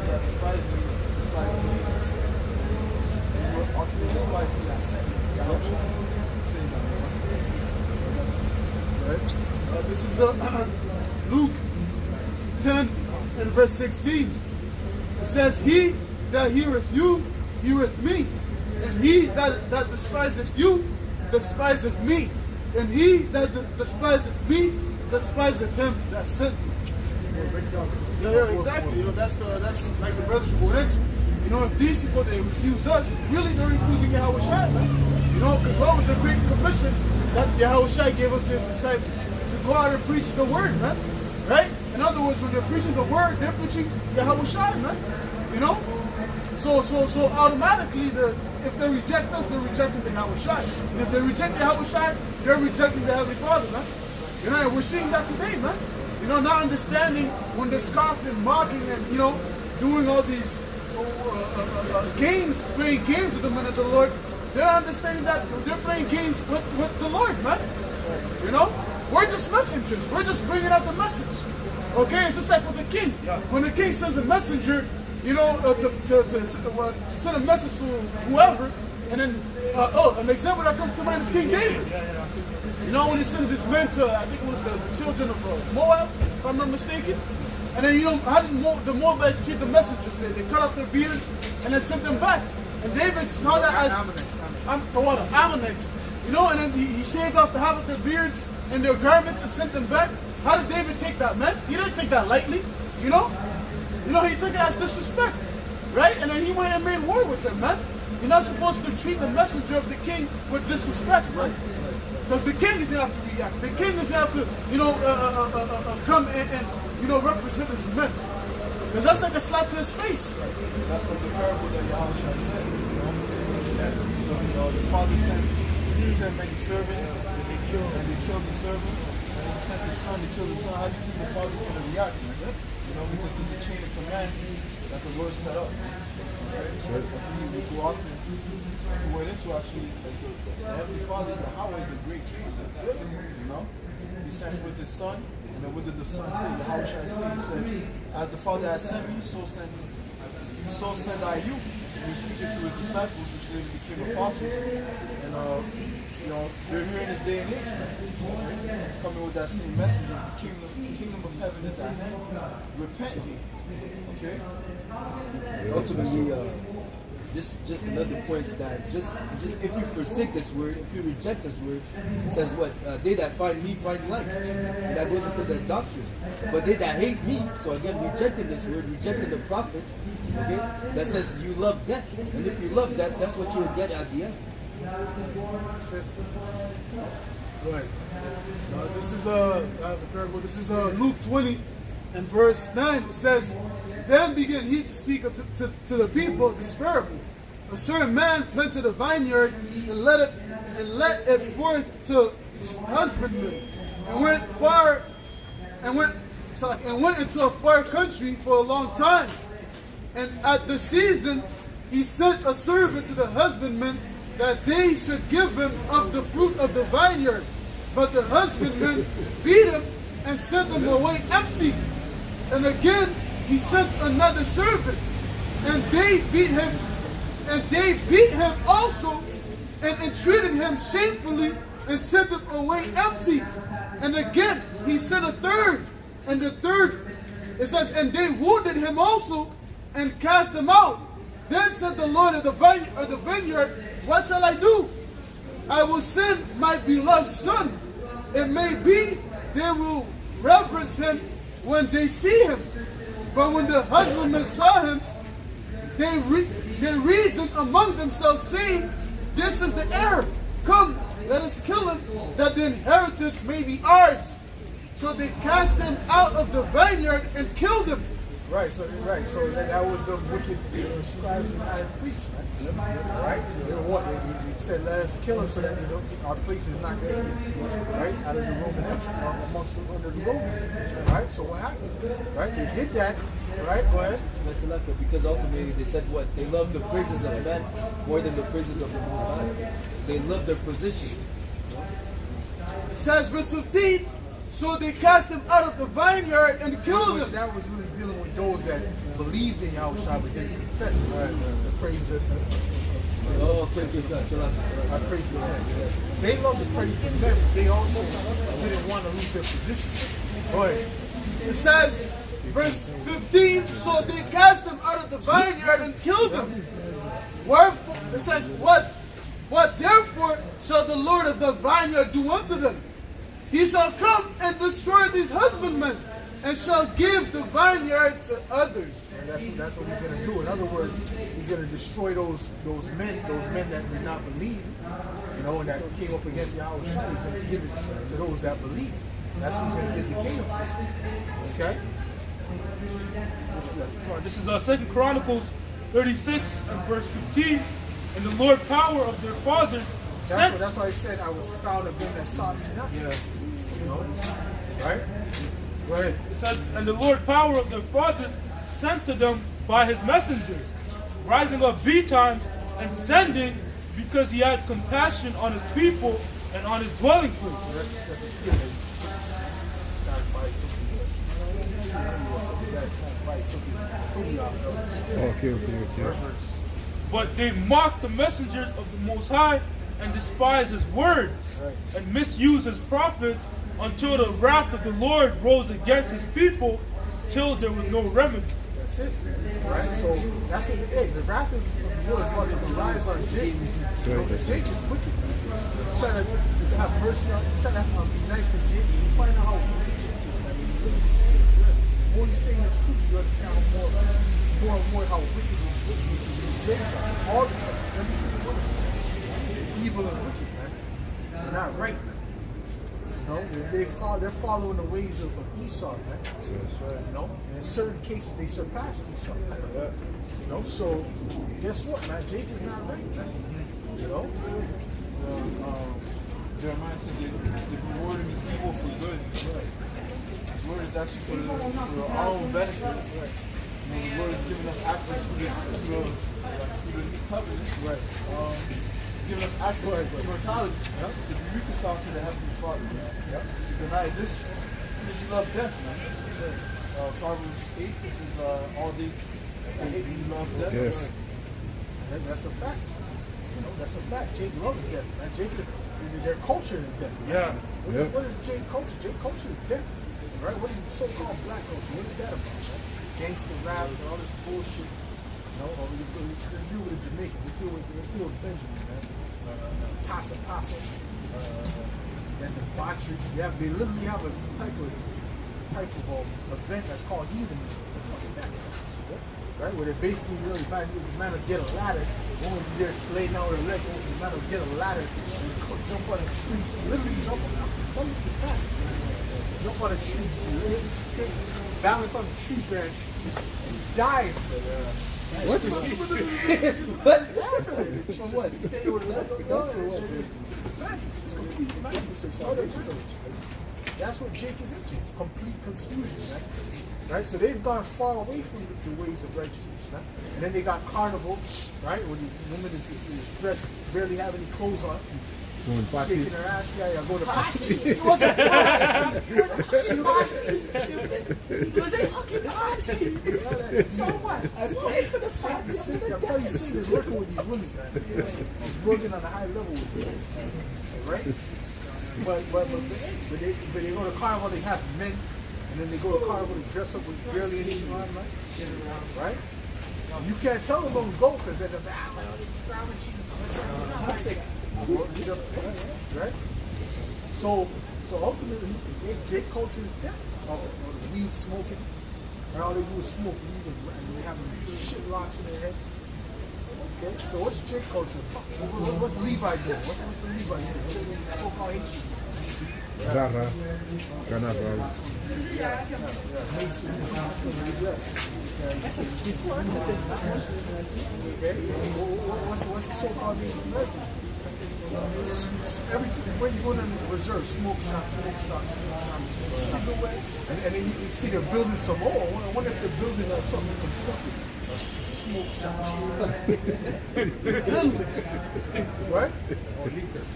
That despise me, despise me. You despise me, I sent you. Say that. Right? This is Luke 10 and verse 16. It says, he that heareth you, heareth me. And he that despiseth you, despiseth me. And he that despiseth me, despiseth him that sent me. Yeah, exactly. You know, that's like the brothers were going into. You know, if these people, they refuse us, really they're refusing Yahweh Shai, man. You know, because what was the great commission that Yahweh Shai gave unto his disciples? To go out and preach the word, man. Right? In other words, when they're preaching the word, they're preaching Yahweh Shai, man. You know? So automatically, if they reject us, they're rejecting the Yahweh Shai. And if they reject the Yahweh Shai, they're rejecting the Heavenly Father, man. You know, and we're seeing that today, man. You know, not understanding when they're scoffing and mocking and, you know, doing all these games, playing games with the men of the Lord, they're understanding that they're playing games with the Lord, man. You know? We're just messengers. We're just bringing out the message. Okay? It's just like with the king. When the king sends a messenger, you know, to send a message to whoever, and then, an example that comes to mind is King David. You know, when he sends his men to, I think it was the children of Moab, if I'm not mistaken. And then, you know, how did the Moabites treat the messengers? They cut off their beards and then sent them back. And David saw that as Ammonites. You know, and then he shaved off the half of their beards and their garments and sent them back. How did David take that, man? He didn't take that lightly, you know? You know, he took it as disrespect, right? And then he went and made war with them, man. You're not supposed to treat the messenger of the king with disrespect, right? Because the king is going to have to react. The king is going to have to, you know, come and, you know, represent his men. Because that's like a slap to his face. That's like the parable that Yahushua said. He said, you know, the father sent many servants, and they killed the servants, and then he sent his son to kill the son. How do you think the father's going to react? You know, because there's a chain of command that the Lord set up. Right? We went into actually, like the Heavenly Father, Yahweh is a great king. You know, he sent with his son, and then what did the son say? Yahweh shall say, he said, as the Father has sent me, so send I you. And he was speaking to his disciples, which later became apostles. And you know, they're here in this day and age, man. Coming with that same message. The kingdom of heaven is at hand. Repent ye. Okay? Ultimately, just another point is that just if you forsake this word, if you reject this word, it says what? They that find me find life. And that goes into their doctrine. But they that hate me, so again, rejecting this word, rejecting the prophets, okay, that says you love death. And if you love death, that's what you'll get at the end. Right. This is the parable. This is Luke 20 and verse 9. It says, then began he to speak to the people this parable. A certain man planted a vineyard and let it forth to husbandmen, and went into a far country for a long time. And at the season he sent a servant to the husbandmen that they should give him of the fruit of the vineyard. But the husbandmen beat him and sent him away empty. And again he sent another servant, and they beat him also, and entreated him shamefully, and sent him away empty. And again he sent a third, and the third, it says, and they wounded him also, and cast him out. Then said the Lord of the vineyard, what shall I do? I will send my beloved son. It may be they will reverence him when they see him. But when the husbandmen saw him, they reasoned among themselves, saying, this is the heir. Come, let us kill him, that the inheritance may be ours. So they cast him out of the vineyard and killed him. Right, so that was the wicked scribes and high priests, man. Right? They said, let us kill him so that our place is not taken, right, out of the Roman Empire, amongst under the Romans. Right? So what happened? Right? They did that. Right? Go ahead. Because ultimately they said what? They love the praises of men more than the praises of the Most High. They love their position. It says, verse 15, so they cast him out of the vineyard and killed him. That was really dealing with those that believed in Yahushua but didn't confess it. The praise of I praise the Lord. They love the praise of men, but they also didn't want to lose their position. Go ahead. It says, verse 15, so they cast him out of the vineyard and killed him. Wherefore, it says, what therefore shall the Lord of the vineyard do unto them? He shall come and destroy these husbandmen, and shall give the vineyard to others. And that's what he's going to do. In other words, he's going to destroy those men that did not believe, you know, and that came up against Yahushua. He's going to give it to those that believe. That's who's going to give the kingdom to. Okay? This is 2 Chronicles 36 and verse 15. And the Lord power of their fathers. That's why I said I was found of them that sought me not. Yeah. You know? Right? Go ahead. It says, and the Lord power of their fathers sent to them by his messengers, rising up betimes and sending, because he had compassion on his people and on his dwelling place. That's a skill. Okay. But they mocked the messengers of the Most High and despised his words and misused his prophets until the wrath of the Lord rose against his people till there was no remedy. That's it. Right? So that's what the wrath of the Lord is about to rise on Jacob. Because Jacob is wicked. Trying to have mercy on, trying to be nice to Jacob. You find out how wicked Jacob is. The more you say the truth, you understand more and more how wicked the Jakes are. All the Jakes, every single one of them. They're evil and wicked, man. They're not right, man. You know, they're following the ways of Esau, man. You know, and in certain cases they surpass Esau, man. You know, so guess what, man? Jake is not right, man. You know? Jeremiah said if rewarding evil for good, His word is actually for our own benefit. You know, the word is giving us access to this through the new covenant. Right. It's giving us access to immortality. To be reconciled to the Heavenly Father. If you deny this, because you love death, man. Proverbs 8, this is all day I hate you love death. And that's a fact. You know, that's a fact. Jake loves death, man. Jake is their culture is death. Yeah. What is Jake culture? Jake culture is death. Right? What is so-called black culture? What is that about, man? Gangster rap and all this bullshit. You know, let's deal with the Jamaicans. Let's deal with Benjamin, man. Pasa. Then the debauchery. They literally have a type of event that's called heathenism. What the fuck is that? Right? Where they basically really the man will get a ladder, the woman will be there laying down with her leg, the man will get a ladder and jump on a tree, literally jump on jump on a tree, balance on the tree branch, and die. What? What? From what? It's magic. It's complete magic. It's utter privilege. That's what Jake is into. Complete confusion, man. Right? So they've gone far away from the ways of righteousness, man. And then they got carnival, right? Where the woman is dressed, barely have any clothes on. Shaking her ass, go to party. It was a party. It was a fucking party. So what? I'm telling you, Satan is working with these women, man. He's working on a high level with them. Right? But they go to carnival, they have men, and then they go to carnival to dress up with barely anything on, right? You can't tell them don't go because they're the toxic. Right? So ultimately, Jake culture is death. Or the weed smoking, and all they do is smoke weed and they have shit locks in their head. Okay, so what's Jake culture? What's Levi doing? What's the Levi doing? So-called Haitian. Zara, Carnaval. Okay, what's the so-called Native American? Everything, when you go down to the reserve, smoke shops, cigarettes, and then you see they're building some more. I wonder if they're building something constructed. Smoke shops. Right?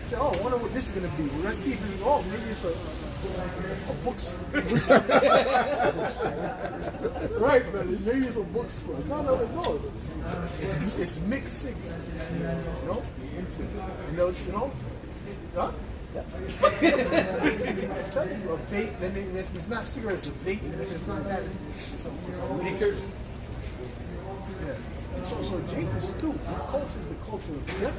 Say, I wonder what this is going to be. Well, let's see if it's, maybe it's a bookstore. Right, man. Maybe it's a bookstore. I don't know how it goes. It's mixed cigs. You know? Huh? I tell you, a vape, then if it's not cigarettes, it's a vape, and if it's not that, it's a liquor. Yeah. So Jake is stupid. Their culture is the culture of death.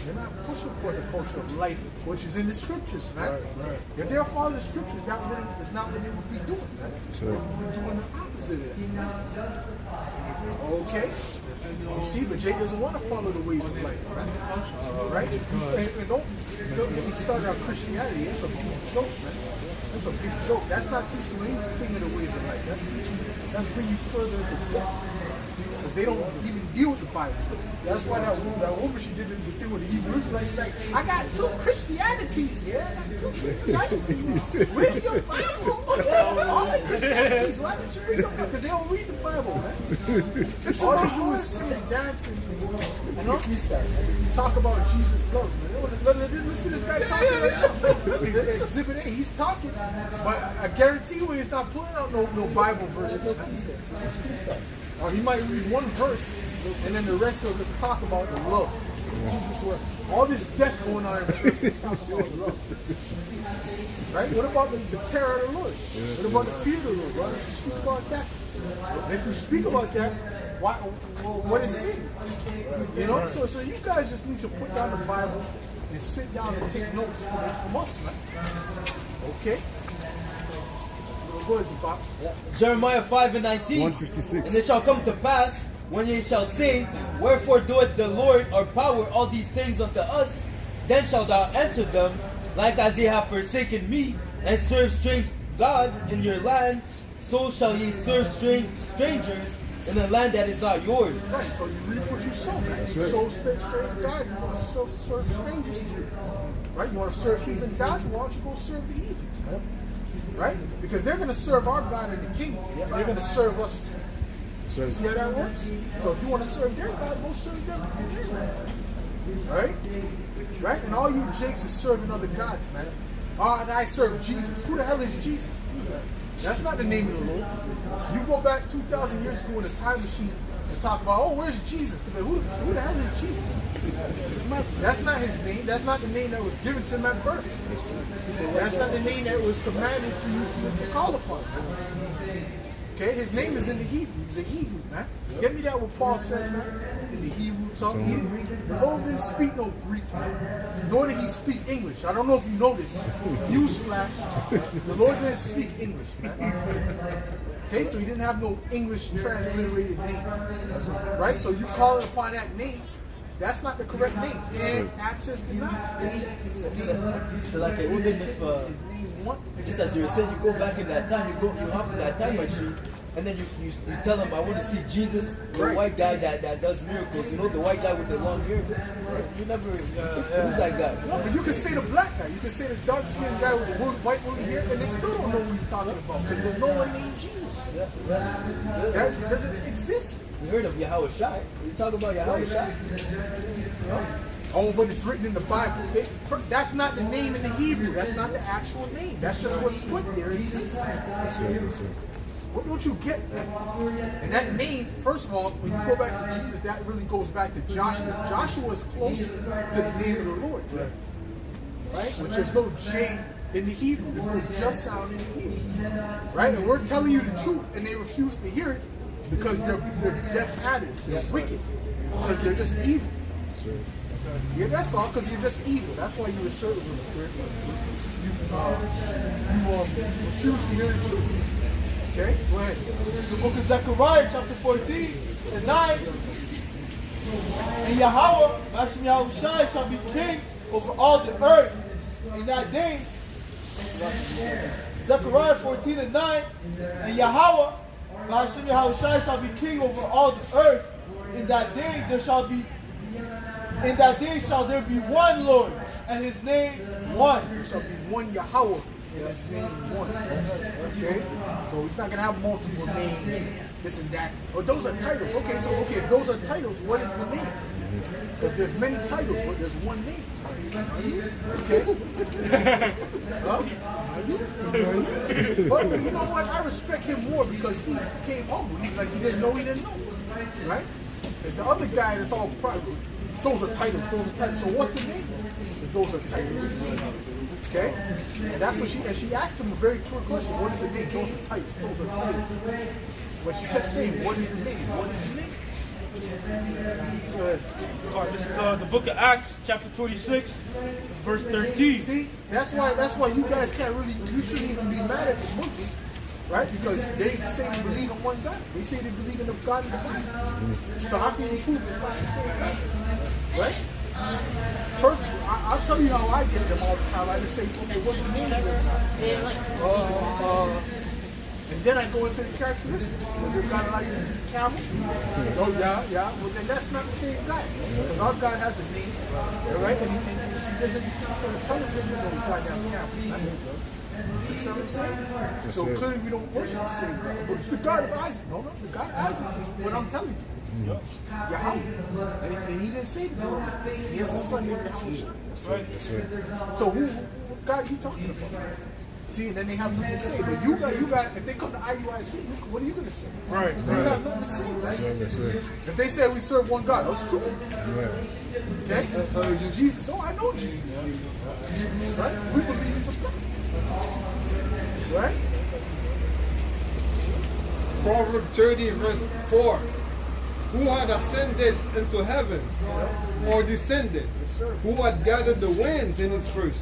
They're not pushing for the culture of life, which is in the scriptures, man. Right. If they're following the scriptures, it's not what they would be doing, man. Sure. They would be doing the opposite of that. Okay? You see, but Jake doesn't want to follow the ways of life, right? And don't get me started on Christianity. That's a big joke, man. That's a big joke. That's not teaching you anything of the ways of life. That's bringing you further into death. Because they don't even deal with the Bible. That's why that woman, she did the thing with the Hebrews. She's like, I got two Christianities here. I got two Christianities. Where's your Bible? All the Christianities. Why didn't you read them? Because they don't read the Bible, man. All they do is sing and dance and talk about Jesus' love, man. Listen to this guy talking right now. Exhibit A, he's talking. But I guarantee you he's not pulling out no Bible verses. Or he might read one verse, and then the rest will just talk about the love. Jesus' word. All this death going on in the church, let's talk about love. Right? What about the terror of the Lord? What about the fear of the Lord? Why don't you speak about that? And if you speak about that, what is sin? You know? So you guys just need to put down the Bible and sit down and take notes from us, man. Okay? Go ahead, Zapata. Jeremiah 5:19. 156. And it shall come to pass, when ye shall say, Wherefore doeth the Lord our power all these things unto us? Then shalt thou answer them, like as ye have forsaken me, and served strange gods in your land, so shall ye serve strangers in a land that is not yours. Right, so you reap what you sow, man. You sow strange God, you want to serve strangers too. Right? You want to serve heathen gods, why don't you go serve the heathens, man? Right? Because they're going to serve our God in the kingdom, and they're going to serve us too. So, See how that works? So if you want to serve their God, go serve them in their land. Right? Right? And all you jakes is serving other gods, man. Oh, and I serve Jesus. Who the hell is Jesus? That's not the name of the Lord. You go back 2,000 years ago in a time machine and talk about, oh, where's Jesus? Who the hell is Jesus? That's not his name. That's not the name that was given to him at birth. That's not the name that was commanded for you to call upon. Okay, his name is in the Hebrew. He's a Hebrew, man. Get me that what Paul said, man, in the Hebrew tongue. The Lord didn't speak no Greek, man. Nor did he speak English. I don't know if you know this. Newsflash. The Lord didn't speak English, man. Okay, so he didn't have no English transliterated name. Right? So you call upon that name, that's not the correct name. And access denied. So like even if just as you were saying, you go back in that time, you hop in that time machine, and then you tell them, I want to see Jesus, the white guy that does miracles. You know, the white guy with the long hair. You never, who's that guy? No, but you can say the black guy, you can say the dark skinned guy with the white woolly hair, and they still don't know what you're talking about because there's no one named Jesus. That doesn't exist. We heard of Yahweh Shai. You talk about Yahweh Shai. Oh, but it's written in the Bible. That's not the name in the Hebrew. That's not the actual name. That's just what's put there in place. What don't you get? And that name, first of all, when you go back to Jesus, that really goes back to Joshua. Joshua is closer to the name of the Lord. Right? Which there's no J in the Hebrew. There's no just sound in the Hebrew. Right? And we're telling you the truth, and they refuse to hear it because they're deaf-hatted. They're wicked. Because they're just evil. Yeah, that's all, because you're just evil. That's why you assert you refuse to hear the truth. Okay, go ahead. The book of Zechariah, chapter 14 and 9. And Yahweh, Hashem Yahushai, shall be king over all the earth in that day. Zechariah 14 and 9. And Yahweh, Hashem Yahushai, shall be king over all the earth. In that day in that day shall there be one Lord, and his name one. There shall be one Yahweh, and his name one. Okay? So he's not going to have multiple names, this and that. Or those are titles. Okay, so if those are titles, what is the name? Because there's many titles, but there's one name. Okay? But you know what? I respect him more because he came humble. Like he didn't know. Right? It's the other guy that's all private. Those are titles. So what's the name? Those are titles. Okay? And that's what she asked him a very quick question. What is the name? Those are titles. But she kept saying, what is the name? What is the name? Go ahead. All right, this is the book of Acts, chapter 26, verse 13. See, that's why you guys you shouldn't even be mad at the Muslims, right? Because they say they believe in one God. They say they believe in the God of the Bible. So how can you prove it's not the same God? Right? First, I'll tell you how I get them all the time. I just say, okay, what's the name of it? And then I go into the characteristics. Does your God allow you to eat camel? Oh, yeah. Well, then that's not the same God. Because our God has a name, right? And he doesn't tell us that he's God down camel. You see what I'm saying? So clearly we don't worship the same God. But it's the God of Isaac. No, the God of Isaac is what I'm telling you. Yahweh. And he didn't say that. He has a son named Yahweh. Right? So what God are you talking about? See, and then they have nothing to say. But you got. If they come to IUIC, what are you going to say? Right. You have nothing to say, right? If they say we serve one God, that's two. Okay? Jesus. Oh, I know Jesus. Right? We believe he's a God. Right? Proverbs 30, verse 4. Who had ascended into heaven or descended? Who had gathered the winds in his first?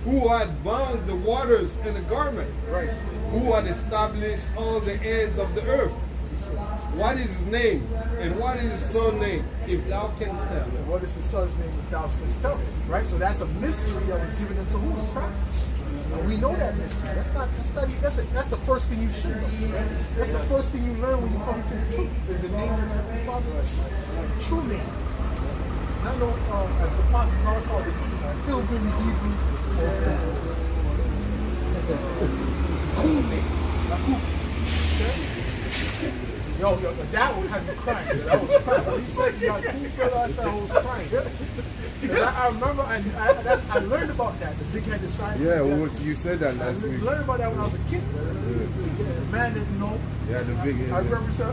Who had bound the waters in a garment? Right. who had established all the ends of the earth. What is his name? And what is his son's name? If thou canst tell. And what is his son's name if thou canst tell? Right? So that's a mystery that was given unto who? The prophets. And we know that mystery. That's the first thing you should know. Right? That's the first thing you learn when you come to the truth, is the name of the prophets. True name. Not no, as the Apostle Paul calls it, hillbilly Hebrew. Cool name. Okay? Yo, that would have you crying. That was crying. When he said you got cool fella, I was crying. I remember I learned about that, the big-headed scientist. Yeah, well, you said that last week. I learned about that when I was a kid. The man that, you know. Yeah, the big head. I remember as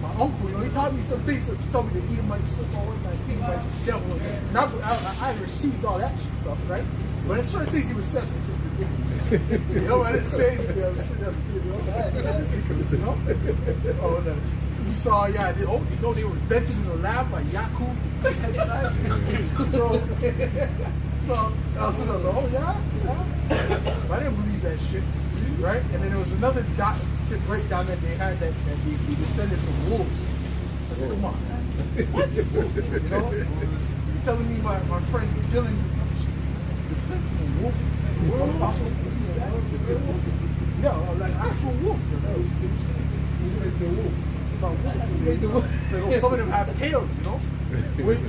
my uncle, you know, he taught me some things. He told me to eat him like so-called like things like devil. And I received all that stuff, right? But there's certain things he was saying, it's just ridiculous. You know, I didn't say anything. I was sitting there as a kid, you know, it's ridiculous, you know? Oh, no. You saw, yeah, you know, they were invented in the lab by Yakub. so I was like, oh, yeah? But I didn't believe that shit, right? And then there was another breakdown that they had that they descended from wolves. I said, come on. What? You know? You're telling me my friend Dylan, yeah, like actual wolf. So some of them have tails, you know. Which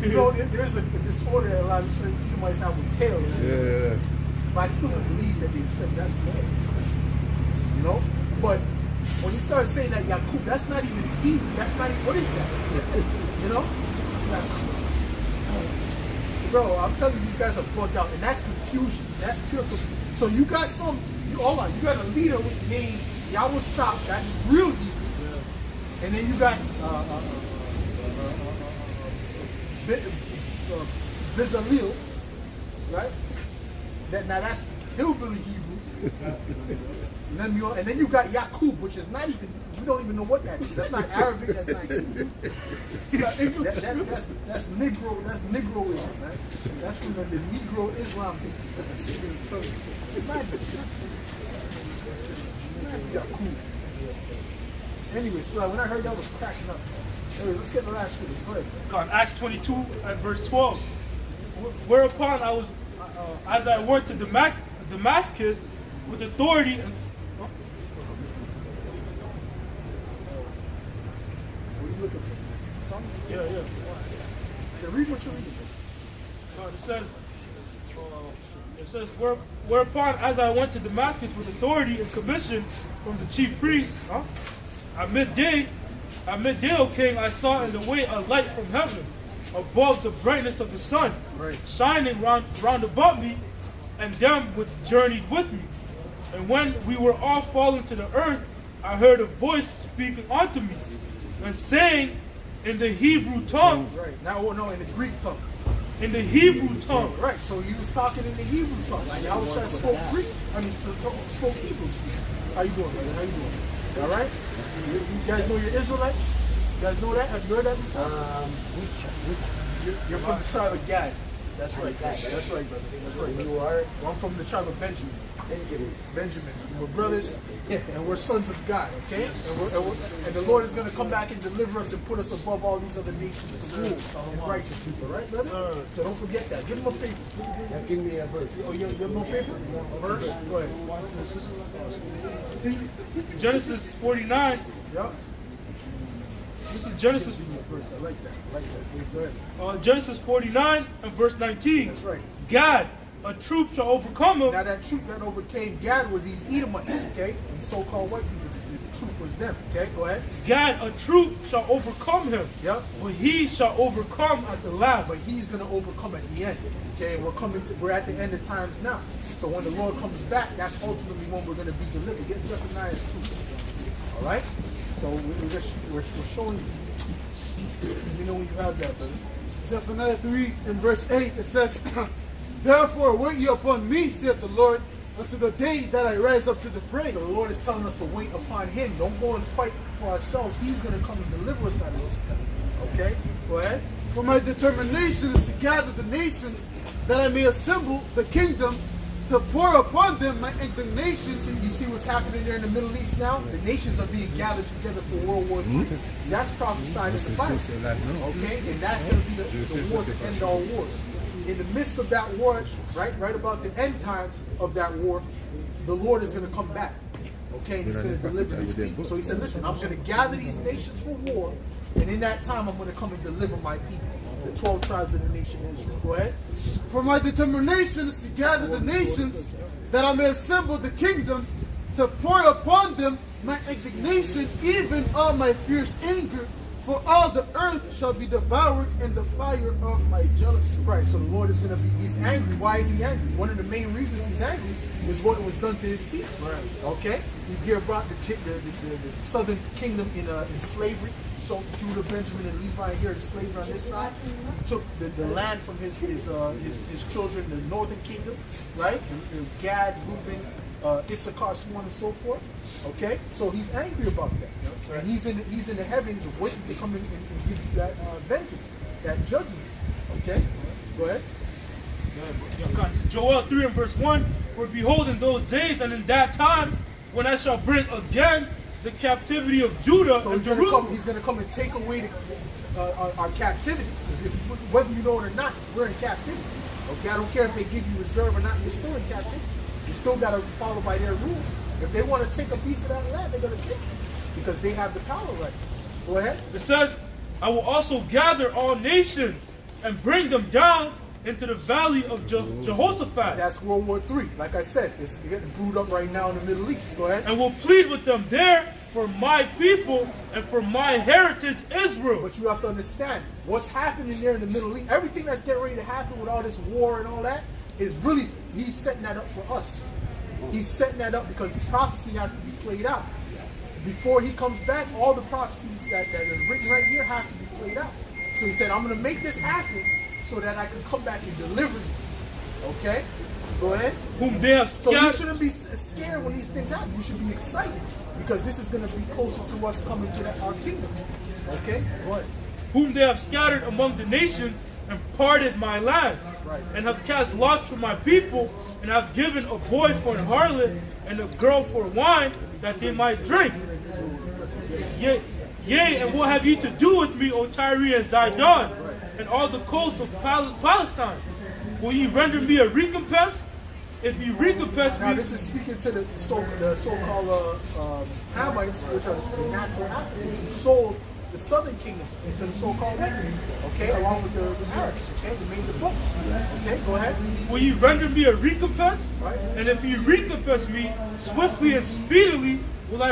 you know, there's a disorder that a lot of certain Edomites have with tails. Yeah. But I still don't believe that they said that's bad. You know. But when you start saying that Yakub, that's not even Hebrew. That's not even, what is that? You know. Bro, I'm telling you, these guys are bugged out, and that's confusion. That's pure confusion. So you got you got a leader with the name Yahweh Sop, that's real Hebrew. Yeah. And then you got Bezalel, right? That's hillbilly Hebrew. And then you got Yakub, which is not even, we don't even know what that is. That's not Arabic, that's not Hebrew. That's Negroism, right? That's from the Negro Islam people. Yakub. Anyway, so when I heard that, I was cracking up. Anyways, let's get the last scripture. Go ahead. Acts 22 and verse 12. Whereupon I was, as I went to Damascus with authority and Looking for. yeah. Read what you're reading. It says, whereupon as I went to Damascus with authority and commission from the chief priest, at midday, O king, I saw in the way a light from heaven, above the brightness of the sun, shining round about me, and them which journeyed with me. And when we were all fallen to the earth, I heard a voice speaking unto me, and saying in the Hebrew tongue. Right. Now, no, in the Greek tongue. In the Hebrew tongue. Right. So he was talking in the Hebrew tongue. Like Yahweh spoke Greek. Spoke Hebrew. How you doing, brother? How you doing? All right. You guys know your Israelites? You guys know that? Have you heard that before? You're from the tribe of Gad. That's right. That's right, brother. That's right. You are. Well, I'm from the tribe of Benjamin. Benjamin. We're brothers, and we're sons of God. Okay. And the Lord is going to come back and deliver us and put us above all these other nations to rule in righteousness. All right, brother. So don't forget that. Give him a paper. Give me a verse. Oh, you have no paper? A verse? Go ahead. Genesis 49. Yep. This is Genesis. I like that. Go ahead. Genesis 49 and verse 19. That's right. Gad, a troop shall overcome him. Now that troop that overcame Gad were these Edomites, okay? These so-called white people. The troop was them, okay? Go ahead. Gad, a troop shall overcome him. Yep. But he shall overcome at the last. But he's going to overcome at the end, okay? We're at the end of times now. So when the Lord comes back, that's ultimately when we're going to be delivered. Get Zephaniah 2. All right? So we're showing you. You know when you have that, brother. Zephaniah 3 and verse 8, it says, Therefore wait ye upon me, saith the Lord, until the day that I rise up to the prey. So the Lord is telling us to wait upon him. Don't go and fight for ourselves. He's going to come and deliver us out of this. Okay? Go ahead. For my determination is to gather the nations, that I may assemble the kingdom to pour upon them my indignation. You see what's happening there in the Middle East now? The nations are being gathered together for World War III. That's prophesied in the Bible. Okay? And that's going to be the war to end all wars. In the midst of that war, right about the end times of that war, the Lord is going to come back. Okay? And he's going to deliver his people. So he said, listen, I'm going to gather these nations for war, and in that time I'm going to come and deliver my people. The 12 tribes of the nation Israel. Go ahead. For my determination is to gather the nations, that I may assemble the kingdoms, to pour upon them my indignation, even all my fierce anger, for all the earth shall be devoured in the fire of my jealousy. Right, so the Lord is going to be, he's angry. Why is he angry? One of the main reasons he's angry is what was done to his people. Right. Okay? We hear about the southern kingdom in slavery. So Judah, Benjamin, and Levi here in slavery on this side. He took the land from his children, the northern kingdom, right? And Gad, Reuben, Issachar, so on and so forth. Okay? So he's angry about that. And he's in the heavens waiting to come in and give you that vengeance, that judgment. Okay? Go ahead. Joel 3 and verse 1, for behold, in those days and in that time, when I shall bring again the captivity of Judah so and he's Jerusalem. He's going to come and take away our captivity. Because whether you know it or not, we're in captivity. Okay, I don't care if they give you reserve or not, you're still in captivity. You still got to follow by their rules. If they want to take a piece of that land, they're going to take it. Because they have the power right. Go ahead. It says, I will also gather all nations and bring them down into the valley of Jehoshaphat. That's World War III. Like I said, it's getting brewed up right now in the Middle East. Go ahead. And will plead with them there for my people and for my heritage Israel. But you have to understand, what's happening there in the Middle East, everything that's getting ready to happen with all this war and all that, is really, he's setting that up for us. He's setting that up because the prophecy has to be played out. Before he comes back, all the prophecies that are written right here have to be played out. So he said, I'm going to make this happen so that I can come back and deliver you. Okay? Go ahead. Whom they have So scattered. you shouldn't be scared when these things happen. You should be excited because this is going to be closer to us coming to our kingdom. Okay? Go ahead. Whom they have scattered among the nations and parted my land. Right. And have cast lots for my people and have given a boy for an harlot and a girl for wine that they might drink. Yea, and what have ye to do with me, O Tyre and Zidon, and all the coast of Palestine? Will ye render me a recompense? If ye recompense me... Now this is speaking to the so-called Hamites, which are the natural Africans, who sold the southern kingdom into the so-called Western, okay, along with the Arabs, okay, who made the books. Okay, go ahead. Will ye render me a recompense? Right. And if ye recompense me, swiftly and speedily will I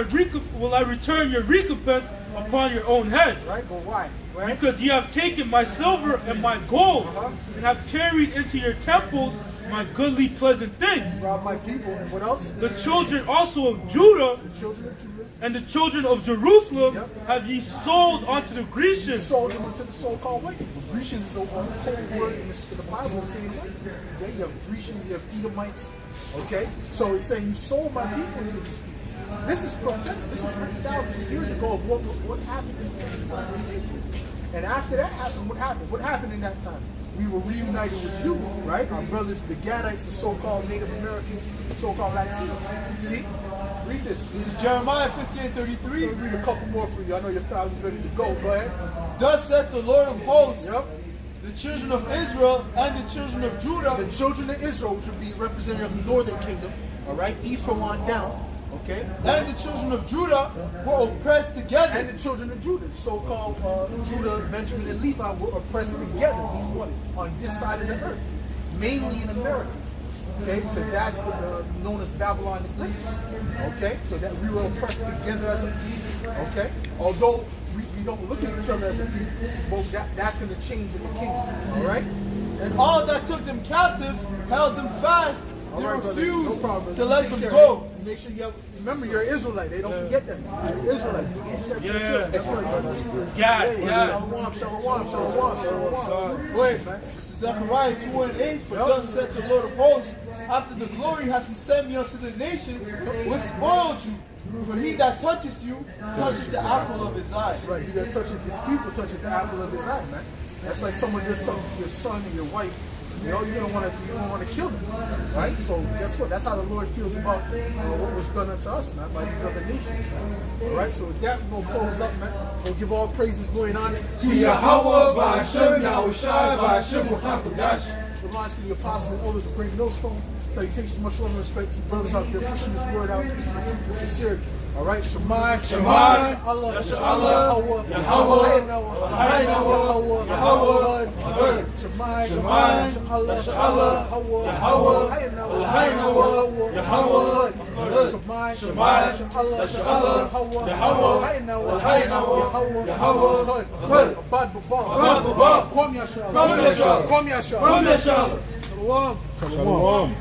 return your recompense upon your own head. Right, but why? Right? Because ye have taken my silver and my gold, and have carried into your temples my goodly pleasant things. Rob my people, and what else? The children also of Judah The children of Judah. and the children of Jerusalem Yep. have ye sold unto the Grecians. Sold them into the so-called wicked. Grecians is a cold word in the Bible saying wicked. Okay, you have Grecians, you have Edomites. Okay, so it's saying you sold my people into these people. This is prophetic. This was written thousands of years ago of what happened in the And after that happened, what happened? What happened in that time? We were reunited with you, right? Our brothers, the Gadites, the so-called Native Americans, so-called Latinos. See? Read this. This is Jeremiah 15:33. Let me read a couple more for you. I know your family's ready to go. Go ahead. Thus saith the Lord of hosts, Yep. the children of Israel and the children of Judah, The children of Israel, which would be representative of the northern kingdom, all right? Ephraim on down. Okay? and the children of Judah were oppressed together. And the children of Judah, so-called Judah, Benjamin, and Levi were oppressed together, being what? On this side of the earth, mainly in America. Okay, because that's known as Babylon the Great. Okay, so that we were oppressed together as a people. Okay, although we don't look at each other as a people, but that's going to change in the kingdom. All right. And all that took them captives held them fast. All They right, brother. refused No problem, to brother. let Take them care, go. man. Make sure you have. Remember, you're an Israelite. They don't forget that. You're Israelite. Yeah. That's right, brother. God. Shalom, shalom, shalom, shalom. Go ahead, man. This is Zechariah 2:8. For thus saith the Lord of hosts, after the glory hath he sent me unto the nations, which spoiled you. For he that touches you touches the apple of his eye. Right, he that touches his people touches the apple of his eye, man. That's like someone does something to your son and your wife, you know, you don't want to kill them, right? So guess what? That's how the Lord feels about what was done unto us, man, by these other nations. All right, so with that, we're gonna close up, man. We'll give all praises going on To Yahweh, Ba'Hashem, Yahushai, Ba'Hashem, Wachafagash. reminds me of the apostles and elders of Great Millstone. Salutations, much love and respect to you brothers out there pushing this word out in truth and sincerity. All right, Shemai, Shemai, Allah, Yahweh, Yahweh, Yahweh, Yahweh, Yahweh, Shemai, Shemai, Allah, Yahweh, Yahweh, Yahweh, Shemai, Shemai, Allah, Yahweh, Yahweh, Abad Baba, Kwam Yashar, Kwam Yashar, Shalom. Shalom. Shalom.